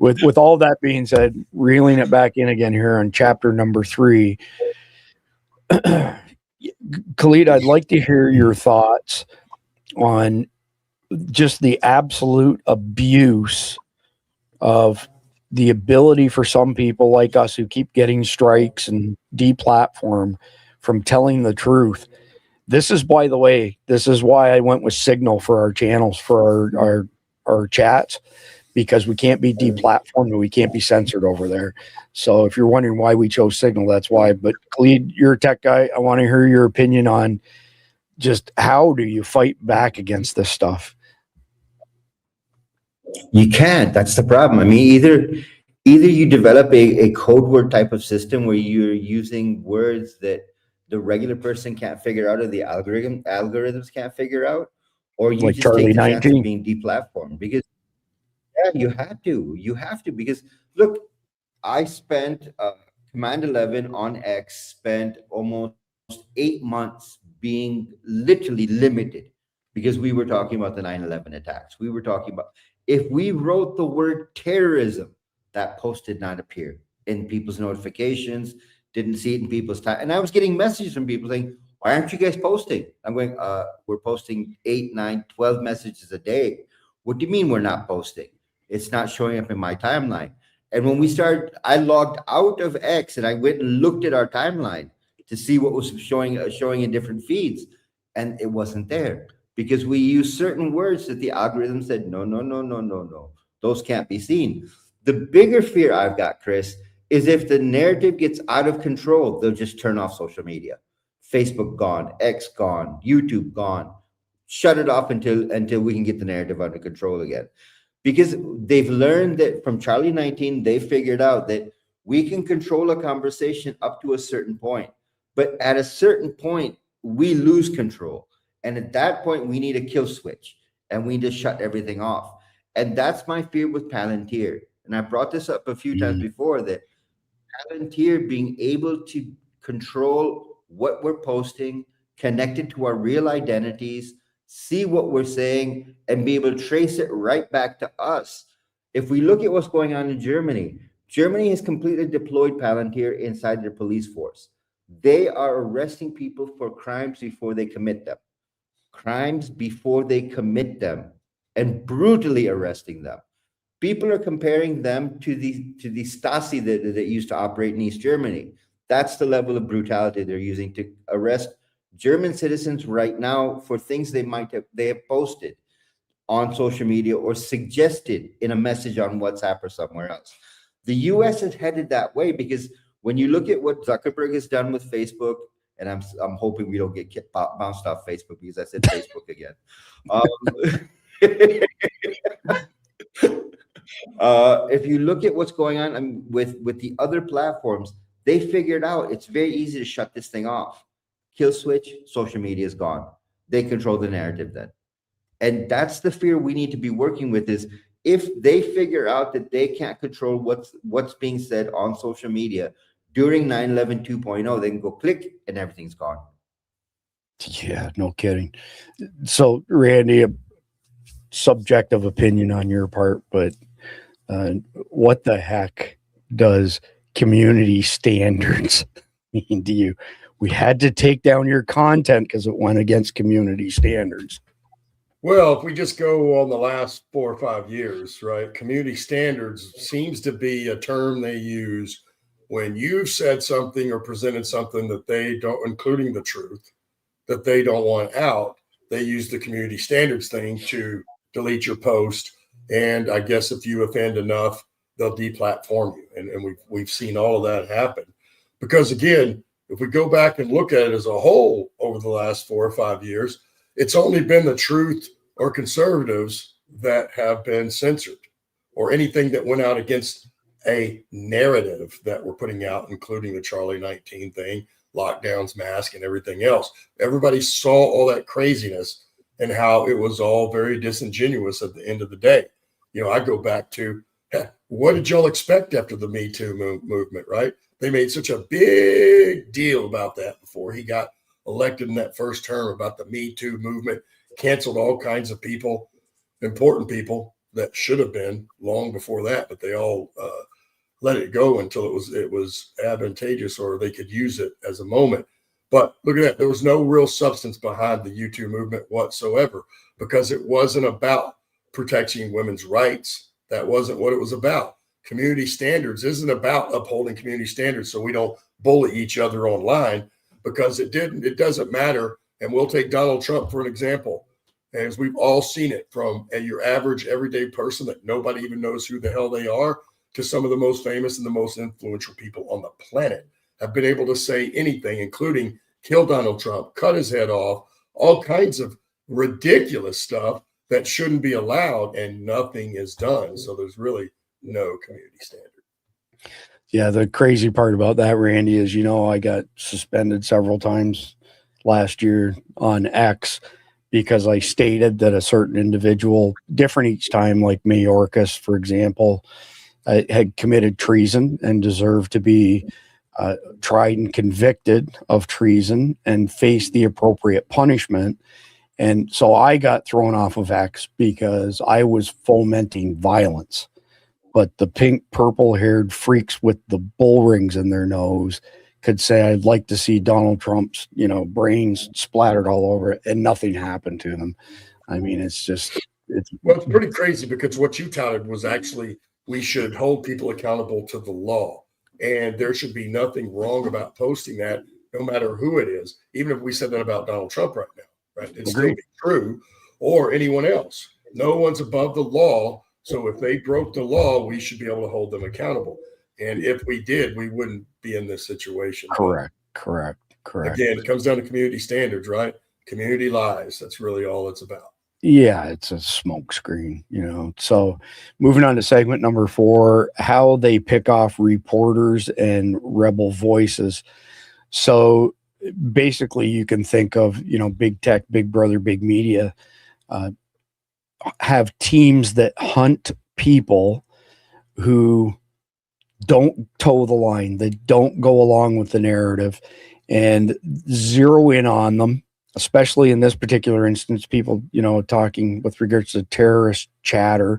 With all that being said, reeling it back in again here on chapter number 3, Khalid, I'd like to hear your thoughts on just the absolute abuse of the ability for some people like us who keep getting strikes and deplatform from telling the truth. This is, by the way, this is why I went with Signal for our channels, for our chats, because we can't be deplatformed and we can't be censored over there. So if you're wondering why we chose Signal, that's why. But Khalid, you're a tech guy. I want to hear your opinion on just how do you fight back against this stuff? You can't. That's the problem. I mean, either you develop a code word type of system where you're using words that the regular person can't figure out or the algorithms can't figure out, or you Like just Charlie take the chance 19. of being deplatformed. Because you have to, because look, I spent Command 11 on X, spent almost 8 months being literally limited because we were talking about the 9/11 attacks. We were talking about, if we wrote the word terrorism, that post did not appear in people's notifications, didn't see it in people's time. And I was getting messages from people saying, why aren't you guys posting? I'm going, we're posting 8, 9, 12 messages a day. What do you mean we're not posting? It's not showing up in my timeline. And when we started, I logged out of X and I went and looked at our timeline to see what was showing in different feeds. And it wasn't there because we used certain words that the algorithm said, no, those can't be seen. The bigger fear I've got, Chris, is if the narrative gets out of control, they'll just turn off social media. Facebook gone, X gone, YouTube gone. Shut it off until we can get the narrative under control again. Because they've learned that from Charlie 19, they figured out that we can control a conversation up to a certain point. But at a certain point, we lose control. And at that point, we need a kill switch and we just shut everything off. And that's my fear with Palantir. And I brought this up a few times before, that Palantir being able to control what we're posting, connected to our real identities, see what we're saying, and be able to trace it right back to us. If we look at what's going on in Germany, Germany has completely deployed Palantir inside their police force. They are arresting people for crimes before they commit them. Crimes before they commit them, and brutally arresting them. People are comparing them to the Stasi that used to operate in East Germany. That's the level of brutality they're using to arrest German citizens right now for things they have posted on social media or suggested in a message on WhatsApp or somewhere else. The US is headed that way because when you look at what Zuckerberg has done with Facebook, and I'm hoping we don't get bounced off Facebook because I said Facebook again. If you look at what's going on with the other platforms, they figured out it's very easy to shut this thing off. Kill switch, social media is gone. They control the narrative then. And that's the fear we need to be working with, is if they figure out that they can't control what's being said on social media during 9/11 2.0, they can go click and everything's gone. Yeah, no kidding. So, Randy, a subjective opinion on your part, but what the heck does community standards mean to you? We had to take down your content because it went against community standards. Well, if we just go on the last 4 or 5 years, right? Community standards seems to be a term they use when you've said something or presented something that they don't, including the truth, that they don't want out. They use the community standards thing to delete your post. And I guess if you offend enough, they'll deplatform you. And we've seen all of that happen. Because again, if we go back and look at it as a whole over the last 4 or 5 years, it's only been the truth or conservatives that have been censored, or anything that went out against a narrative that we're putting out, including the Charlie 19 thing, lockdowns, mask, and everything else. Everybody saw all that craziness and how it was all very disingenuous at the end of the day. You know, I go back to, what did y'all expect after the Me Too movement, right? They made such a big deal about that before he got elected in that first term, about the Me Too movement, canceled all kinds of people, important people that should have been long before that, but they all let it go until it was advantageous or they could use it as a moment. But look at that. There was no real substance behind the U2 movement whatsoever, because it wasn't about protecting women's rights. That wasn't what it was about. Community standards isn't about upholding community standards so we don't bully each other online, because it doesn't matter And we'll take Donald Trump for an example, as we've all seen it, from your average everyday person that nobody even knows who the hell they are to some of the most famous and the most influential people on the planet have been able to say anything, including kill Donald Trump, cut his head off, all kinds of ridiculous stuff that shouldn't be allowed, and nothing is done. So there's really no community standard. Yeah, the crazy part about that, Randy, is, I got suspended several times last year on X because I stated that a certain individual, different each time, like Mayorkas, for example, had committed treason and deserved to be tried and convicted of treason and face the appropriate punishment. And so I got thrown off of X because I was fomenting violence. But the pink, purple-haired freaks with the bull rings in their nose could say, I'd like to see Donald Trump's, brains splattered all over it, and nothing happened to them. I mean, it's pretty crazy, because what you touted was actually we should hold people accountable to the law. And there should be nothing wrong about posting that, no matter who it is, even if we said that about Donald Trump right now, right? It's still be true, or anyone else. No one's above the law. So if they broke the law, we should be able to hold them accountable. And if we did, we wouldn't be in this situation. Correct. Again, it comes down to community standards, right? Community lies. That's really all it's about. Yeah, it's a smokescreen, So moving on to segment number 4, how they pick off reporters and rebel voices. So basically you can think of, big tech, big brother, big media, have teams that hunt people who don't toe the line, that don't go along with the narrative, and zero in on them, especially in this particular instance, people, talking with regards to terrorist chatter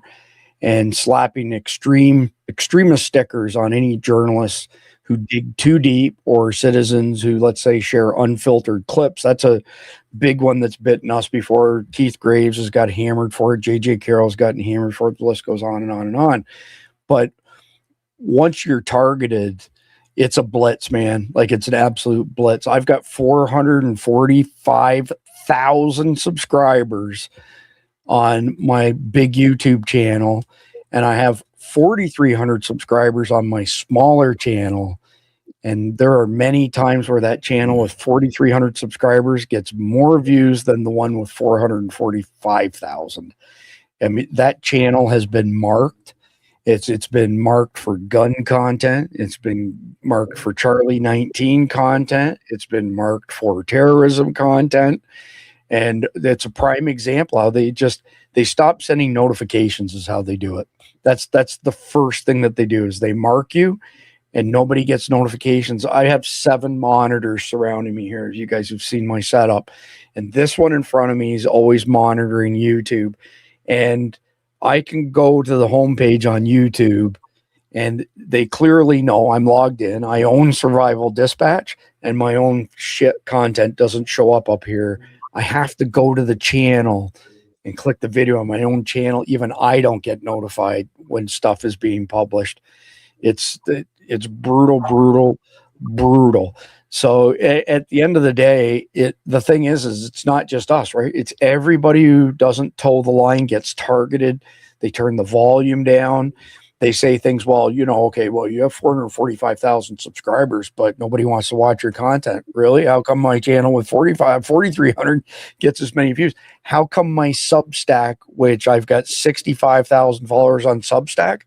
and slapping extremist stickers on any journalists who dig too deep, or citizens who, let's say, share unfiltered clips. That's a big one that's bitten us before. Keith Graves has got hammered for it. JJ Carroll's gotten hammered for it. The list goes on and on and on. But once you're targeted, it's a blitz, man. Like, it's an absolute blitz. I've got 445,000 subscribers on my big YouTube channel, and I have 4,300 subscribers on my smaller channel. And there are many times where that channel with 4,300 subscribers gets more views than the one with 445,000. I mean, that channel has been marked. It's been marked for gun content. It's been marked for Charlie 19 content. It's been marked for terrorism content. And it's a prime example how they stop sending notifications is how they do it. That's the first thing that they do, is they mark you and nobody gets notifications. I have 7 monitors surrounding me here. You guys have seen my setup, and this one in front of me is always monitoring YouTube. And I can go to the homepage on YouTube, and they clearly know I'm logged in. I own Survival Dispatch, and my own shit content doesn't show up here. I have to go to the channel and click the video on my own channel. Even I don't get notified when stuff is being published. It's brutal. So at the end of the day, the thing is it's not just us, right? It's everybody who doesn't toe the line gets targeted. They turn the volume down. They say things, well, you have 445,000 subscribers, but nobody wants to watch your content. Really? How come my channel with 4,300 gets as many views? How come my Substack, which I've got 65,000 followers on Substack,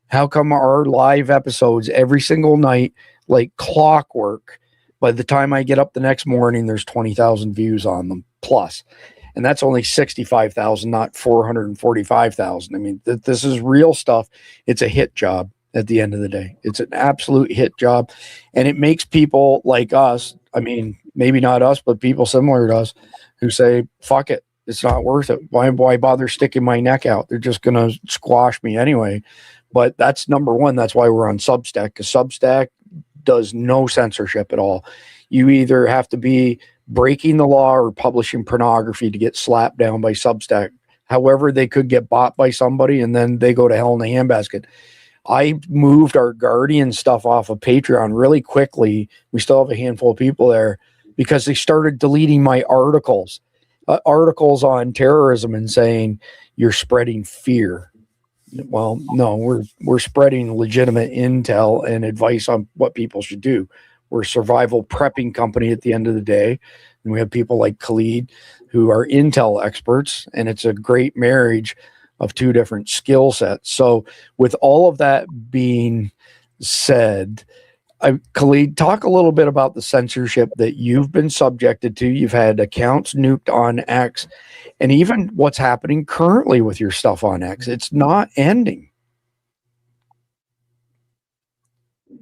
how come our live episodes every single night, like clockwork, by the time I get up the next morning, there's 20,000 views on them plus? And that's only 65,000, not 445,000. I mean, this is real stuff. It's a hit job at the end of the day. It's an absolute hit job. And it makes people like us, I mean, maybe not us, but people similar to us who say, fuck it. It's not worth it. Why bother sticking my neck out? They're just going to squash me anyway. But that's number one. That's why we're on Substack, because Substack does no censorship at all. You either have to be breaking the law or publishing pornography to get slapped down by Substack. However, they could get bought by somebody and then they go to hell in a handbasket. I moved our Guardian stuff off of Patreon really quickly. We still have a handful of people there because they started deleting my articles on terrorism and saying you're spreading fear. Well, no, we're spreading legitimate intel and advice on what people should do. We're a survival prepping company at the end of the day, and we have people like Khalid who are intel experts, and it's a great marriage of two different skill sets. So with all of that being said, Khalid, talk a little bit about the censorship that you've been subjected to. You've had accounts nuked on X, and even what's happening currently with your stuff on X. It's not ending.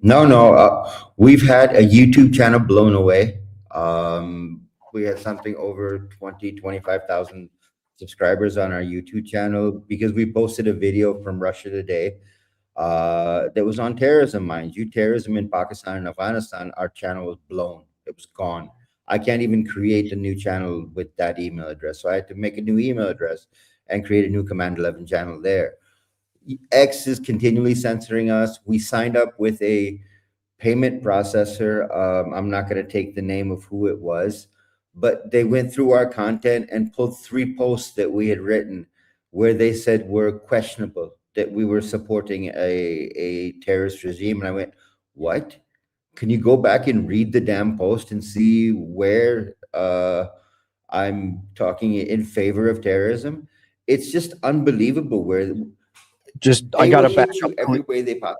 No. We've had a YouTube channel blown away. We had something over 25,000 subscribers on our YouTube channel because we posted a video from Russia Today that was on terrorism, mind you, terrorism in Pakistan and Afghanistan. Our channel was blown. It was gone. I can't even create a new channel with that email address. So I had to make a new email address and create a new Command 11 channel there. X is continually censoring us. We signed up with a payment processor. I'm not going to take the name of who it was, but they went through our content and pulled 3 posts that we had written where they said were questionable, that we were supporting a terrorist regime. And I went, what? Can you go back and read the damn post and see where I'm talking in favor of terrorism? It's just unbelievable where I got to back up every way they pop.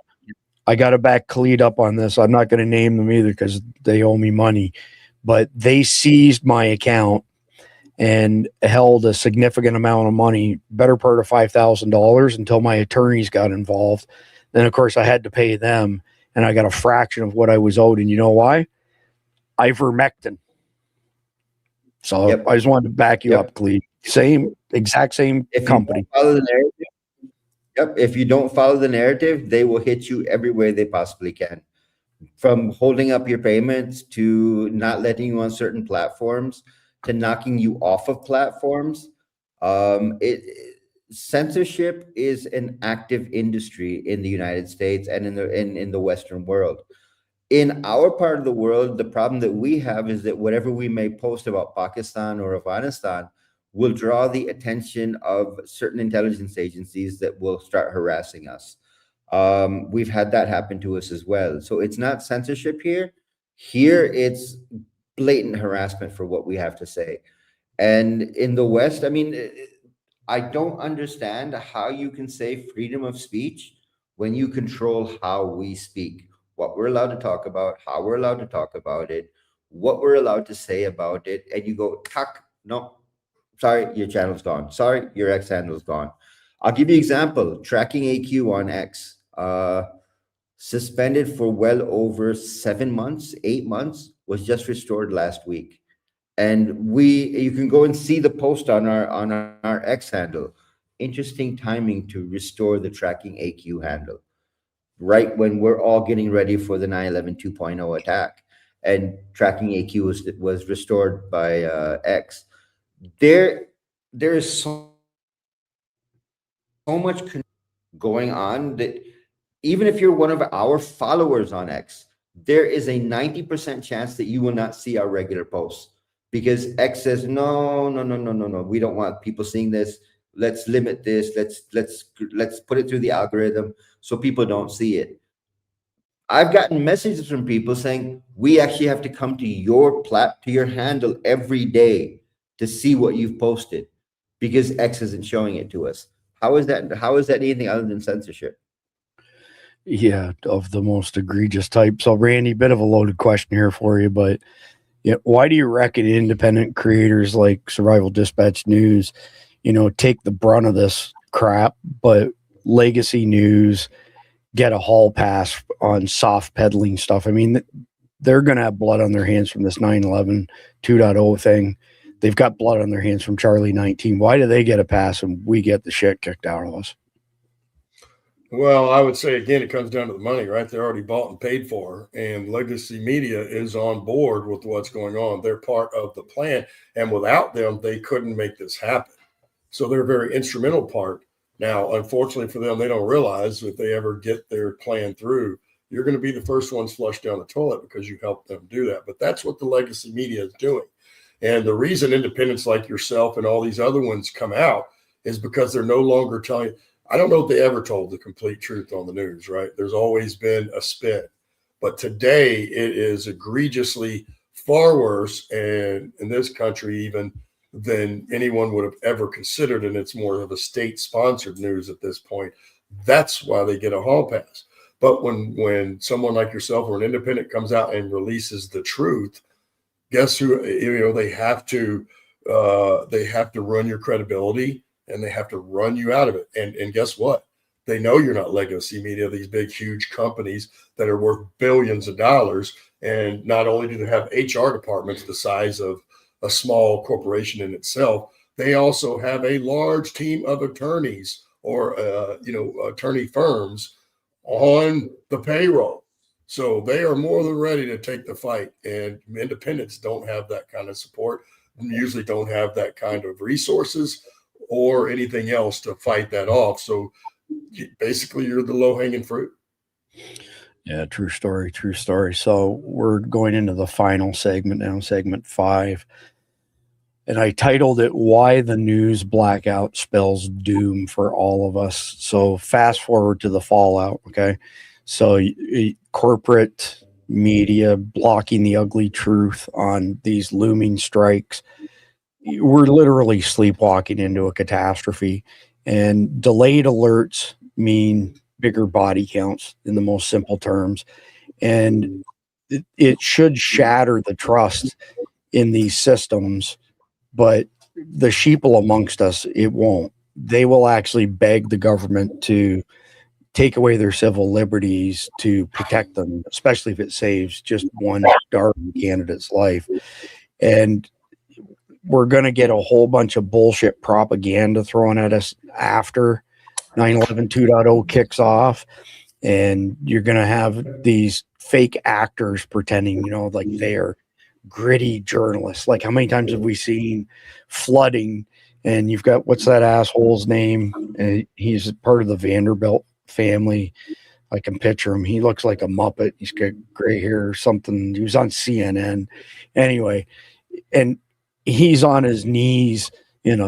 I got to back Khalid up on this. I'm not going to name them either because they owe me money, but they seized my account and held a significant amount of money, better part of $5,000, until my attorneys got involved. Then, of course, I had to pay them, and I got a fraction of what I was owed. And you know why? Ivermectin. So Yep. I just wanted to back you up, Khalid. Exact same company. If you don't follow the narrative, they will hit you every way they possibly can. From holding up your payments to not letting you on certain platforms to knocking you off of platforms. Censorship is an active industry in the United States and in the Western world. In our part of the world, the problem that we have is that whatever we may post about Pakistan or Afghanistan will draw the attention of certain intelligence agencies that will start harassing us. We've had that happen to us as well. So it's not censorship here. Here it's blatant harassment for what we have to say. And in the West, I mean, I don't understand how you can say freedom of speech when you control how we speak, what we're allowed to talk about, how we're allowed to talk about it, what we're allowed to say about it. And you go, no, sorry, your channel's gone. Sorry, your X handle's gone. I'll give you an example. Tracking AQ on X, suspended for well over 7 months, 8 months, was just restored last week. And you can go and see the post on our X handle. Interesting timing to restore the tracking AQ handle, right when we're all getting ready for the 9/11 2.0 attack. And tracking AQ was restored by X. There is so much going on that even if you're one of our followers on X, there is a 90% chance that you will not see our regular posts because X says, no, we don't want people seeing this. Let's limit this. Let's put it through the algorithm so people don't see it. I've gotten messages from people saying, we actually have to come to your handle every day to see what you've posted because X isn't showing it to us. How is that anything other than censorship? Yeah, of the most egregious type. So, Randy, bit of a loaded question here for you, but why do you reckon independent creators like Survival Dispatch News, take the brunt of this crap, but Legacy News get a hall pass on soft peddling stuff? I mean, they're going to have blood on their hands from this 9/11 2.0 thing. They've got blood on their hands from Charlie 19. Why do they get a pass and we get the shit kicked out of us? Well, I would say, again, it comes down to the money, right? They're already bought and paid for, and Legacy Media is on board with what's going on. They're part of the plan, and without them, they couldn't make this happen. So they're a very instrumental part. Now, unfortunately for them, they don't realize if they ever get their plan through, you're going to be the first ones flushed down the toilet because you helped them do that. But that's what the legacy media is doing. And the reason independents like yourself and all these other ones come out is because they're no longer telling. I don't know if they ever told the complete truth on the news, right? There's always been a spin. But today it is egregiously far worse, and in this country even, than anyone would have ever considered. And it's more of a state-sponsored news at this point. That's why they get a hall pass. But when someone like yourself or an independent comes out and releases the truth, guess who? They have to run your credibility, and they have to run you out of it. And guess what? They know you're not legacy media, these big, huge companies that are worth billions of dollars. And not only do they have HR departments the size of a small corporation in itself, they also have a large team of attorneys or, attorney firms on the payroll. So they are more than ready to take the fight. And independents don't have that kind of support, usually don't have that kind of resources or anything else to fight that off. So basically, you're the low-hanging fruit. Yeah, true story. So we're going into the final segment now, segment 5. And I titled it, Why the News Blackout Spells Doom for All of Us. So fast forward to the fallout, okay? So corporate media blocking the ugly truth on these looming strikes. We're literally sleepwalking into a catastrophe. And delayed alerts mean bigger body counts in the most simple terms. And it should shatter the trust in these systems, but the sheeple amongst us, it won't. They will actually beg the government to take away their civil liberties to protect them, especially if it saves just one darn candidate's life. And we're going to get a whole bunch of bullshit propaganda thrown at us after 9/11 2.0 kicks off. And you're going to have these fake actors pretending, like they're gritty journalists. Like, how many times have we seen Flooding? And you've got, what's that asshole's name? And he's part of the Vanderbilt family. I can picture him. He looks like a Muppet. He's got gray hair or something. He was on CNN. Anyway, and he's on his knees in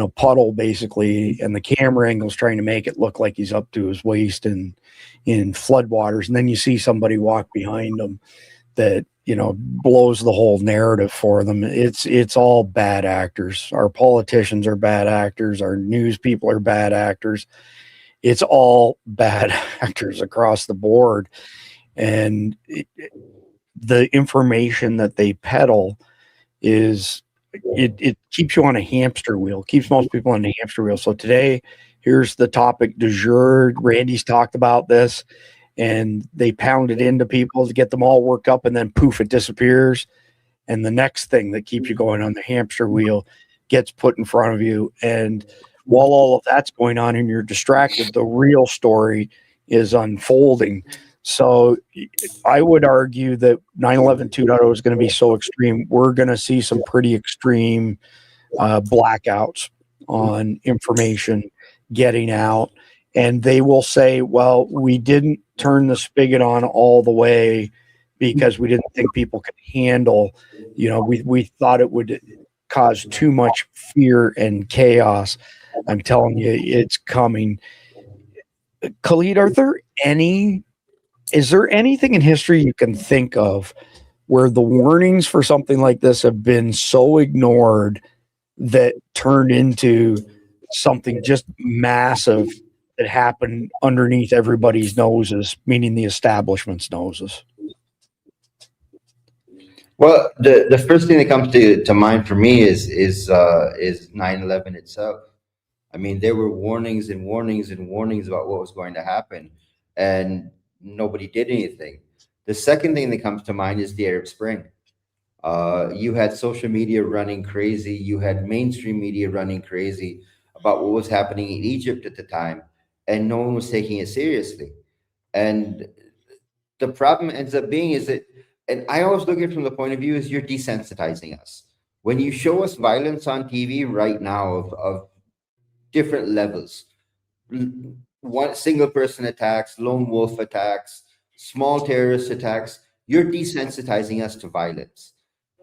a puddle, basically, and the camera angle's trying to make it look like he's up to his waist in floodwaters. And then you see somebody walk behind him that, blows the whole narrative for them. It's all bad actors. Our politicians are bad actors. Our news people are bad actors. It's all bad actors across the board. And the information that they peddle is, it keeps you on a hamster wheel, keeps most people on a hamster wheel. So today, here's the topic du jour. Randy's talked about this, and they pound it into people to get them all worked up, and then poof, it disappears. And the next thing that keeps you going on the hamster wheel gets put in front of you. And while all of that's going on and you're distracted, the real story is unfolding. So I would argue that 9/11 2.0 is going to be so extreme. We're going to see some pretty extreme blackouts on information getting out. And they will say, well, we didn't turn the spigot on all the way because we didn't think people could handle, we thought it would cause too much fear and chaos. I'm telling you, it's coming. Khalid, is there anything in history you can think of where the warnings for something like this have been so ignored that turned into something just massive that happened underneath everybody's noses, meaning the establishment's noses? Well, the first thing that comes to mind for me is 9/11 itself. I mean, there were warnings and warnings and warnings about what was going to happen, and nobody did anything. The second thing that comes to mind is the Arab Spring. You had social media running crazy. You had mainstream media running crazy about what was happening in Egypt at the time, and no one was taking it seriously. And the problem ends up being is that, and I always look at it from the point of view, is you're desensitizing us. When you show us violence on TV right now of different levels, one single person attacks, lone wolf attacks, small terrorist attacks, you're desensitizing us to violence.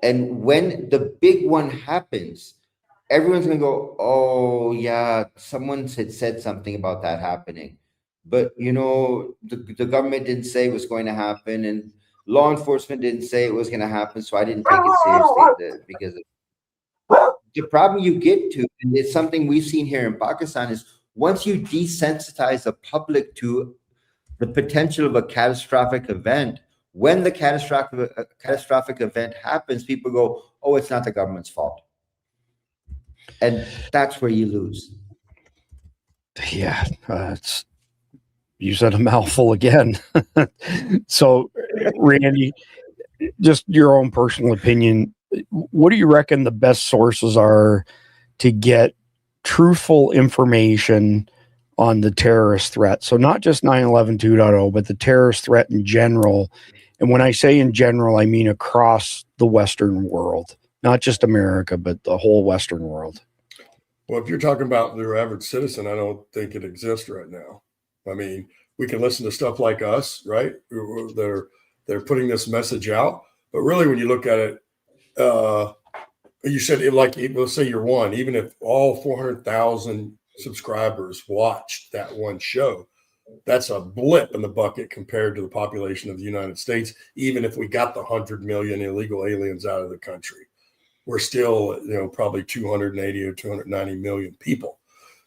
And when the big one happens, everyone's going to go, oh, yeah, someone had said something about that happening. But, you know, the government didn't say it was going to happen, and law enforcement didn't say it was going to happen, so I didn't take it seriously because the problem you get to, and it's something we've seen here in Pakistan, is once you desensitize the public to the potential of a catastrophic event, when the catastrophic event happens, people go, oh, it's not the government's fault. And that's where you lose. Yeah, you said a mouthful again. So, Randy, just your own personal opinion, what do you reckon the best sources are to get truthful information on the terrorist threat? So not just 9/11 2.0, but the terrorist threat in general. And when I say in general, I mean across the Western world, not just America, but the whole Western world. Well, if you're talking about the average citizen, I don't think it exists right now. I mean, we can listen to stuff like us, right? They're putting this message out, but really, when you look at it, you said it like, let's say you're one, even if all 400,000 subscribers watched that one show, that's a blip in the bucket compared to the population of the United States. Even if we got the 100 million illegal aliens out of the country, we're still, you know, probably 280 or 290 million people.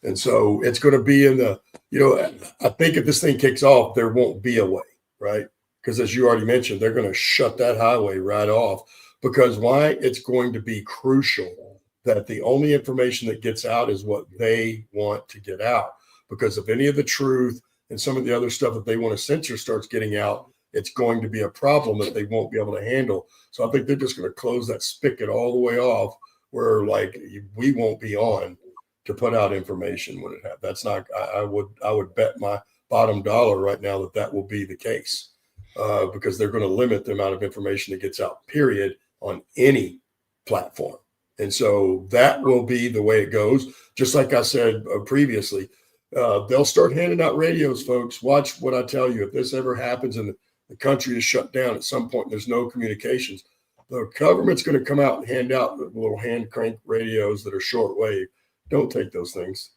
And so it's going to be in the, you know, I think if this thing kicks off, there won't be a way, right? Because as you already mentioned, they're going to shut that highway right off. Because why? It's going to be crucial that the only information that gets out is what they want to get out. Because if any of the truth and some of the other stuff that they want to censor starts getting out, it's going to be a problem that they won't be able to handle. So I think they're just going to close that spigot all the way off, where like we won't be on to put out information when it happens. That's not. I would bet my bottom dollar right now that will be the case, because they're going to limit the amount of information that gets out, period, on any platform. And so that will be the way it goes. Just like I said previously, they'll start handing out radios, folks. Watch what I tell you. If this ever happens and the country is shut down at some point, there's no communications, the government's going to come out and hand out little hand crank radios that are shortwave. Don't take those things,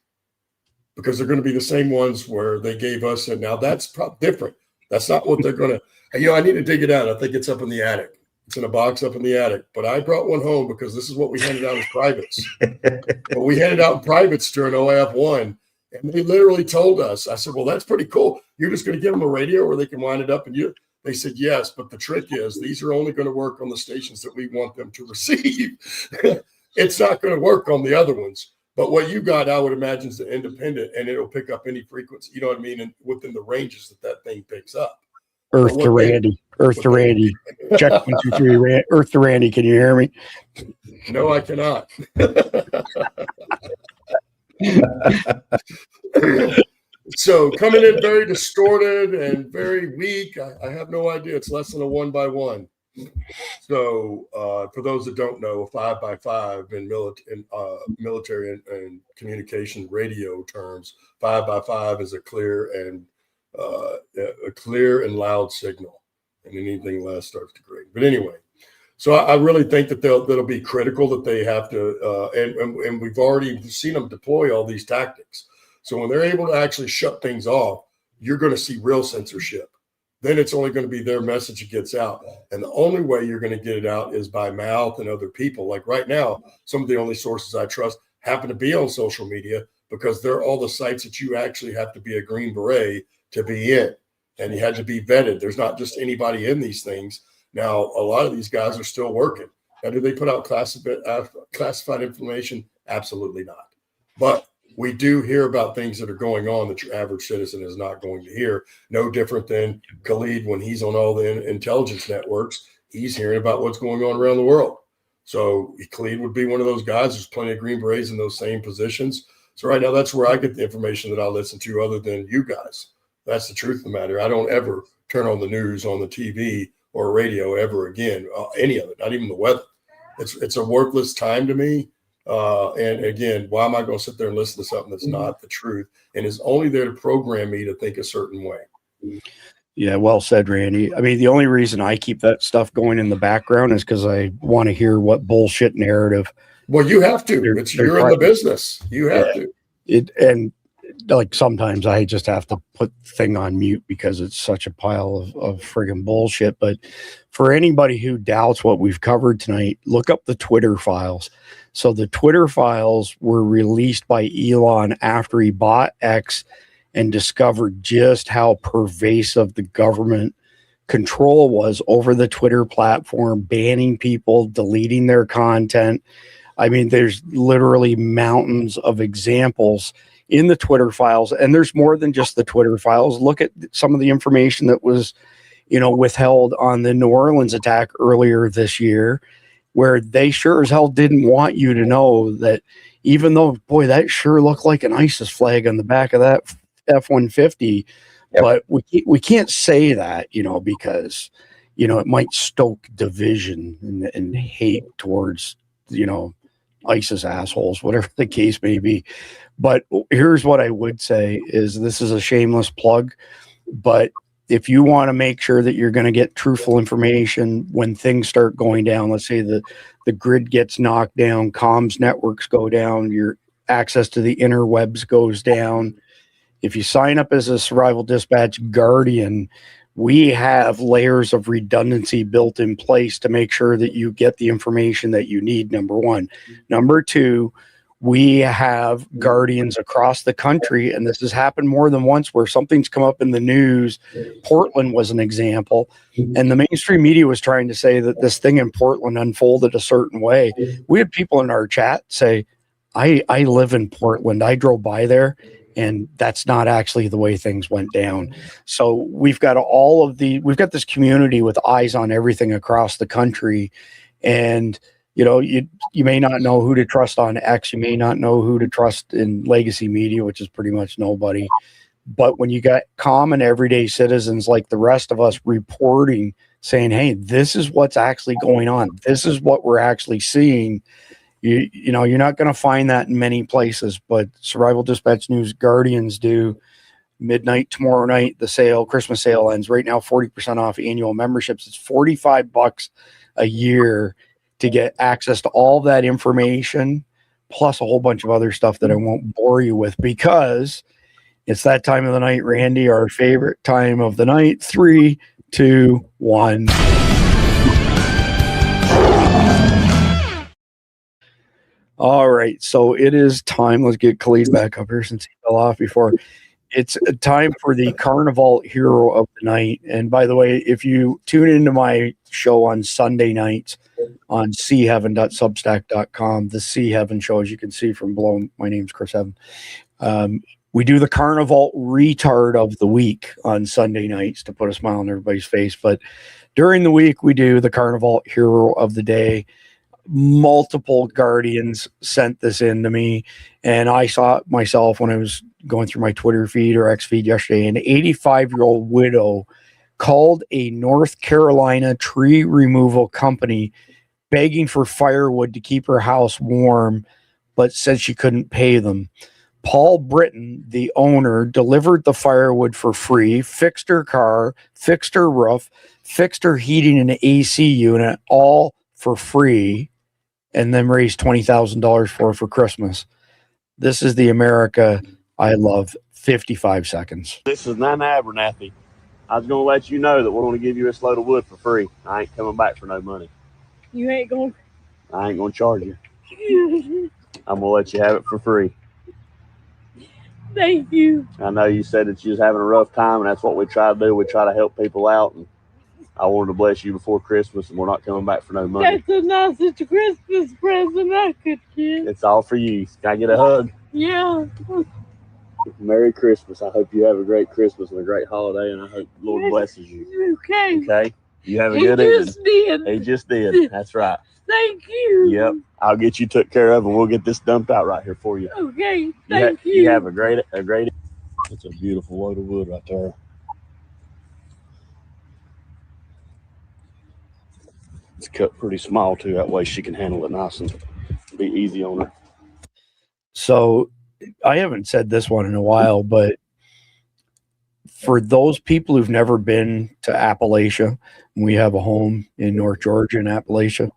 because they're going to be the same ones where they gave us. And now that's different. That's not what they're going to, you know, I need to dig it out. I think it's up in the attic. It's in a box up in the attic, but I brought one home because this is what we handed out as privates. But we handed out privates during OAF1, and they literally told us, I said, well, that's pretty cool. You're just going to give them a radio where they can wind it up, and they said, yes, but the trick is these are only going to work on the stations that we want them to receive. It's not going to work on the other ones. But what you got, I would imagine, is the independent, and it'll pick up any frequency, you know what I mean, and within the ranges that thing picks up. Earth to Randy. Check 1, 2, 3. Earth to Randy. Can you hear me? No, I cannot. So coming in very distorted and very weak. I have no idea. It's less than a 1 by 1. So for those that don't know, a 5 by 5 in military and communication radio terms, 5 by 5 is a clear and loud signal, and anything less starts to grade. But anyway, so I really think that that'll be critical, that they have to, and we've already seen them deploy all these tactics. So when they're able to actually shut things off, you're going to see real censorship. Then it's only going to be their message that gets out. And the only way you're going to get it out is by mouth and other people. Like right now, some of the only sources I trust happen to be on social media, because they're all the sites that you actually have to be a Green Beret to be in. And you had to be vetted. There's not just anybody in these things. Now, a lot of these guys are still working. Now, do they put out classified information? Absolutely not. But we do hear about things that are going on that your average citizen is not going to hear. No different than Khalid when he's on all the intelligence networks. He's hearing about what's going on around the world. So Khalid would be one of those guys. There's plenty of Green Berets in those same positions. So right now, that's where I get the information that I listen to, other than you guys. That's the truth of the matter. I don't ever turn on the news on the TV or radio ever again, any of it, not even the weather. It's a worthless time to me. And again, why am I going to sit there and listen to something that's not the truth and is only there to program me to think a certain way? Yeah, well said, Randy. I mean, the only reason I keep that stuff going in the background is because I want to hear what bullshit narrative. Well, you have to. You're in the business. You have to. And like sometimes I just have to put the thing on mute because it's such a pile of friggin' bullshit. But for anybody who doubts what we've covered tonight, look up the Twitter files. So the Twitter files were released by Elon after he bought X and discovered just how pervasive the government control was over the Twitter platform, banning people, deleting their content. I mean, there's literally mountains of examples in the Twitter files, and there's more than just the Twitter files. Look at some of the information that was, withheld on the New Orleans attack earlier this year, where they sure as hell didn't want you to know that, even though, boy, that sure looked like an ISIS flag on the back of that F-150, but we can't say that, because, it might stoke division and hate towards, ISIS assholes, whatever the case may be. But here's what I would say is this is a shameless plug, but if you want to make sure that you're going to get truthful information when things start going down, let's say the grid gets knocked down, comms networks go down, your access to the interwebs goes down. If you sign up as a Survival Dispatch Guardian, we have layers of redundancy built in place to make sure that you get the information that you need, number one. Number two, we have guardians across the country, and this has happened more than once where something's come up in the news. Portland was an example, and the mainstream media was trying to say that this thing in Portland unfolded a certain way. We had people in our chat say, I live in Portland. I drove by there, and that's not actually the way things went down. So we've got we've got this community with eyes on everything across the country. And, you may not know who to trust on X. You may not know who to trust in legacy media, which is pretty much nobody. But when you got common everyday citizens like the rest of us reporting, saying, hey, this is what's actually going on. This is what we're actually seeing. You're not going to find that in many places, but Survival Dispatch News Guardians do. Midnight tomorrow night, the Christmas sale ends. Right now, 40% off annual memberships. It's $45 a year to get access to all that information, plus a whole bunch of other stuff that I won't bore you with, because it's that time of the night, Randy, our favorite time of the night. 3, 2, 1. All right, so it is time. Let's get Khalid back up here since he fell off before. It's time for the Carnival Hero of the Night. And by the way, if you tune into my show on Sunday nights on seaheaven.substack.com, the Sea Heaven show, as you can see from below, my name's Chris Heaven. We do the Carnival Retard of the Week on Sunday nights to put a smile on everybody's face. But during the week, we do the Carnival Hero of the Day. Multiple guardians sent this in to me, and I saw it myself when I was going through my Twitter feed or X feed yesterday. An 85-year-old widow called a North Carolina tree removal company begging for firewood to keep her house warm, but said she couldn't pay them. Paul Britton, the owner, delivered the firewood for free, fixed her car, fixed her roof, fixed her heating and AC unit, all for free, and then raised $20,000 for Christmas. This is the America I love. 55 seconds. This is Nana Abernathy. I was going to let you know that we're going to give you this load of wood for free. I ain't coming back for no money. You ain't going. I ain't going to charge you. I'm going to let you have it for free. Thank you. I know you said that you was having a rough time, and that's what we try to do. We try to help people out, and I wanted to bless you before Christmas, and we're not coming back for no money. That's the nicest Christmas present I could get. It's all for you. Can I get a hug? Yeah. Merry Christmas. I hope you have a great Christmas and a great holiday, and I hope the Lord blesses you. Okay. Okay? You have a good evening. He just did. That's right. Thank you. Yep. I'll get you took care of, and we'll get this dumped out right here for you. Okay. Thank you. You have a great. It's a beautiful load of wood right there. It's cut pretty small too. That way she can handle it nice and be easy on her. So I haven't said this one in a while, but For those people who've never been to Appalachia, we have a home in North Georgia in Appalachia.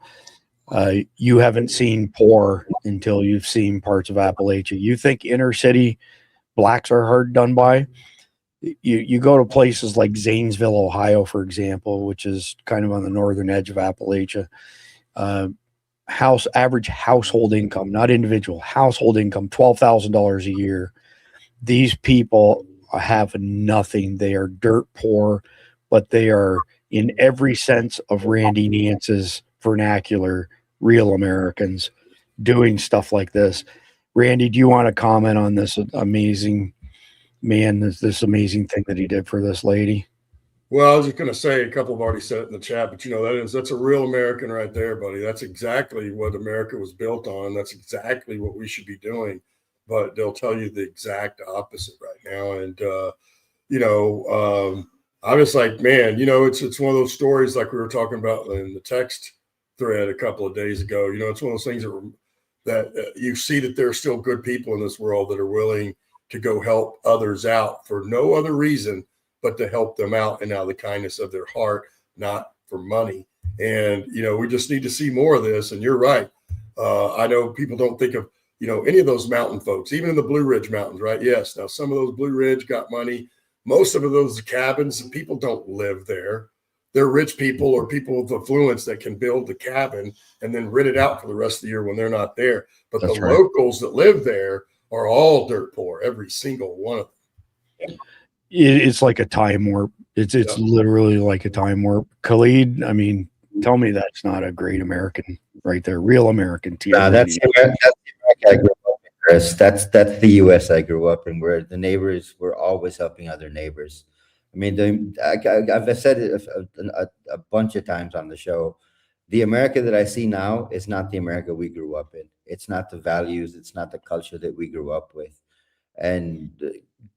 You haven't seen poor until you've seen parts of Appalachia. You think inner city blacks are hard done by? You go to places like Zanesville, Ohio, for example, which is kind of on the northern edge of Appalachia. Average household income, not individual, household income, $12,000 a year. These people have nothing. They are dirt poor, but they are, in every sense of Randy Nance's vernacular, real Americans doing stuff like this. Randy, do you want to comment on this amazing man, this amazing thing that he did for this lady? Well, I was just going to say, a couple have already said it in the chat, but that's a real American right there, buddy. That's exactly what America was built on. That's exactly what we should be doing. But they'll tell you the exact opposite right now. And, I was like, man, it's one of those stories like we were talking about in the text thread a couple of days ago. It's one of those things that you see that there are still good people in this world that are willing to go help others out for no other reason but to help them out and out of the kindness of their heart, not for money. And, we just need to see more of this. And you're right. I know people don't think of, any of those mountain folks, even in the Blue Ridge Mountains, right? Yes. Now, some of those Blue Ridge got money. Most of those cabins, people don't live there. They're rich people or people with affluence that can build the cabin and then rent it out for the rest of the year when they're not there. But the locals that live there are all dirt poor, every single one of them. It's like a time warp. It's literally like a time warp. Khalid, I mean, tell me that's not a great American right there, real American. That's the America I grew up in, Chris. That's the U.S. I grew up in, where the neighbors were always helping other neighbors. I mean, I've said it a bunch of times on the show. The America that I see now is not the America we grew up in. It's not the values. It's not the culture that we grew up with. And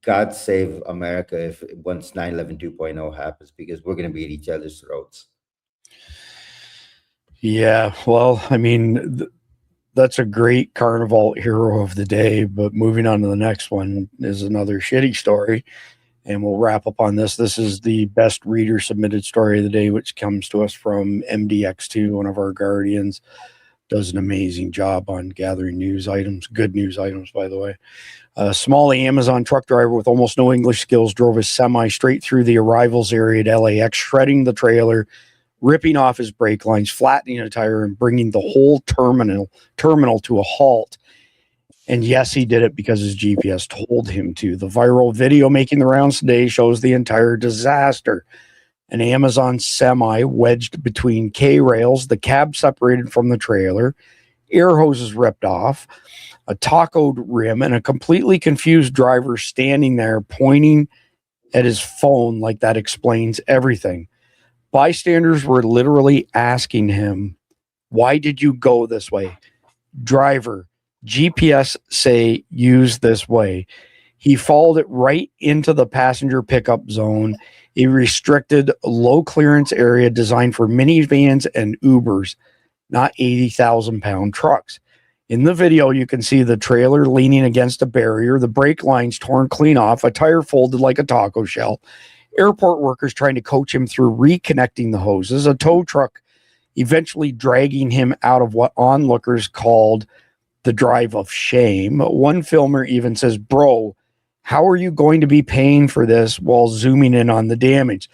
God save America if once 9/11 2.0 happens, because we're going to be at each other's throats. Yeah, well, I mean, that's a great carnival hero of the day. But moving on to the next one is another shitty story. And we'll wrap up on this. This is the best reader submitted story of the day, which comes to us from MDX2, one of our guardians. Does an amazing job on gathering news items, good news items, by the way. A small Amazon truck driver with almost no English skills drove his semi straight through the arrivals area at LAX, shredding the trailer, ripping off his brake lines, flattening a tire, and bringing the whole terminal to a halt. And yes, he did it because his GPS told him to. The viral video making the rounds today shows the entire disaster. An Amazon semi wedged between K-rails, the cab separated from the trailer, air hoses ripped off, a tacoed rim, and a completely confused driver standing there pointing at his phone like that explains everything. Bystanders were literally asking him, "Why did you go this way?" "Driver, GPS say use this way." He followed it right into the passenger pickup zone, a restricted low clearance area designed for minivans and Ubers, not 80,000-pound trucks. In the video, you can see the trailer leaning against a barrier, the brake lines torn clean off, a tire folded like a taco shell, airport workers trying to coach him through reconnecting the hoses, a tow truck eventually dragging him out of what onlookers called the drive of shame. One filmer even says, "Bro, how are you going to be paying for this?" while zooming in on the damage.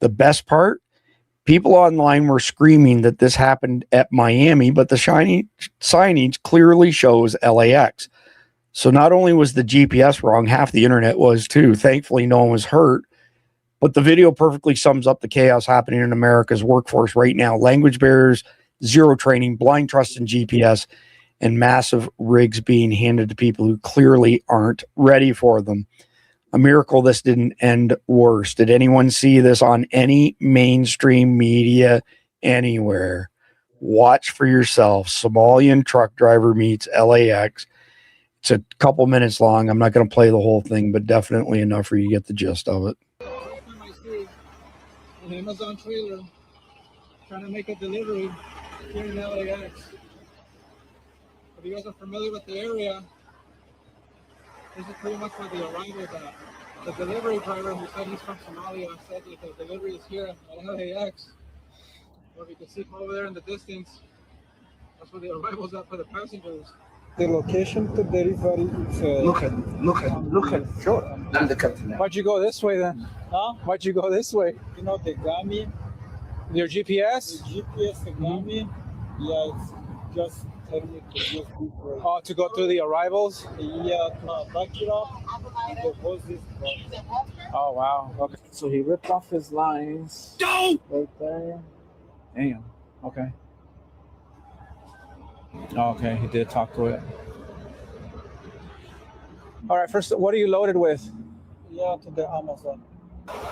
The best part, people online were screaming that this happened at Miami, but the signage clearly shows LAX. So not only was the GPS wrong, half the internet was too. Thankfully, no one was hurt. But the video perfectly sums up the chaos happening in America's workforce right now. Language barriers, zero training, blind trust in GPS, and massive rigs being handed to people who clearly aren't ready for them. A miracle this didn't end worse. Did anyone see this on any mainstream media anywhere? Watch for yourself. Somalian truck driver meets LAX. It's a couple minutes long. I'm not going to play the whole thing, but definitely enough for you to get the gist of it. An Amazon trailer trying to make a delivery here in LAX. If you guys are familiar with the area, this is pretty much where the arrivals are. The delivery driver who said he's from Somalia said that the delivery is here at LAX. Or you can see from over there in the distance. That's where the arrivals are for the passengers. The location to delivery is... Look at. Sure. I'm the captain now. Why'd you go this way then? Huh? Why'd you go this way? You know, they got me. Your GPS? The GPS, they got me. Yeah, it's just telling me to just be brave. Oh, to go through the arrivals? Yeah, back it up. Oh, wow. Okay. So he ripped off his lines. No! Right there. Damn. Okay. Okay, he did talk to it. All right, first, what are you loaded with? Yeah, to the Amazon.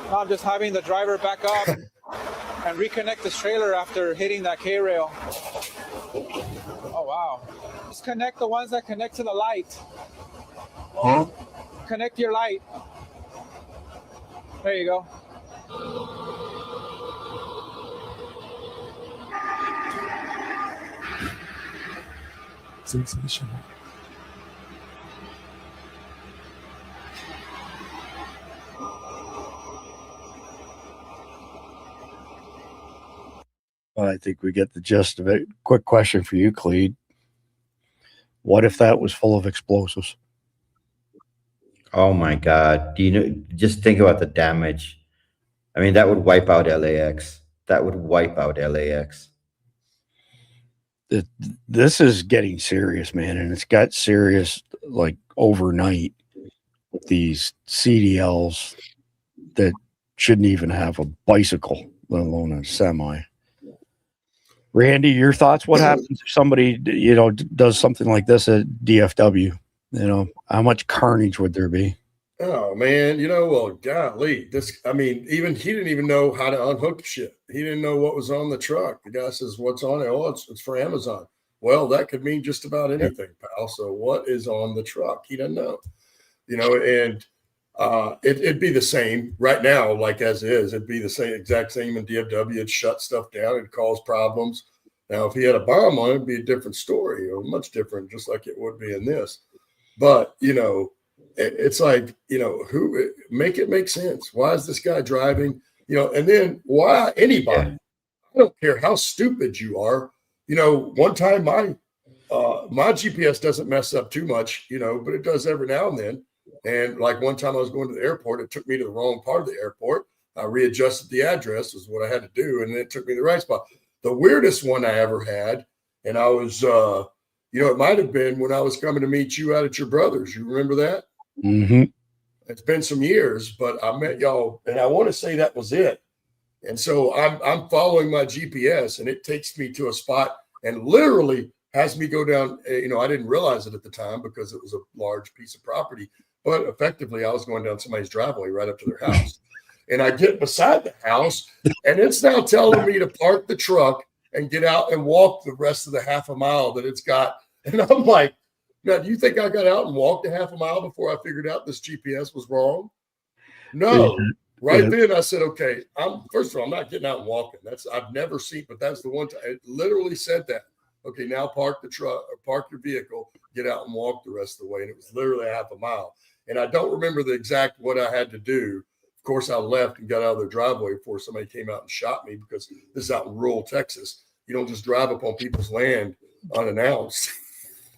I'm just having the driver back up and reconnect this trailer after hitting that K-rail. Oh, wow. Just connect the ones that connect to the light. Huh? Connect your light. There you go. Sensational. Well, I think we get the gist of it. Quick question for you, Clede. What if that was full of explosives? Oh my God. Do you know, just think about the damage. I mean, that would wipe out LAX. That would wipe out LAX. This is getting serious, man. And it's got serious like overnight with these CDLs that shouldn't even have a bicycle, let alone a semi. Randy, your thoughts? What happens if somebody, does something like this at DFW? How much carnage would there be? Oh man, well, golly, even he didn't even know how to unhook shit. He didn't know what was on the truck. The guy says, "What's on it?" Oh, it's for Amazon. Well, that could mean just about anything, pal. So what is on the truck? He doesn't know. And it'd be the same right now, like as is. It'd be the exact same in DFW. It'd shut stuff down. It'd cause problems. Now, if he had a bomb on it, it'd be a different story, or much different, just like it would be in this. But it's like, who make it make sense? Why is this guy driving? And then why anybody? I don't care how stupid you are. One time my GPS doesn't mess up too much, but it does every now and then. And like one time I was going to the airport, it took me to the wrong part of the airport. I readjusted the address, is what I had to do, and then it took me to the right spot. The weirdest one I ever had, and I was, it might have been when I was coming to meet you out at your brother's. You remember that? Mm-hmm. It's been some years, but I met y'all, and I want to say that was it. And so I'm following my GPS, and it takes me to a spot and literally has me go down. I didn't realize it at the time because it was a large piece of property, but effectively I was going down somebody's driveway right up to their house. And I get beside the house, and it's now telling me to park the truck and get out and walk the rest of the half a mile that it's got. And I'm like, now, do you think I got out and walked a half a mile before I figured out this GPS was wrong? No. Right then I said, okay, first of all, I'm not getting out and walking. I've never seen, but that's the one time it literally said that. Okay, now park the truck or park your vehicle, get out and walk the rest of the way. And it was literally a half a mile. And I don't remember the exact what I had to do. Of course, I left and got out of their driveway before somebody came out and shot me, because this is out in rural Texas. You don't just drive up on people's land unannounced.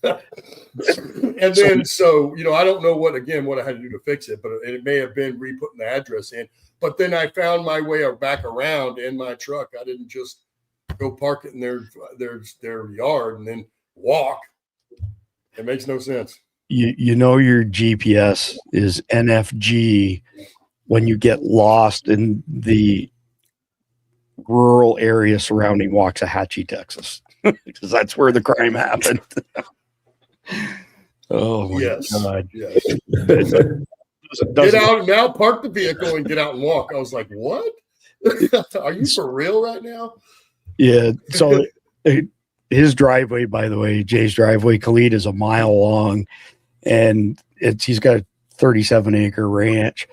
And then, so, I don't know what I had to do to fix it, but it may have been re-putting the address in. But then I found my way back around in my truck. I didn't just go park it in their yard and then walk. It makes no sense. Your GPS is NFG when you get lost in the rural area surrounding Waxahachie, Texas, because that's where the crime happened. Oh my God! Yes. Get out now, park the vehicle, and get out and walk. I was like, "What? Are you for real right now?" Yeah. So his driveway, by the way, Jay's driveway, Khalid, is a mile long, and he's got a 37-acre ranch.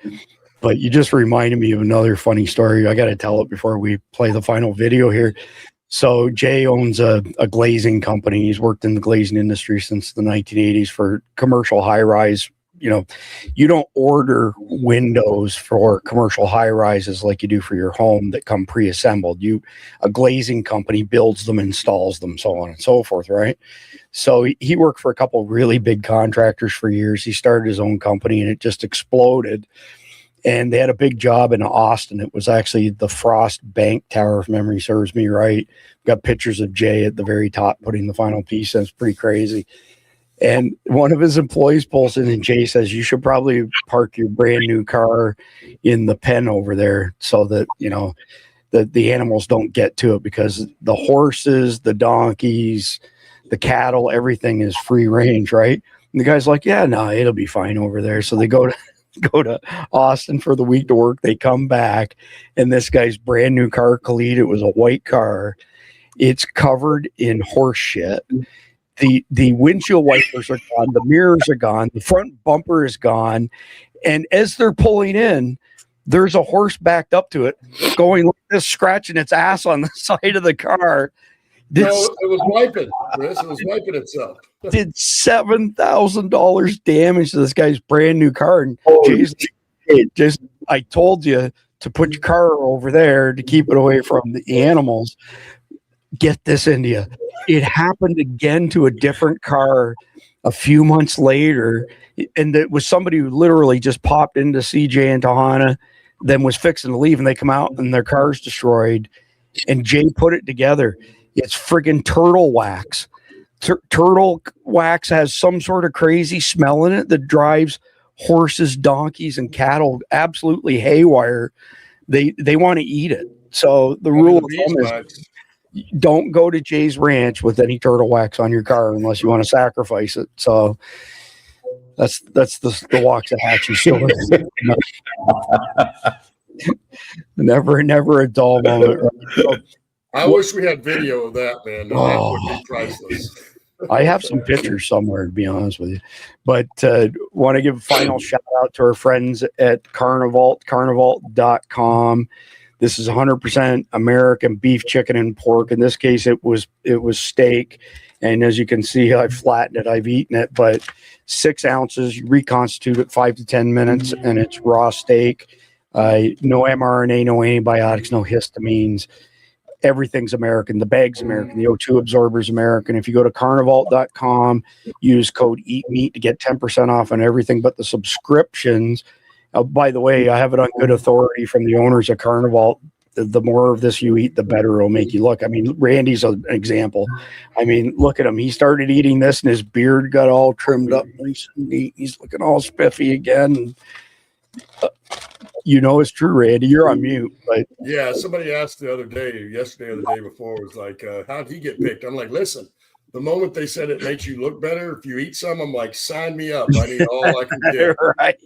But you just reminded me of another funny story. I got to tell it before we play the final video here. So Jay owns a glazing company. He's worked in the glazing industry since the 1980s for commercial high-rise you don't order windows for commercial high rises like you do for your home that come pre-assembled. A glazing company builds them, installs them, so on and so forth, right? So he worked for a couple really big contractors for years. He started his own company and it just exploded. And they had a big job in Austin. It was actually the Frost Bank Tower, if memory serves me right. Got pictures of Jay at the very top putting the final piece in. It's pretty crazy. And one of his employees pulls in and Jay says, you should probably park your brand new car in the pen over there so that, the animals don't get to it, because the horses, the donkeys, the cattle, everything is free range, right? And the guy's like, yeah, no, it'll be fine over there. So they go to Austin for the week to work. They come back, and this guy's brand new car, Khalid, it was a white car. It's covered in horse shit. The windshield wipers are gone. The mirrors are gone. The front bumper is gone. And as they're pulling in, there's a horse backed up to it, going like this, scratching its ass on the side of the car. No, it was wiping, Chris. It was wiping itself. Did $7,000 damage to this guy's brand new car. And I told you to put your car over there to keep it away from the animals. Get this, India. It happened again to a different car a few months later. And it was somebody who literally just popped into CJ and Tahana, then was fixing to leave, and they come out and their car's destroyed. And Jay put it together. It's friggin' turtle wax. Turtle wax has some sort of crazy smell in it that drives horses, donkeys, and cattle absolutely haywire. They want to eat it. So the rule of thumb is don't go to Jay's Ranch with any turtle wax on your car unless you want to sacrifice it. So that's the Waxahachie story. Never a dull moment. Right? I wish we had video of that, man. That would be priceless. I have some pictures somewhere, to be honest with you. But want to give a final shout out to our friends at Carnivalt, carnivalt.com. This is 100% American beef, chicken, and pork. In this case, it was steak. And as you can see, I've flattened it. I've eaten it. But 6 ounces, you reconstitute it 5 to 10 minutes, and it's raw steak. No mRNA, no antibiotics, no histamines. Everything's American. The bag's American. The O2 absorber's American. If you go to carnivalt.com, use code EATMEAT to get 10% off on everything but the subscriptions. By the way, I have it on good authority from the owners of Carnivalt. The more of this you eat, the better it'll make you look. I mean, Randy's an example. I mean, look at him. He started eating this and his beard got all trimmed up nice and neat. He's looking all spiffy again. It's true, Randy. You're on mute. But yeah, somebody asked yesterday or the day before, was like, how'd he get picked? I'm like, listen, the moment they said it makes you look better if you eat some, I'm like, sign me up. I need all I can get. Right.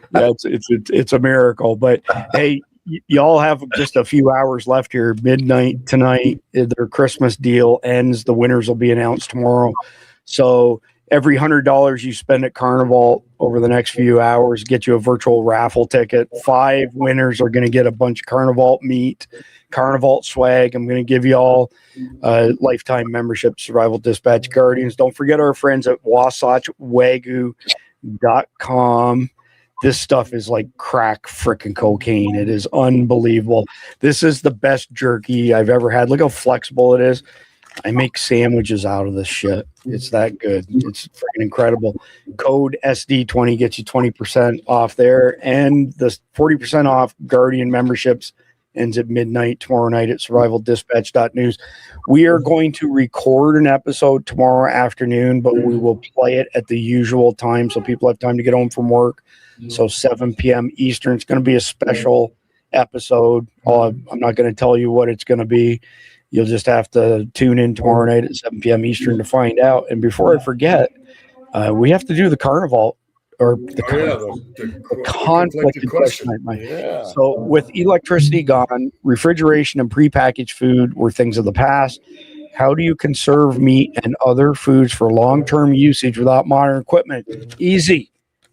It's a miracle. But hey, y'all have just a few hours left here. Midnight tonight, their Christmas deal ends. The winners will be announced tomorrow. So every $100 you spend at Carnivalt over the next few hours get you a virtual raffle ticket. 5 winners are going to get a bunch of Carnivalt meat, Carnivalt swag. I'm going to give you all lifetime membership, Survival Dispatch Guardians. Don't forget our friends at WasatchWagyu.com. This stuff is like crack freaking cocaine. It is unbelievable. This is the best jerky I've ever had. Look how flexible it is. I make sandwiches out of this shit. It's that good. It's freaking incredible. Code SD20 gets you 20% off there. And the 40% off Guardian memberships ends at midnight tomorrow night at survivaldispatch.news. We are going to record an episode tomorrow afternoon, but we will play it at the usual time so people have time to get home from work. So 7 p.m. Eastern. It's going to be a special episode. I'm not going to tell you what it's going to be. You'll just have to tune in tomorrow night at 7 p.m. Eastern to find out. And before I forget, we have to do the Carnival or the conflicted question. Yeah. So with electricity gone, refrigeration and prepackaged food were things of the past. How do you conserve meat and other foods for long-term usage without modern equipment? Easy.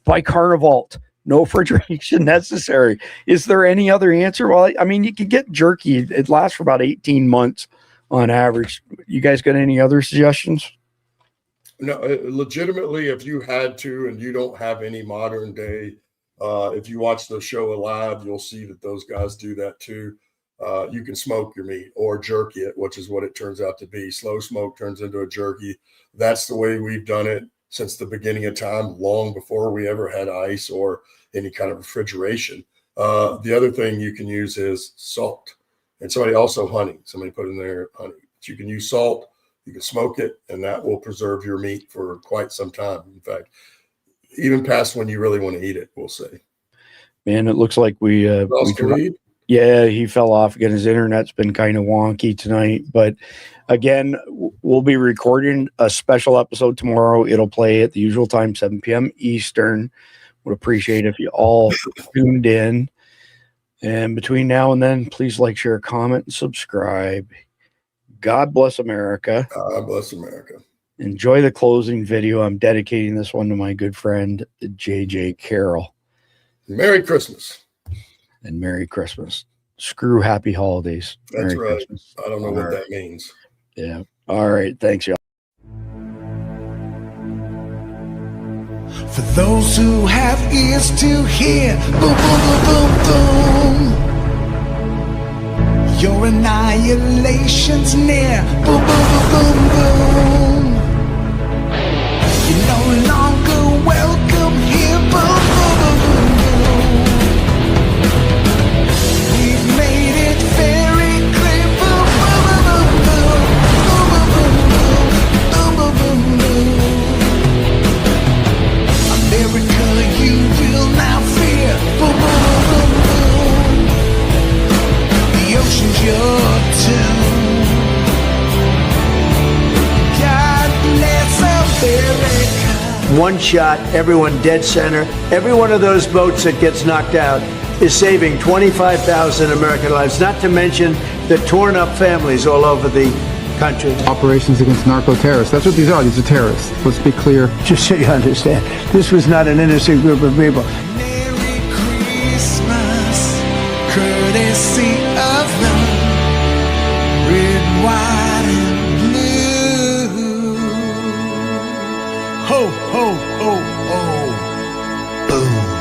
Buy Carnivalt. No refrigeration necessary. Is there any other answer? Well, I mean, you can get jerky. It lasts for about 18 months on average. You guys got any other suggestions? No, legitimately, if you had to and you don't have any modern day, if you watch the show Alive, you'll see that those guys do that too. You can smoke your meat or jerky it, which is what it turns out to be. Slow smoke turns into a jerky. That's the way we've done it since the beginning of time, long before we ever had ice or any kind of refrigeration. The other thing you can use is salt. And somebody also honey. Somebody put in there honey. But you can use salt. You can smoke it, and that will preserve your meat for quite some time. In fact, even past when you really want to eat it, we'll say. Man, it looks like yeah, he fell off again. His internet's been kind of wonky tonight. But again, we'll be recording a special episode tomorrow. It'll play at the usual time, 7 p.m. Eastern. Would appreciate if you all tuned in. And between now and then, please like, share, comment, and subscribe. God bless America. God bless America. Enjoy the closing video. I'm dedicating this one to my good friend, JJ Carroll. Merry Christmas. And Merry Christmas. Screw Happy Holidays. That's Merry right. Christmas. I don't know what that means. Yeah. All right. Thanks, y'all. For those who have ears to hear, boom, boom, boom, boom, boom. Your annihilation's near, boom, boom, boom, boom, boom. You're no longer welcome here, boom, boom, boom, boom, boom. We've made it very clear, boom, boom, boom, boom, boom, boom, boom, boom, boom, boom. America, you will now fear, boom, boom, boom, boom. The ocean's your tomb. God bless America. One shot, everyone dead center. Every one of those boats that gets knocked out is saving 25,000 American lives, not to mention the torn up families all over the country. Operations against narco-terrorists. That's what these are. These are terrorists. Let's be clear. Just so you understand, this was not an innocent group of people. Merry Christmas, courtesy of love, red, white, and blue. Ho, ho, ho, ho, boom.